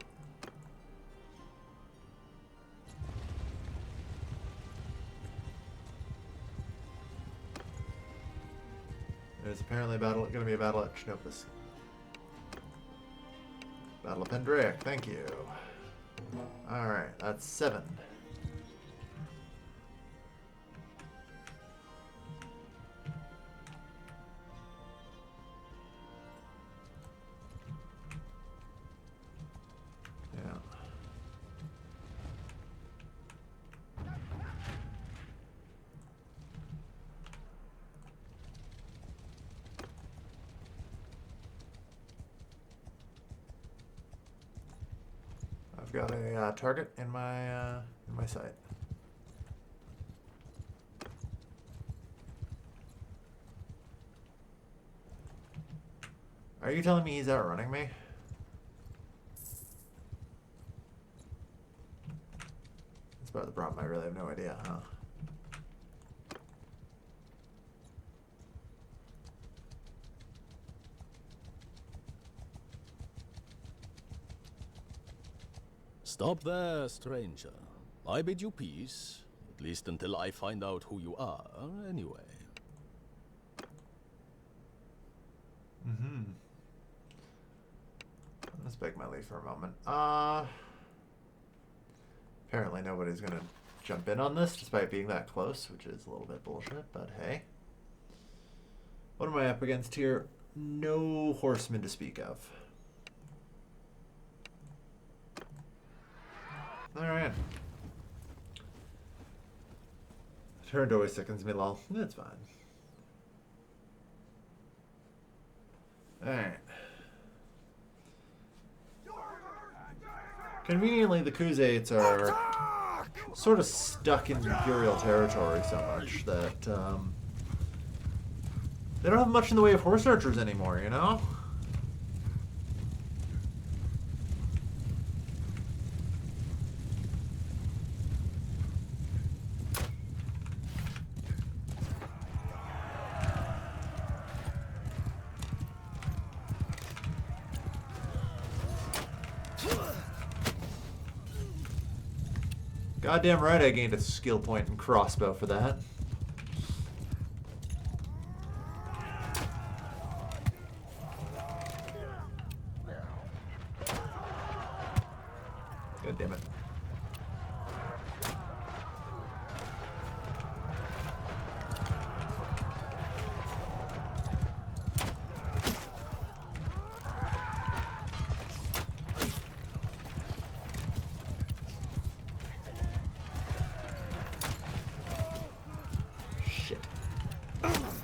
There's apparently going to be a battle at Chnopus. Battle of Pendraic, thank you. Alright, that's 7. Yeah. I've got a target in my sight. Are you telling me he's outrunning me? That's part of the problem. I really have no idea, huh? Stop there, stranger. I bid you peace, at least until I find out who you are, anyway. Mm-hmm. Let's beg my leave for a moment. Apparently nobody's gonna jump in on this, despite being that close, which is a little bit bullshit, but hey. What am I up against here? No horsemen to speak of. Alright. Turned always sickens me, lol. That's fine. Alright. Conveniently, the Khuzaits are sort of stuck in Imperial territory so much that they don't have much in the way of horse archers anymore, you know? Goddamn right I gained a skill point in crossbow for that. God damn it.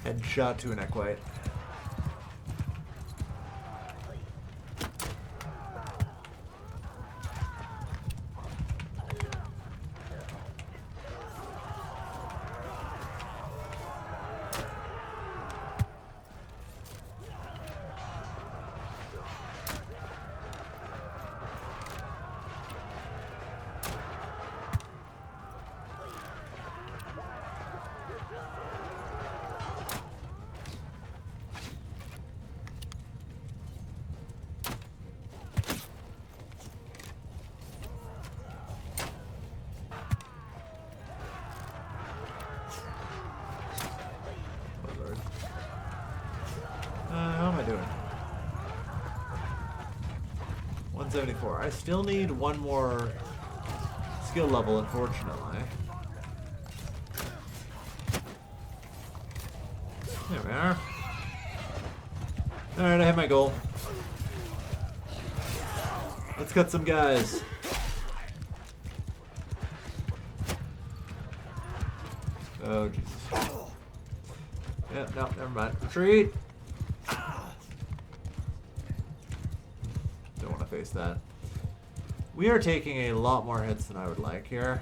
Headshot to an equite. How am I doing? 174. I still need one more skill level, unfortunately. There we are. Alright, I have my goal. Let's cut some guys. Oh, Jesus. Yeah, no, never mind. Retreat! Don't want to face that. We are taking a lot more hits than I would like here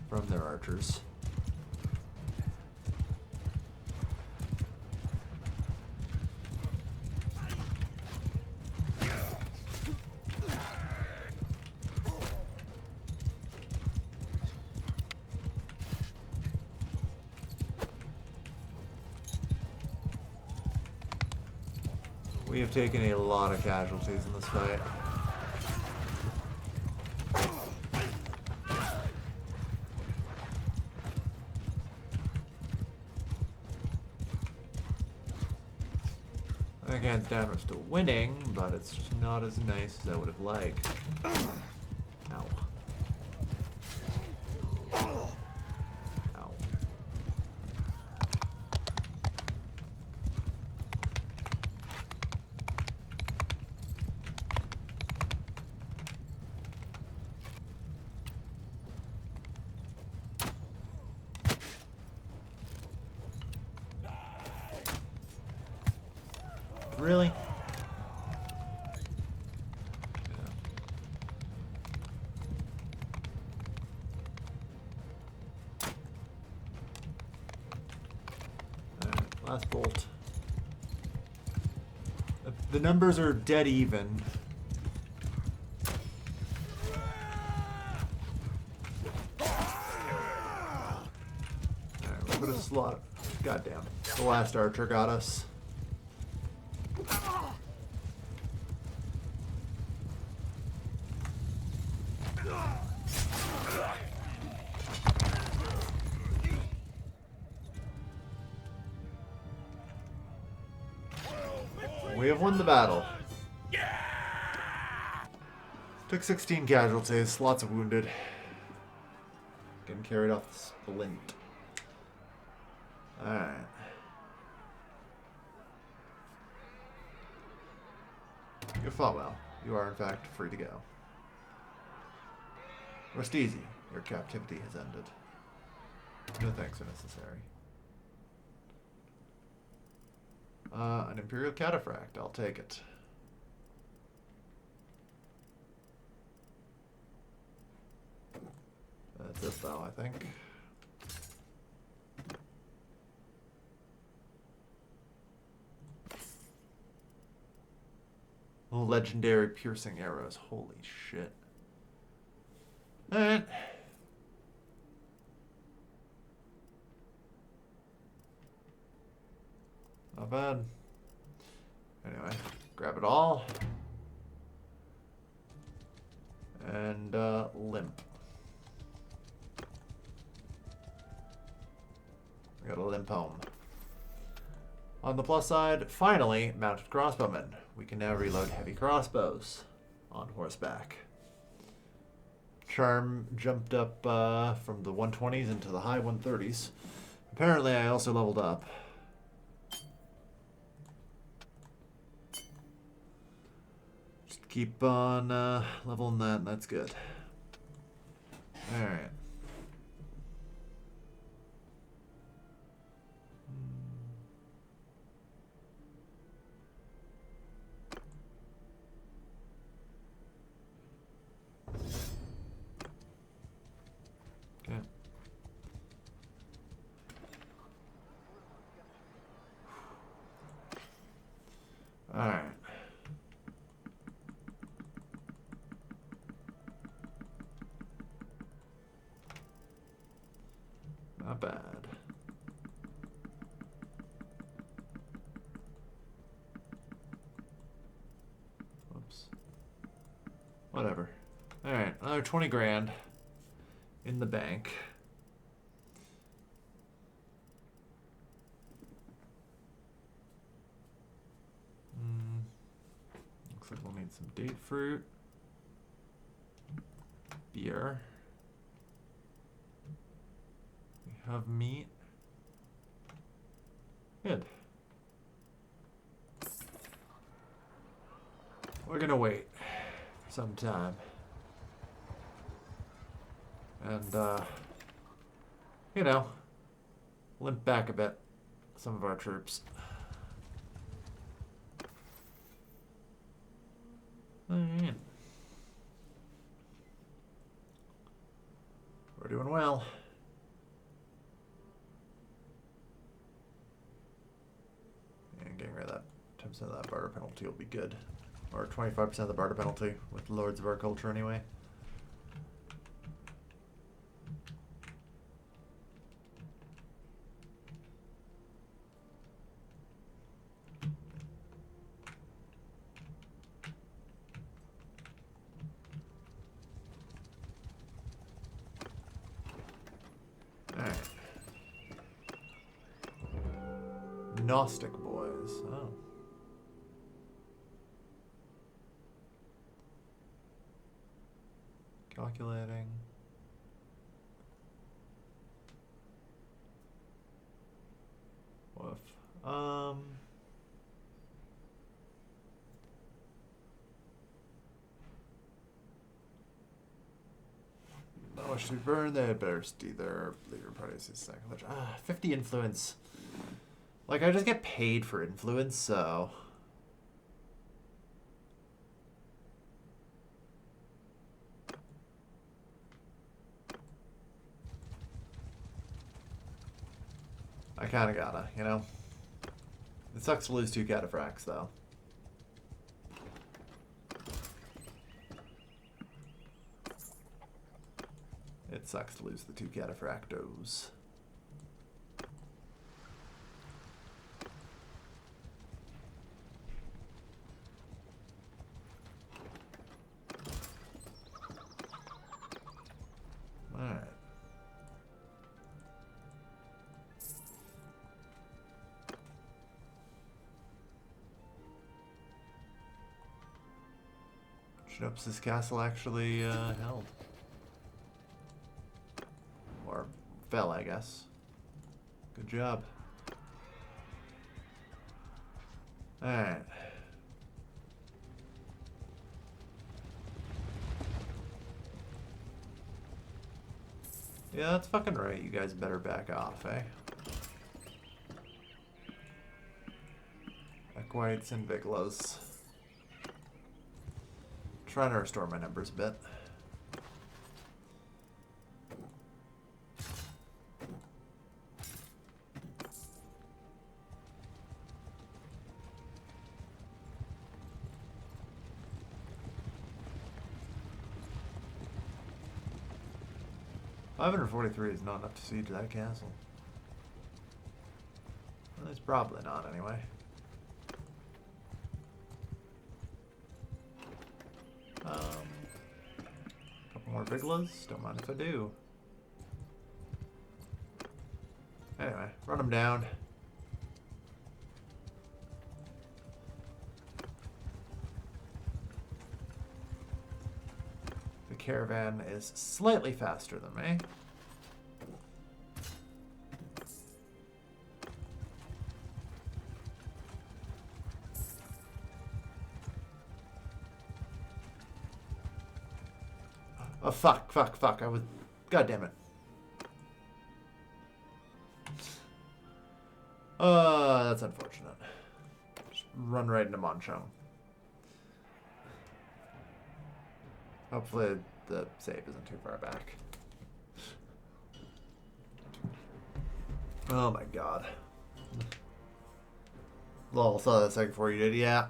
from their archers. We have taken a lot of casualties in this fight. I think hands down we're still winning, but it's just not as nice as I would have liked. Ow. Ow. Really? Alright, last bolt. The numbers are dead even. Alright, we'll put a slot. Goddamn. The last archer got us. We have won the battle. Took 16 casualties, lots of wounded. Getting carried off the splint. Alright. You fought well. You are in fact free to go. Rest easy. Your captivity has ended. No thanks are necessary. An Imperial cataphract. I'll take it. That's it though, I think. Legendary piercing arrows. Holy shit. Alright. Not bad. Anyway, grab it all. And limp. We gotta limp home. On the plus side, finally, mounted crossbowmen. We can now reload heavy crossbows on horseback. Charm jumped up from the 120s into the high 130s. Apparently, I also leveled up. Just keep on leveling that, and that's good. Alright. Okay. All right. Not bad. Whoops. Whatever. All right, another 20 grand in the bank. Looks like we'll need some date fruit, beer. We have meat. Good. We're gonna wait for some time. And, you know, limp back a bit, some of our troops. Alright. We're doing well. And getting rid of that 10% of that barter penalty will be good. Or 25% of the barter penalty with Lords of our culture anyway. Gnostic boys. Oh. Calculating. Woof. Not much to burn. They had better see their leader parties is second. 50 influence. Like, I just get paid for influence, so. I kinda gotta, you know? It sucks to lose 2 cataphracts, though. It sucks to lose the 2 cataphractos. Alright. Schnups's castle actually held. Or fell, I guess. Good job. Alright. Yeah, that's fucking right. You guys better back off, eh? Equites and Viglas. Trying to restore my numbers a bit. $543 is not enough to siege that castle. Well, it's probably not, anyway. Couple more Viglas. Don't mind if I do. Anyway, run them down. The caravan is slightly faster than me. Oh, fuck. I was... God damn it. That's unfortunate. Just run right into Monchung. Hopefully the save isn't too far back. Oh my god. Lol, saw that second before you did, yeah.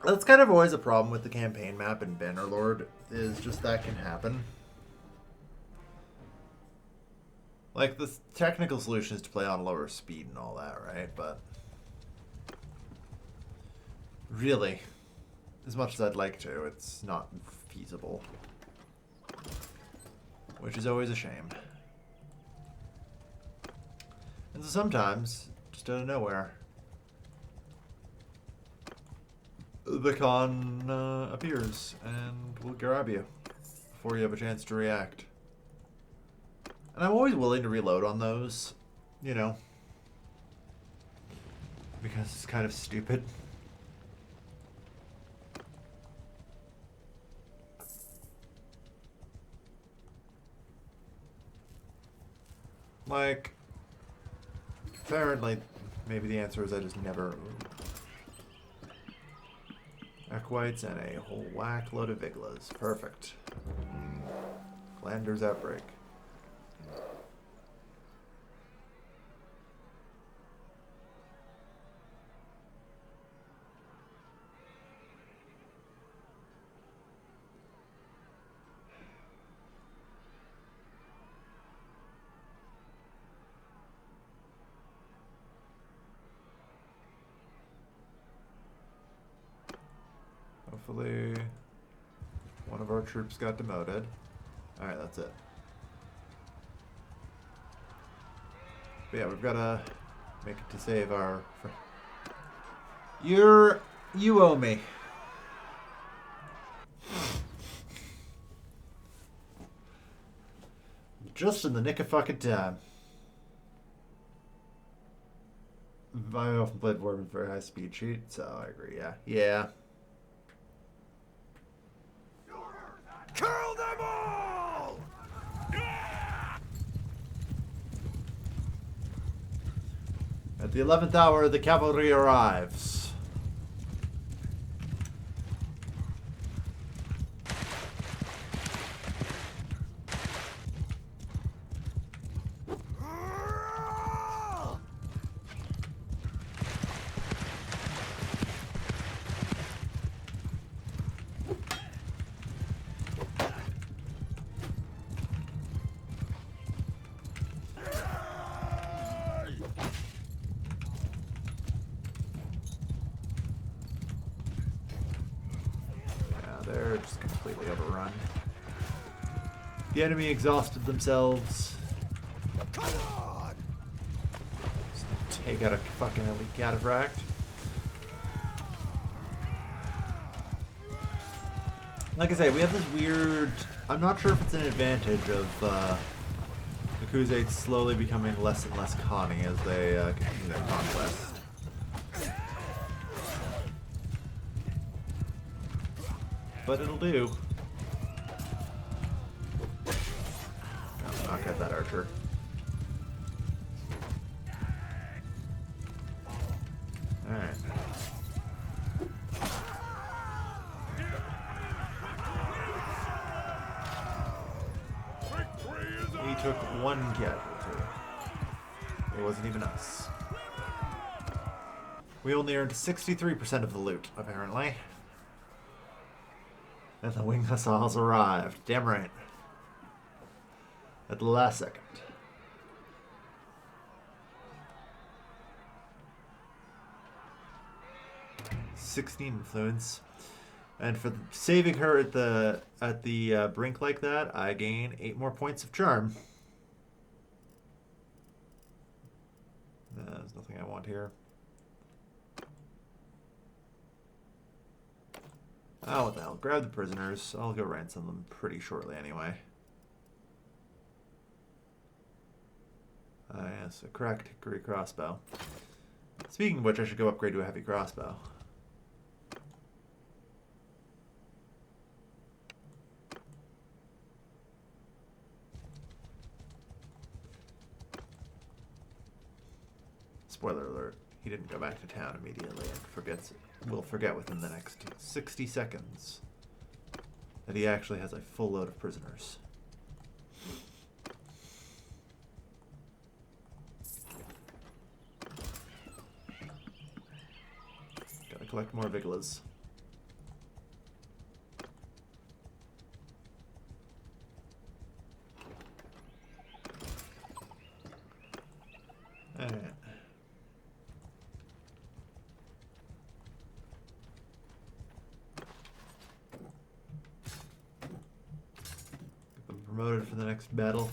That's kind of always a problem with the campaign map in Bannerlord, is just that can happen. Like, the technical solution is to play on lower speed and all that, right? But really, as much as I'd like to, it's not feasible. Which is always a shame. And so sometimes, just out of nowhere, the Khan appears and will grab you before you have a chance to react. And I'm always willing to reload on those, you know, because it's kind of stupid. Like, apparently, maybe the answer is I just never... Equites and a whole whack load of Viglas. Perfect. Glander's Outbreak. Hopefully one of our troops got demoted. Alright, that's it. But yeah, we've got to make it to save our... You owe me. Just in the nick of fucking time. I often played War with very high speed cheat, so I agree, yeah. Yeah. Kill them all! At the 11th hour, the cavalry arrives. They're just completely overrun. The enemy exhausted themselves. Come on! Just take out a fucking elite cataphract. Like I say, we have this weird... I'm not sure if it's an advantage of the Khuzaits slowly becoming less and less conning as they continue their conquest. But it'll do. Oh, knock out that archer. Alright. We took one casualty. It wasn't even us. We only earned 63% of the loot, apparently. And the wing missiles arrived. Damn right. At the last second. 16 influence. And for saving her at the brink like that, I gain 8 more points of charm. There's nothing I want here. Oh, what the hell. Grab the prisoners. I'll go ransom them pretty shortly anyway. Yes, a cracked hickory crossbow. Speaking of which, I should go upgrade to a heavy crossbow. Spoiler alert, he didn't go back to town immediately and will forget within the next 60 seconds that he actually has a full load of prisoners. Gotta collect more Vigilas. Alright. Promoted for the next battle.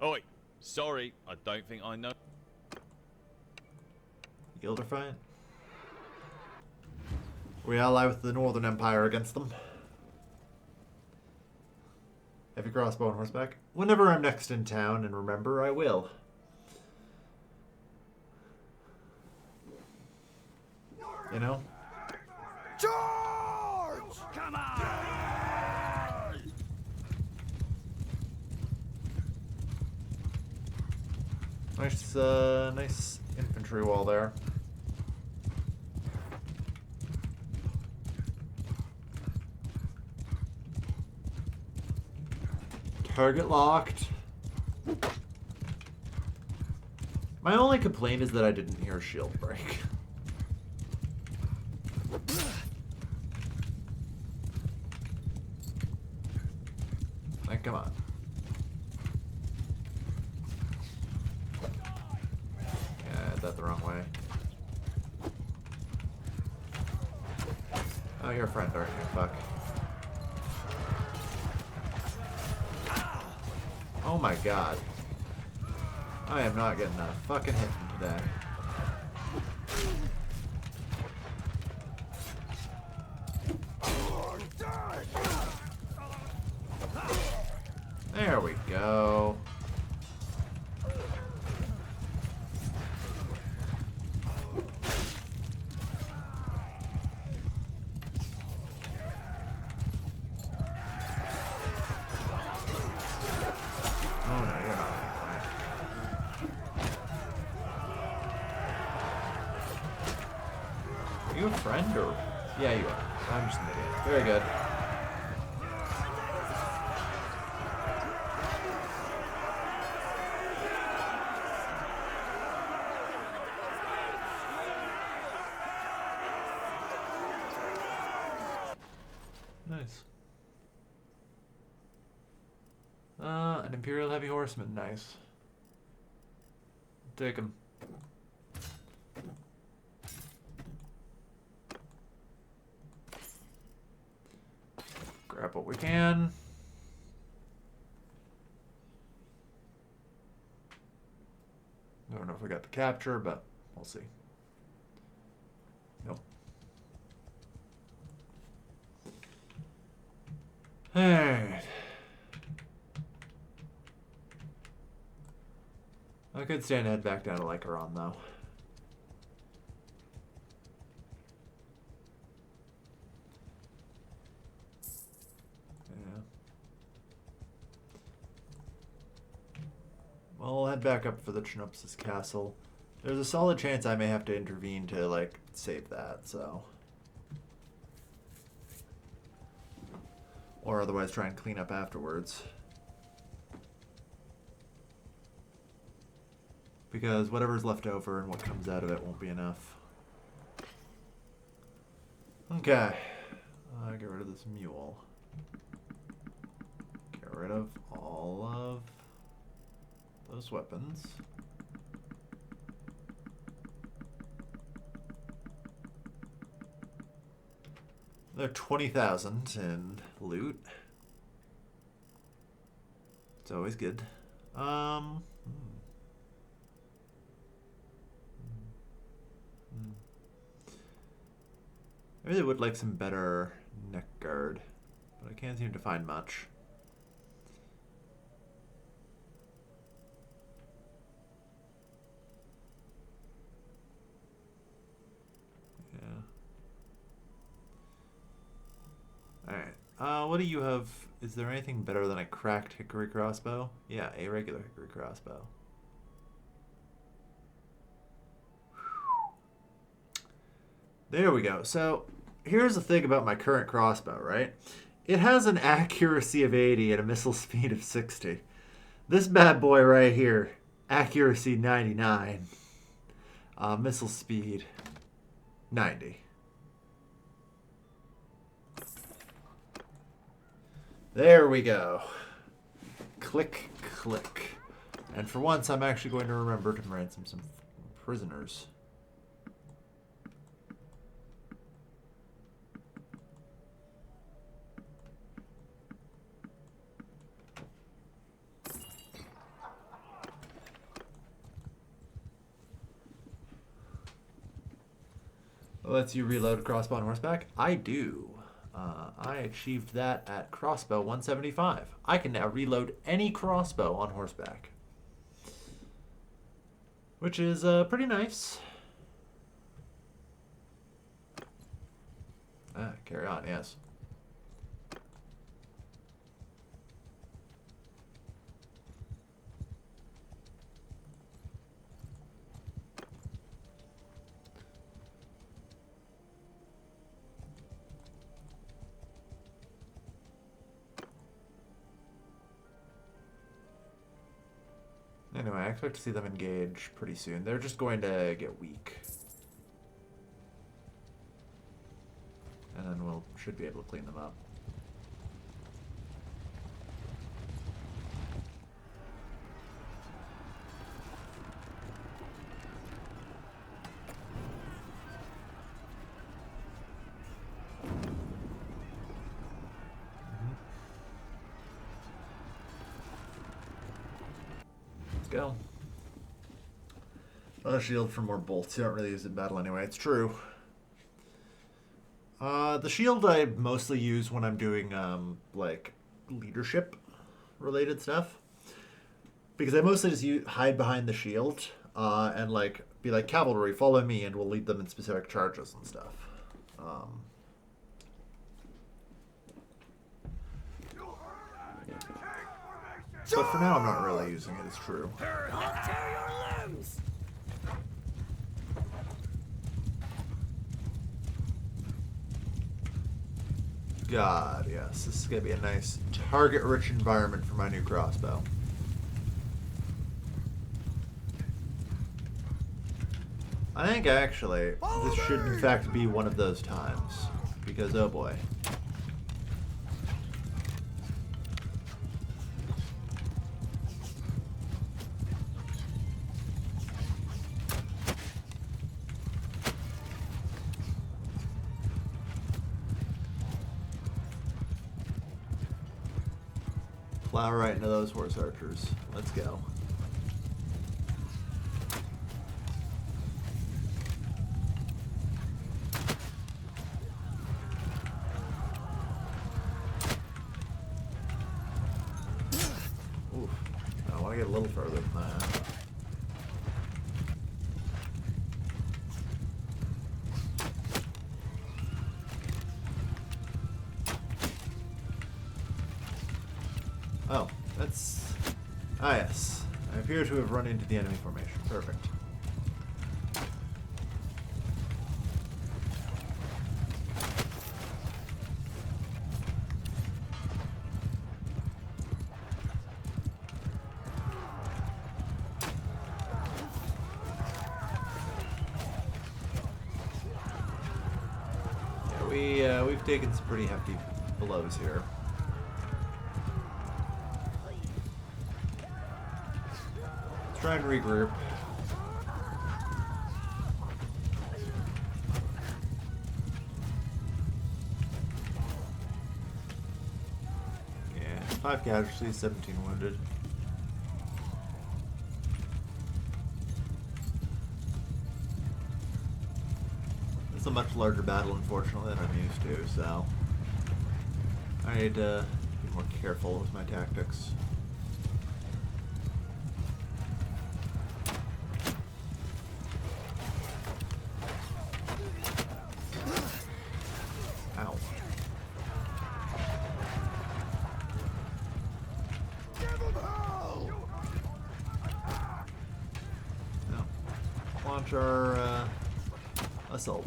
Oi, sorry, I don't think I know. Guild are fine. We ally with the Northern Empire against them. Heavy crossbow and horseback. Whenever I'm next in town, and remember, I will. You know? Charge! Come on! Nice infantry wall there. Target locked. My only complaint is that I didn't hear shield break. Like, come on. Yeah, I did that the wrong way. Oh, you're a friend, aren't you? Fuck. Oh my god. I am not getting a fucking hit today. There we go. Oh no, you're not. Are you a friend or? Yeah, you are. I'm just an idiot. Very good. Nice. An Imperial heavy horseman. Nice. Take him. Grab what we can. I don't know if we got the capture, but we'll see. Nope. Alright. I could stand to head back down to Lycaron, though. Yeah. Well, I'll head back up for the Chinopsis Castle. There's a solid chance I may have to intervene to, like, save that, so... Or otherwise try and clean up afterwards. Because whatever's left over and what comes out of it won't be enough. Okay. Get rid of this mule. Get rid of all of those weapons. They're 20,000 in loot. It's always good. I really would like some better neck guard, but I can't seem to find much. Yeah. Alright. What do you have? Is there anything better than a cracked hickory crossbow? Yeah, a regular hickory crossbow. There we go. So, here's the thing about my current crossbow, right? It has an accuracy of 80 and a missile speed of 60. This bad boy right here, accuracy 99, missile speed 90. There we go. Click, click. And for once, I'm actually going to remember to ransom some prisoners. Lets you reload crossbow on horseback? I do. I achieved that at crossbow 175. I can now reload any crossbow on horseback. Which is pretty nice. Carry on, yes. Anyway, I expect to see them engage pretty soon. They're just going to get weak. And then we'll should be able to clean them up. go. A shield for more bolts. You don't really use it in battle anyway. It's true. The shield I mostly use when I'm doing like leadership related stuff, because I mostly just hide behind the shield and like be like, cavalry, follow me, and we'll lead them in specific charges and stuff. But for now, I'm not really using it. It's true. I'll tear your limbs! God, yes. This is going to be a nice target-rich environment for my new crossbow. I think, actually, this should, in fact, be one of those times. Because, oh boy. Plow right into those horse archers. Let's go. Oof. I want to get a little further than that. Oh, that's... Ah, yes. I appear to have run into the enemy formation. Perfect. Yeah, we've taken some pretty hefty blows here. Try and regroup. Yeah, 5 casualties, 17 wounded. It's a much larger battle, unfortunately, than I'm used to, so I need to be more careful with my tactics. Our assault.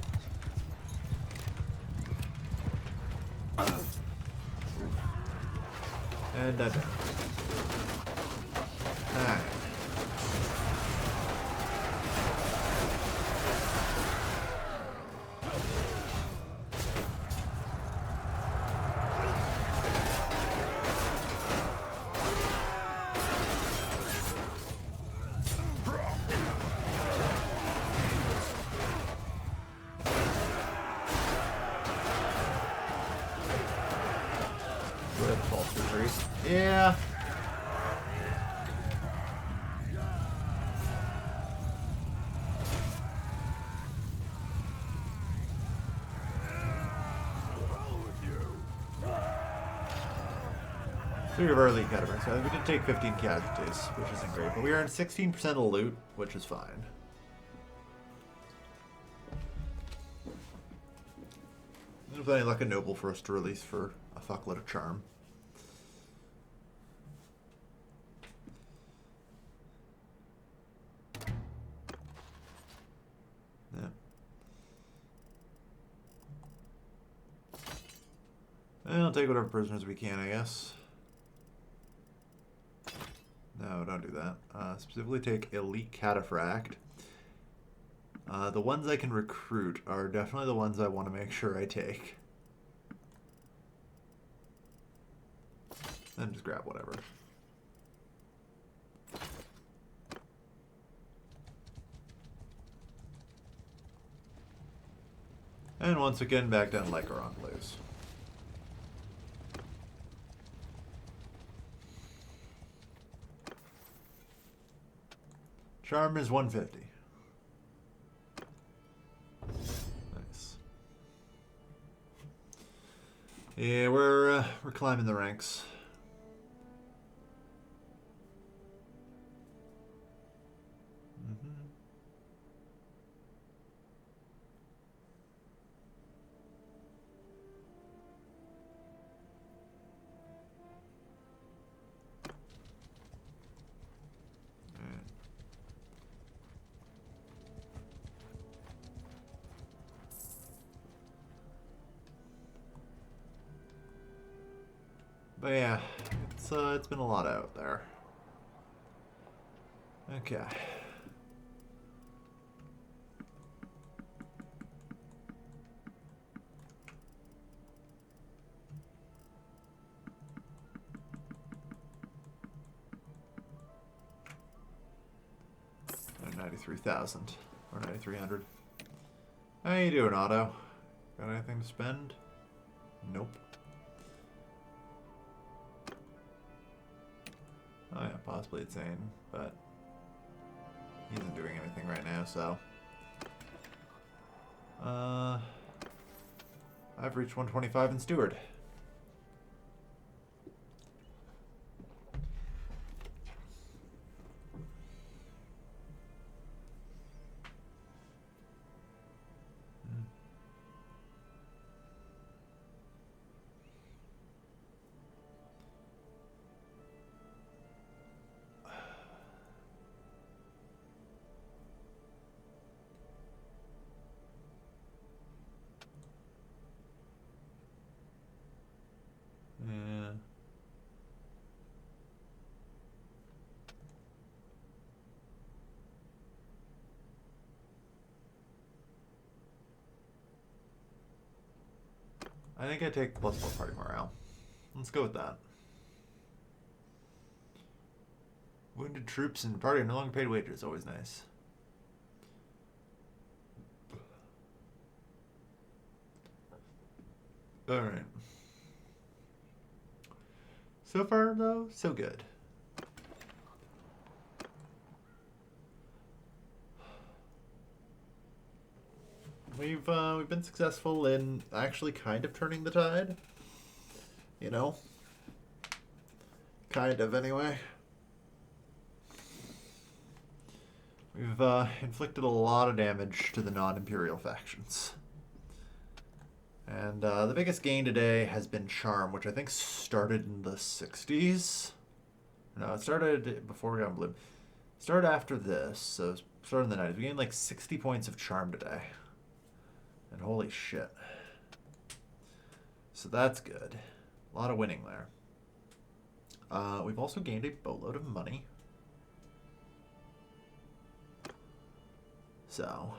And that's it. Alright. Yeah. Three of our elite categories. So we did take 15 casualties, which isn't great, but we earned 16% of loot, which is fine. With any luck, a noble for us to release for a fuckload of charm. Yeah. And I'll take whatever prisoners we can, I guess. No, don't do that. Specifically take elite cataphract. The ones I can recruit are definitely the ones I want to make sure I take. Then just grab whatever. And once again, back down like our enclaves. Charm is 150. Nice. Yeah, we're climbing the ranks. But yeah, it's been a lot out there. Okay. And 93,000 or 9,300. How you doing, Otto? Got anything to spend? Nope. Oh yeah, possibly insane, but he isn't doing anything right now, so. I've reached 125 in Steward. Yeah. I think I take +4 party morale. Let's go with that. Wounded troops and party are no longer paid wages. Always nice. Alright. So far, though, so good. We've been successful in actually kind of turning the tide. You know? Kind of, anyway. We've inflicted a lot of damage to the non-Imperial factions. And the biggest gain today has been Charm, which I think started in the 60s. No, it started before we got Bloom. It started after this, so it started in the 90s. We gained like 60 points of Charm today. And holy shit. So that's good. A lot of winning there. We've also gained a boatload of money. So,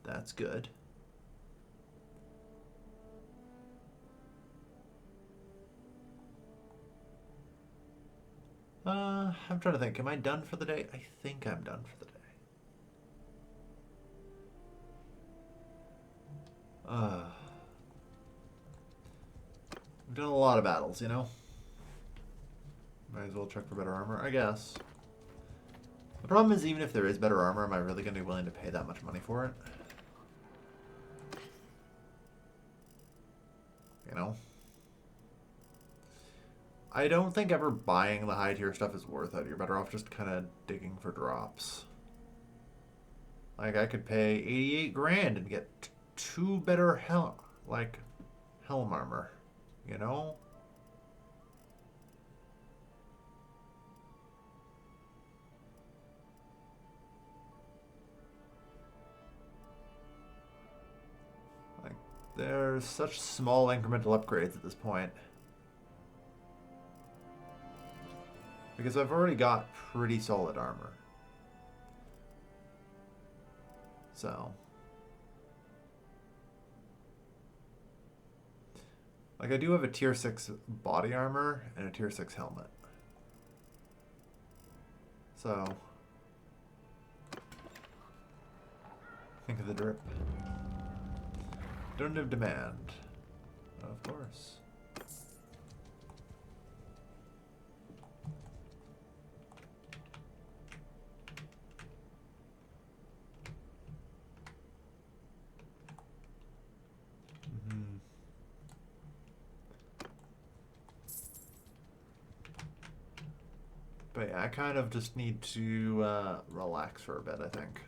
that's good. I'm trying to think. Am I done for the day? I think I'm done for the day. We've done a lot of battles, you know? Might as well check for better armor, I guess. The problem is, even if there is better armor, am I really going to be willing to pay that much money for it? You know? I don't think ever buying the high tier stuff is worth it. You're better off just kind of digging for drops. Like, I could pay 88 grand and get 2 better helm armor. You know? Like, there's such small incremental upgrades at this point. Because I've already got pretty solid armor. So. Like, I do have a tier 6 body armor and a tier 6 helmet. So. Think of the drip. Don't have demand. Of course. But yeah, I kind of just need to relax for a bit, I think.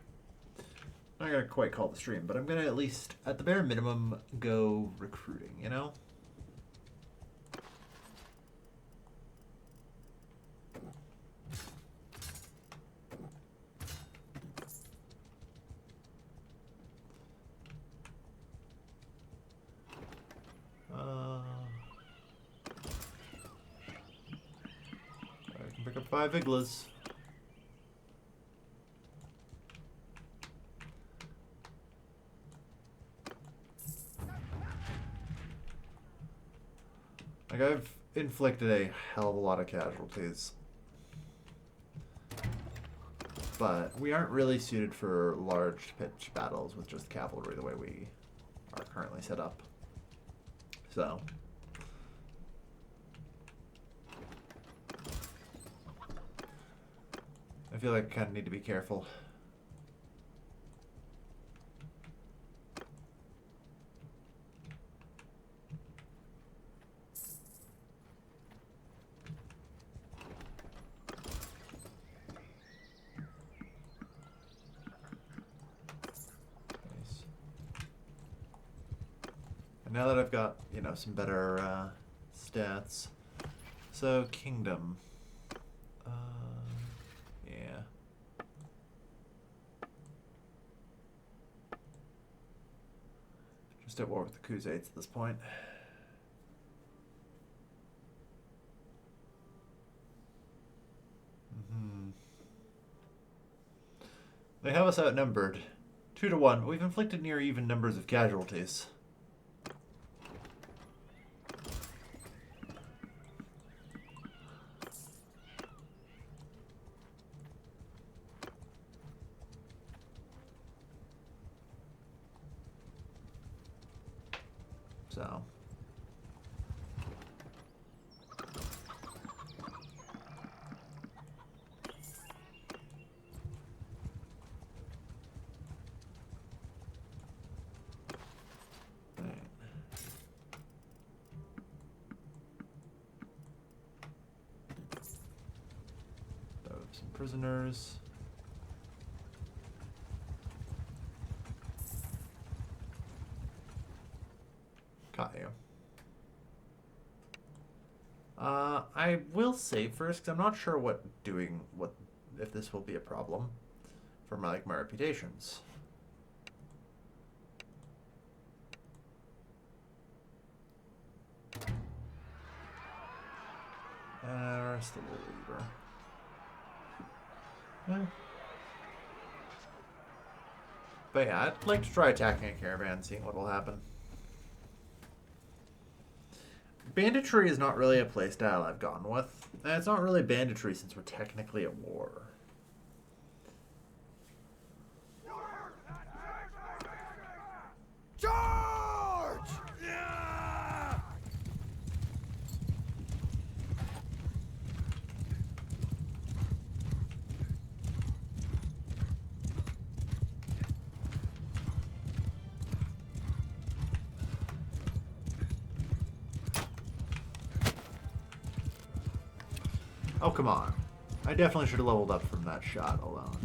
I'm not going to quite call the stream, but I'm going to at least, at the bare minimum, go recruiting, you know? I can pick up 5 iglas. Like, I've inflicted a hell of a lot of casualties. But we aren't really suited for large pitch battles with just cavalry the way we are currently set up. So I feel like I kind of need to be careful. Nice. And now that I've got, you know, some better stats. So, kingdom. Yeah. Just at war with the Khuzaits at this point. They have us outnumbered. 2 to 1. We've inflicted near even numbers of casualties. So. Some prisoners. Got you. I will save first because I'm not sure if this will be a problem for my reputations. Rest of the leader. But yeah, I'd like to try attacking a caravan, seeing what will happen. Banditry is not really a playstyle I've gone with. And it's not really banditry since we're technically at war. Charge! Yeah! Oh, come on. I definitely should have leveled up from that shot alone.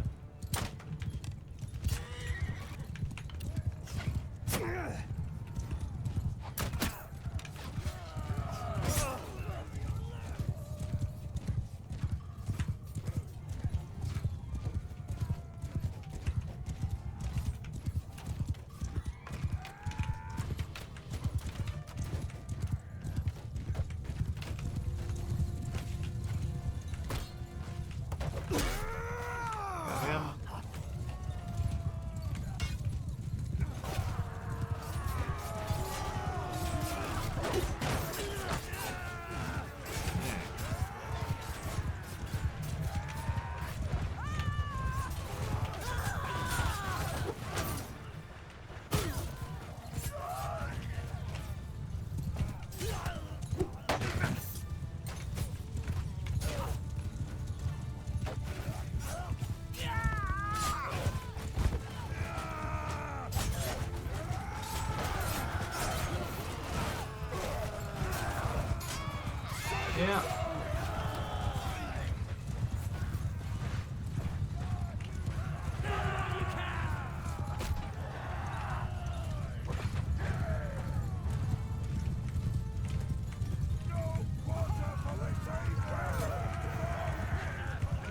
Yeah.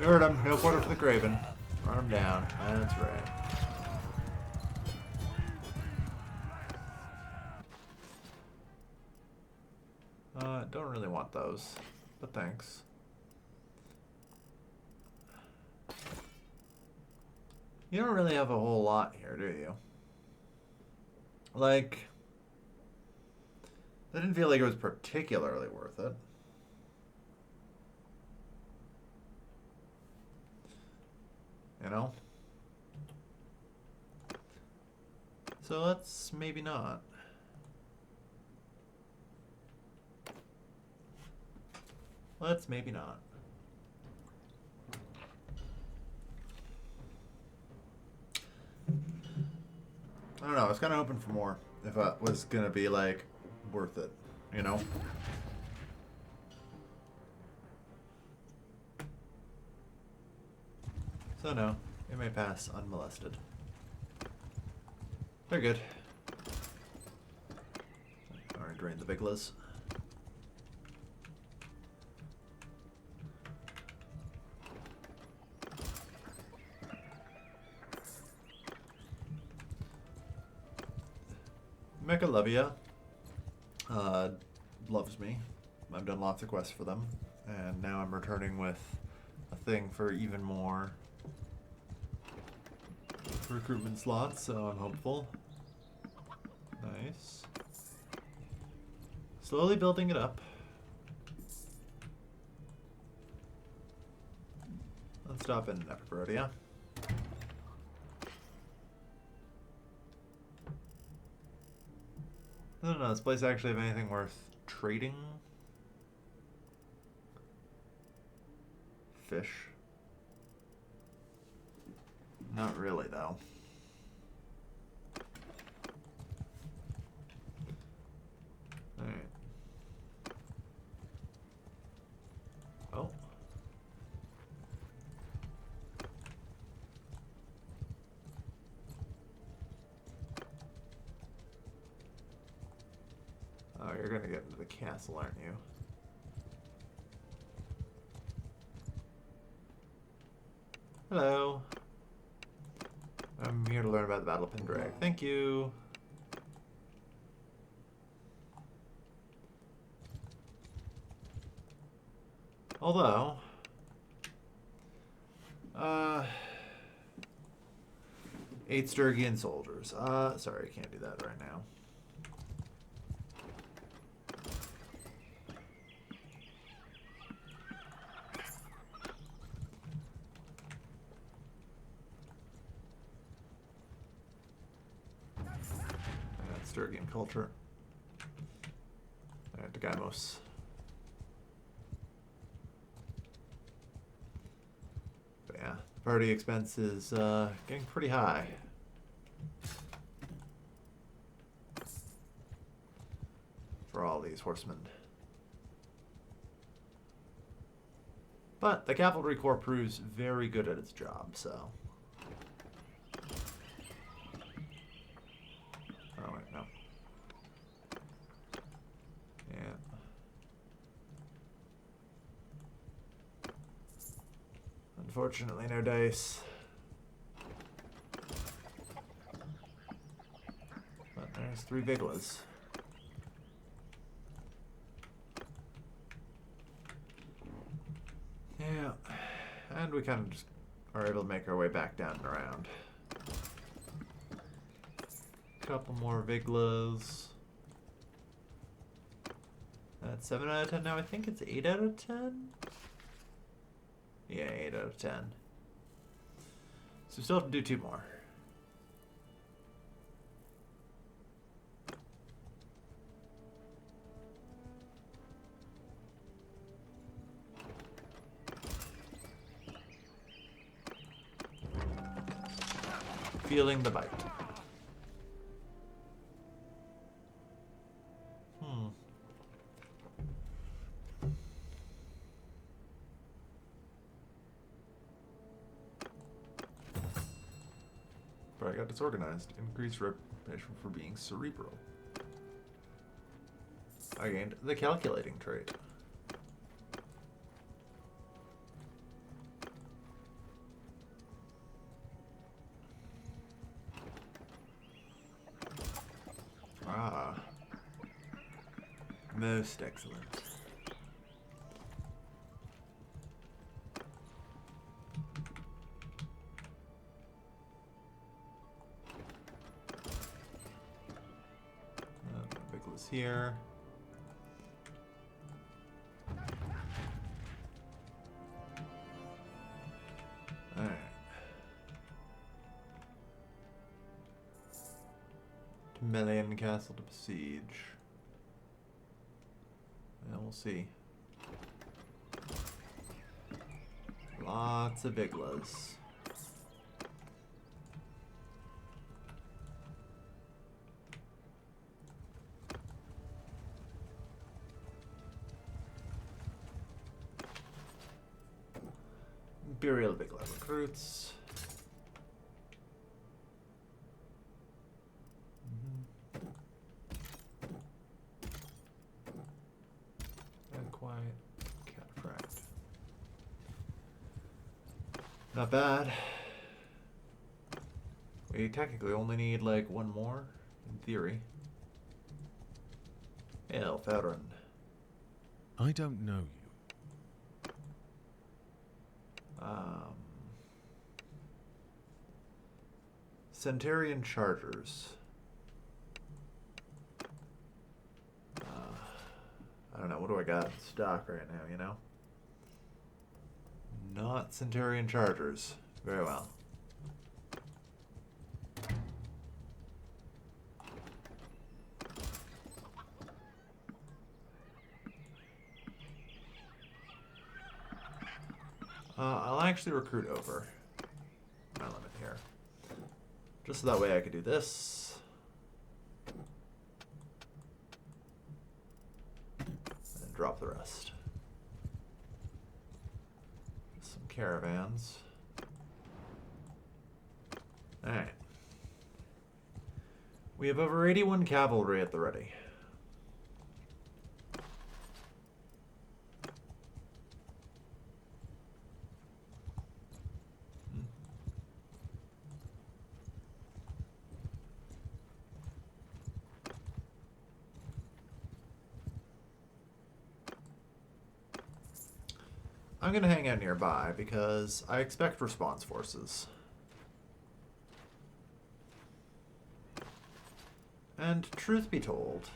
Heard him. No quarter for the Craven. Run him down. That's right. Don't really want those, but thanks. You don't really have a whole lot here, do you? Like, I didn't feel like it was particularly worth it. You know? So let's maybe not. Let's maybe not. I don't know. I was kind of hoping for more. If it was gonna be like worth it, you know. So no, it may pass unmolested. They're good. Alright, drain the biglas. Mechalovia loves me. I've done lots of quests for them, and now I'm returning with a thing for even more recruitment slots, so I'm hopeful. Nice. Slowly building it up. Let's stop in Epiprodia. I don't know, does this place actually have anything worth trading? Fish. Not really, though. Alright. Oh. Oh, you're gonna get into the castle, aren't you? Hello. I'm here to learn about the Battle of Pendrag. Thank you. Although, 8 Sturgian soldiers. Sorry, I can't do that right now. Sturgian culture. Alright, Degamos. But yeah, the party expense is getting pretty high. For all these horsemen. But the Cavalry Corps proves very good at its job, so. Oh, wait, no. Yeah. Unfortunately, no dice. But there's 3 biglas. Yeah. And we kind of just are able to make our way back down and around. Couple more Viglas. That's 7 out of 10 now. I think it's 8 out of 10? Yeah, 8 out of 10. So we still have to do 2 more. Feeling the bite. But I got disorganized. Increased reputation for being cerebral. I gained the calculating trait. Ah. Most excellent. Nicholas here. Alright. Melian Castle to besiege. And we'll see. Lots of Iglas. Imperial Igla recruits. Quiet. Cataphract. Not bad. We technically only need like one more, in theory. Hail, Felron. I don't know you. Centurion Chargers. I don't know, what do I got in stock right now, you know? Not Centurion Chargers. Very well. I'll actually recruit over my limit here. Just so that way I could do this. And drop the rest. Some caravans. Alright. We have over 81 cavalry at the ready. I'm going to hang out nearby because I expect response forces. And truth be told,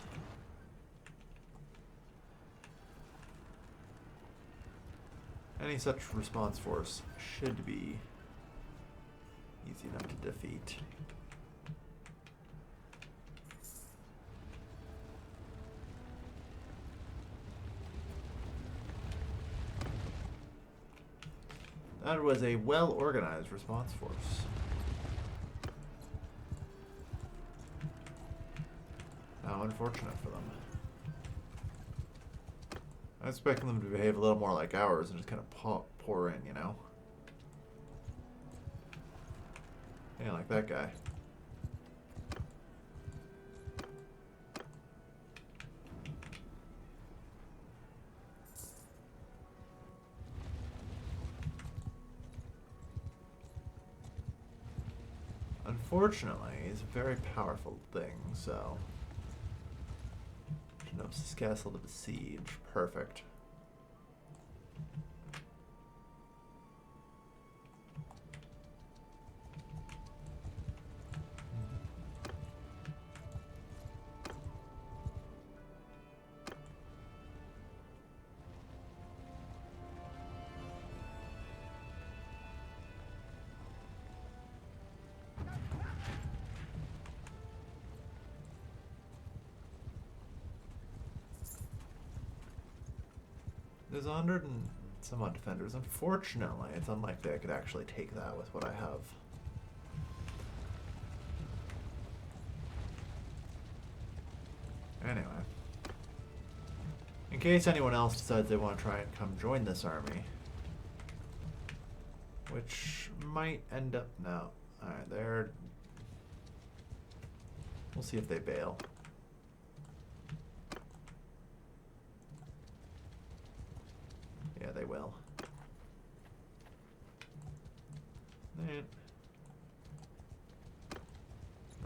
any such response force should be easy enough to defeat. That was a well-organized response force. How unfortunate for them. I was expecting them to behave a little more like ours and just kind of pour in, you know? Yeah, like that guy. Unfortunately, he's a very powerful thing, so... Genosis Castle to besiege. Perfect. There's 100 and some odd defenders. Unfortunately, it's unlikely I could actually take that with what I have. Anyway. In case anyone else decides they want to try and come join this army. Which might end up... No. Alright, they're... We'll see if they bail. Yeah, they will. And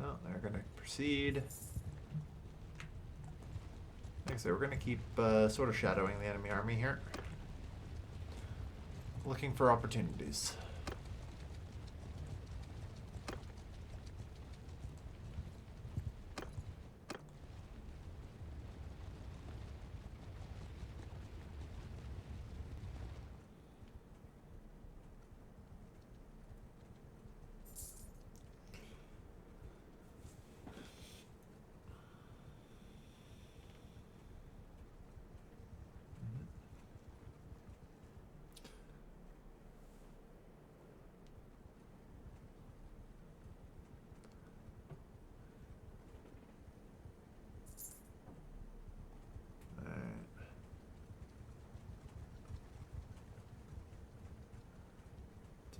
no, they're gonna proceed. Like I say, we're going to keep sort of shadowing the enemy army here. Looking for opportunities.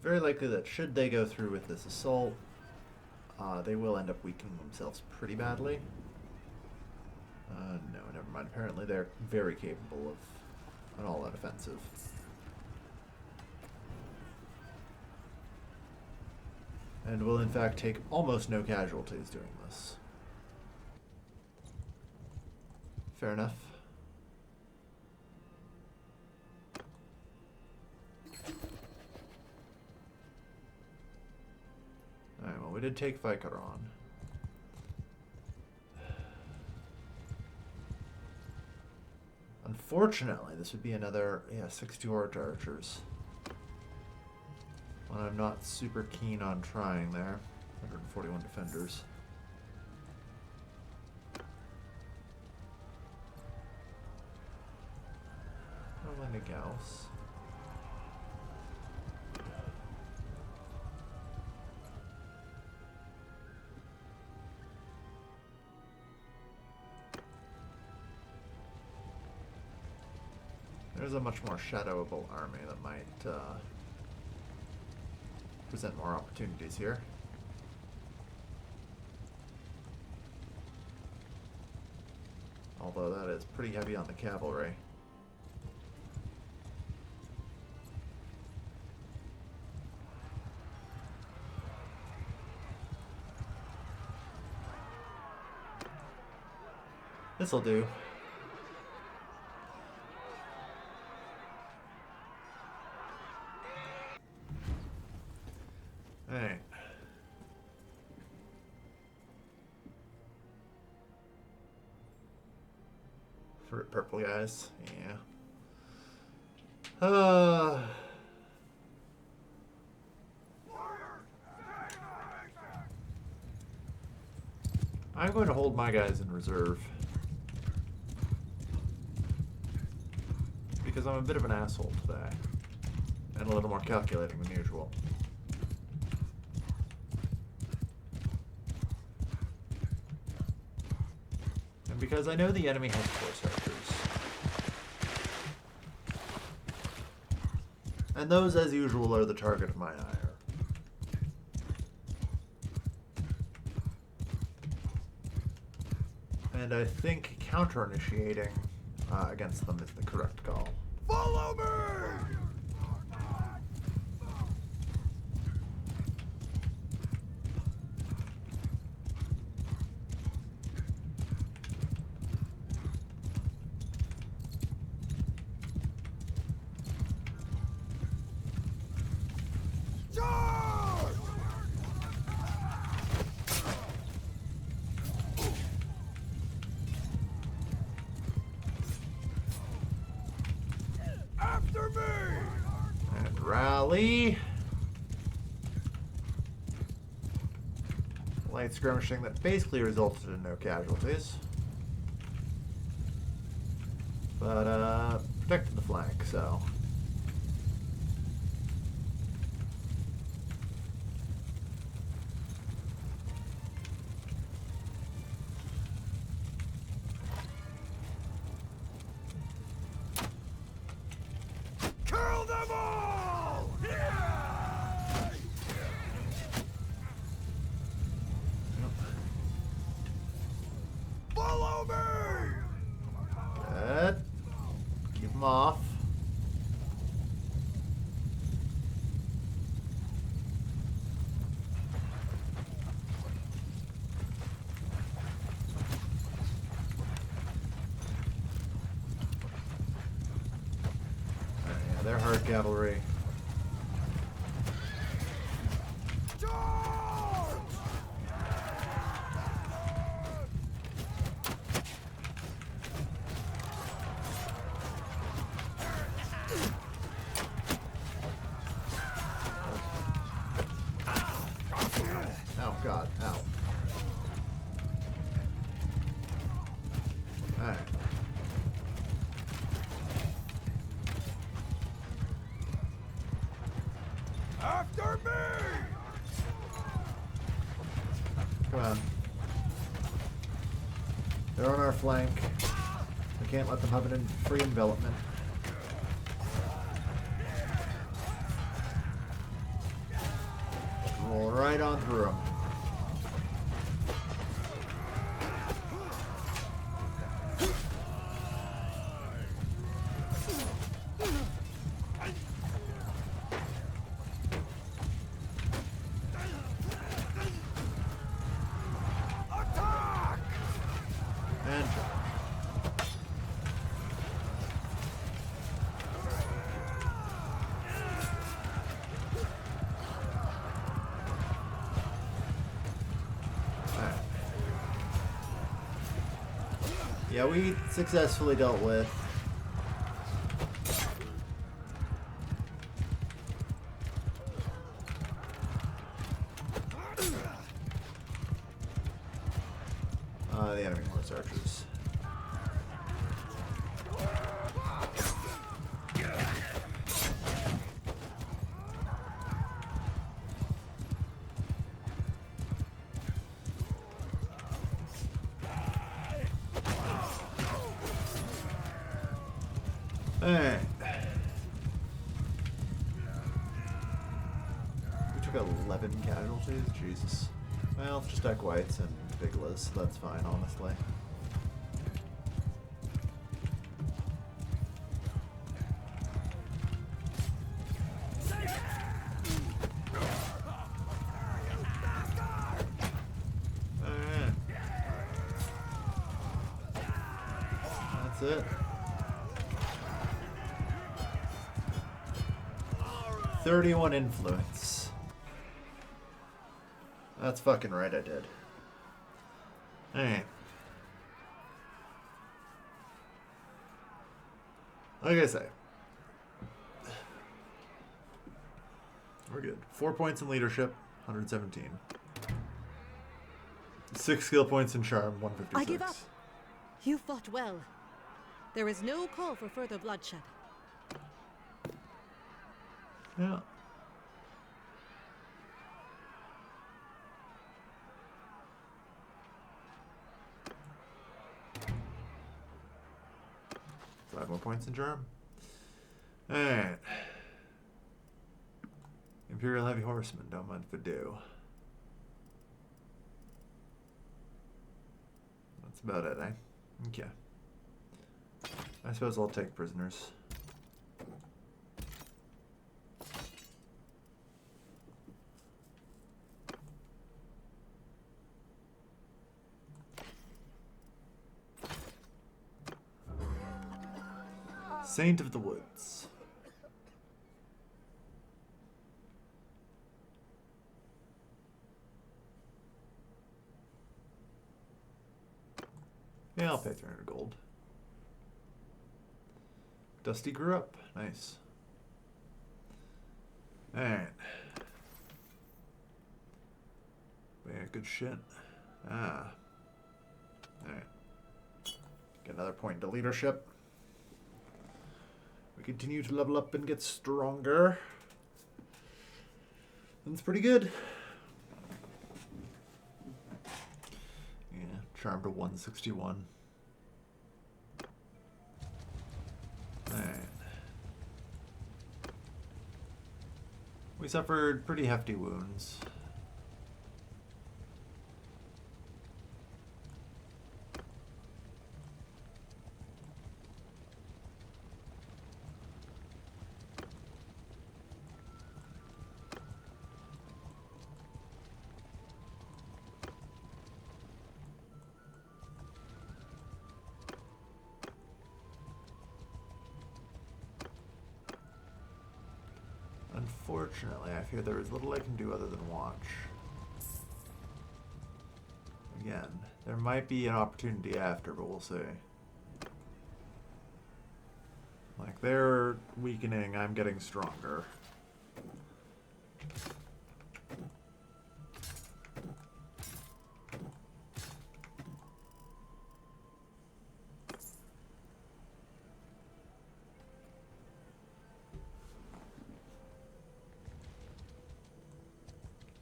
Very likely that should they go through with this assault, they will end up weakening themselves pretty badly. No, never mind. Apparently they're very capable of an all-out offensive. And will in fact take almost no casualties doing this. Fair enough. Alright, well, we did take Vykaron. Unfortunately, this would be another, 62 archers. One I'm not super keen on trying there. 141 defenders. Rolling a Gauss. There's a much more shadowable army that might present more opportunities here. Although that is pretty heavy on the cavalry. This'll do. Alright. For purple guys, yeah. I'm going to hold my guys in reserve. Because I'm a bit of an asshole today. And a little more calculating than usual. And because I know the enemy has force archers. And those, as usual, are the target of my ire. And I think counter-initiating against them is the correct call. Follow me! Charge! After me! And rally. Light skirmishing that basically resulted in no casualties. But, protected the flank, so. Kill them all! Follow me! Good. Keep them off. they're hard cavalry. Oh god, ow. Alright. After me! Come on. They're on our flank. We can't let them have an free envelopment. Roll right on through them. And alright. Yeah, we successfully dealt with the enemy horse archers. Alright. We took 11 casualties? Jesus. Well, it's just deck whites and big list. That's fine, honestly. Alright. That's it. 31 influence. That's fucking right, I did. Alright. Like I say, we're good. 4 points in leadership, 117. 6 skill points in charm, 156. I give up. You fought well. There is no call for further bloodshed. Yeah. Five more points in charm. Alright. Imperial heavy horsemen, don't mind if I do. That's about it, eh? Okay. I suppose I'll take prisoners. Saint of the Woods. Yeah, I'll pay 300 gold. Dusty grew up. Nice. Alright. Yeah, good shit. Ah. Alright. Get another point to leadership. We continue to level up and get stronger. That's pretty good. Yeah, charm to 161. Alright. We suffered pretty hefty wounds. Unfortunately, I fear there is little I can do other than watch. Again, there might be an opportunity after, but we'll see. Like, they're weakening, I'm getting stronger.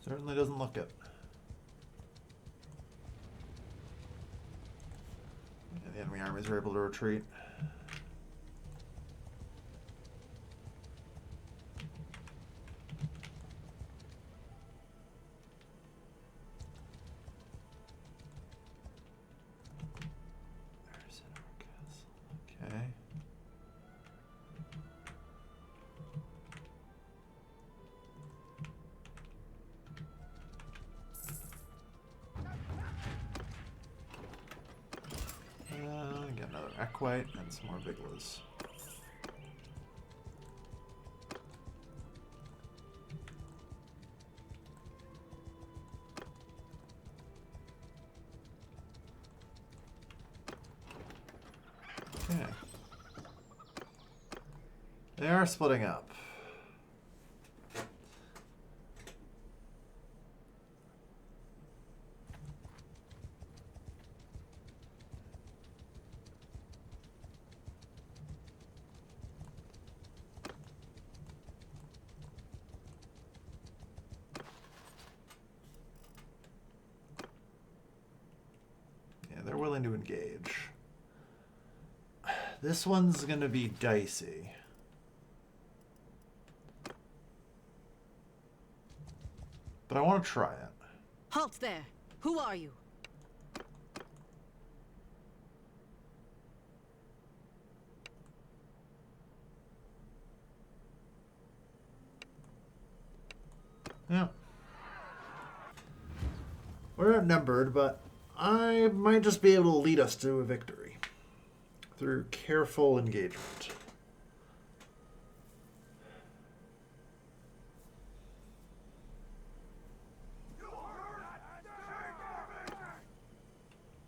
Certainly doesn't look it. And the enemy armies are able to retreat. There's our castle. Okay. Get another Equite and some more Viglas. Okay. They are splitting up. They're willing to engage. This one's gonna be dicey. But I want to try it. Halt there! Who are you? Yeah. We're outnumbered, but I might just be able to lead us to a victory through careful engagement.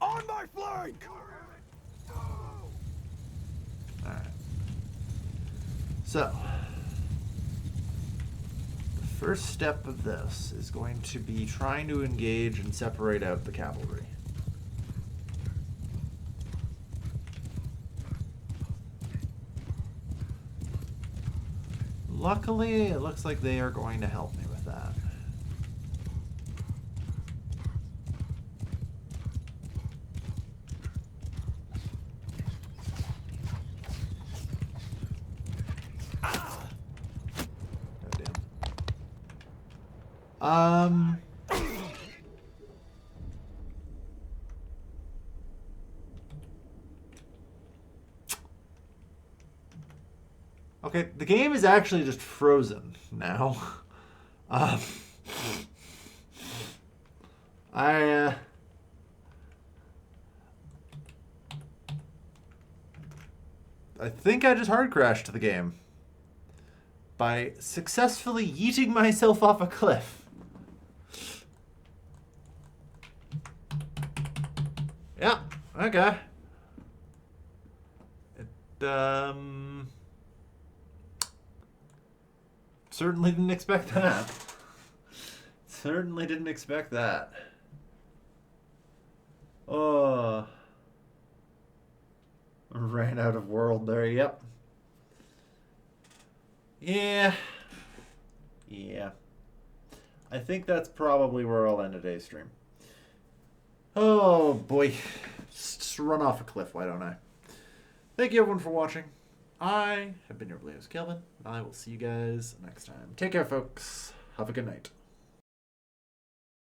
On my flank! Alright. So, the first step of this is going to be trying to engage and separate out the cavalry. Luckily, it looks like they are going to help me with that. Goddamn. Okay, the game is actually just frozen now. I think I just hard crashed the game by successfully yeeting myself off a cliff. Yeah, okay. Certainly didn't expect that. Certainly didn't expect that. Oh. Ran out of world there, yep. Yeah. Yeah. I think that's probably where I'll end today's stream. Oh boy. Just run off a cliff, why don't I? Thank you everyone for watching. I have been your Blaze Kelvin. I will see you guys next time. Take care, folks. Have a good night.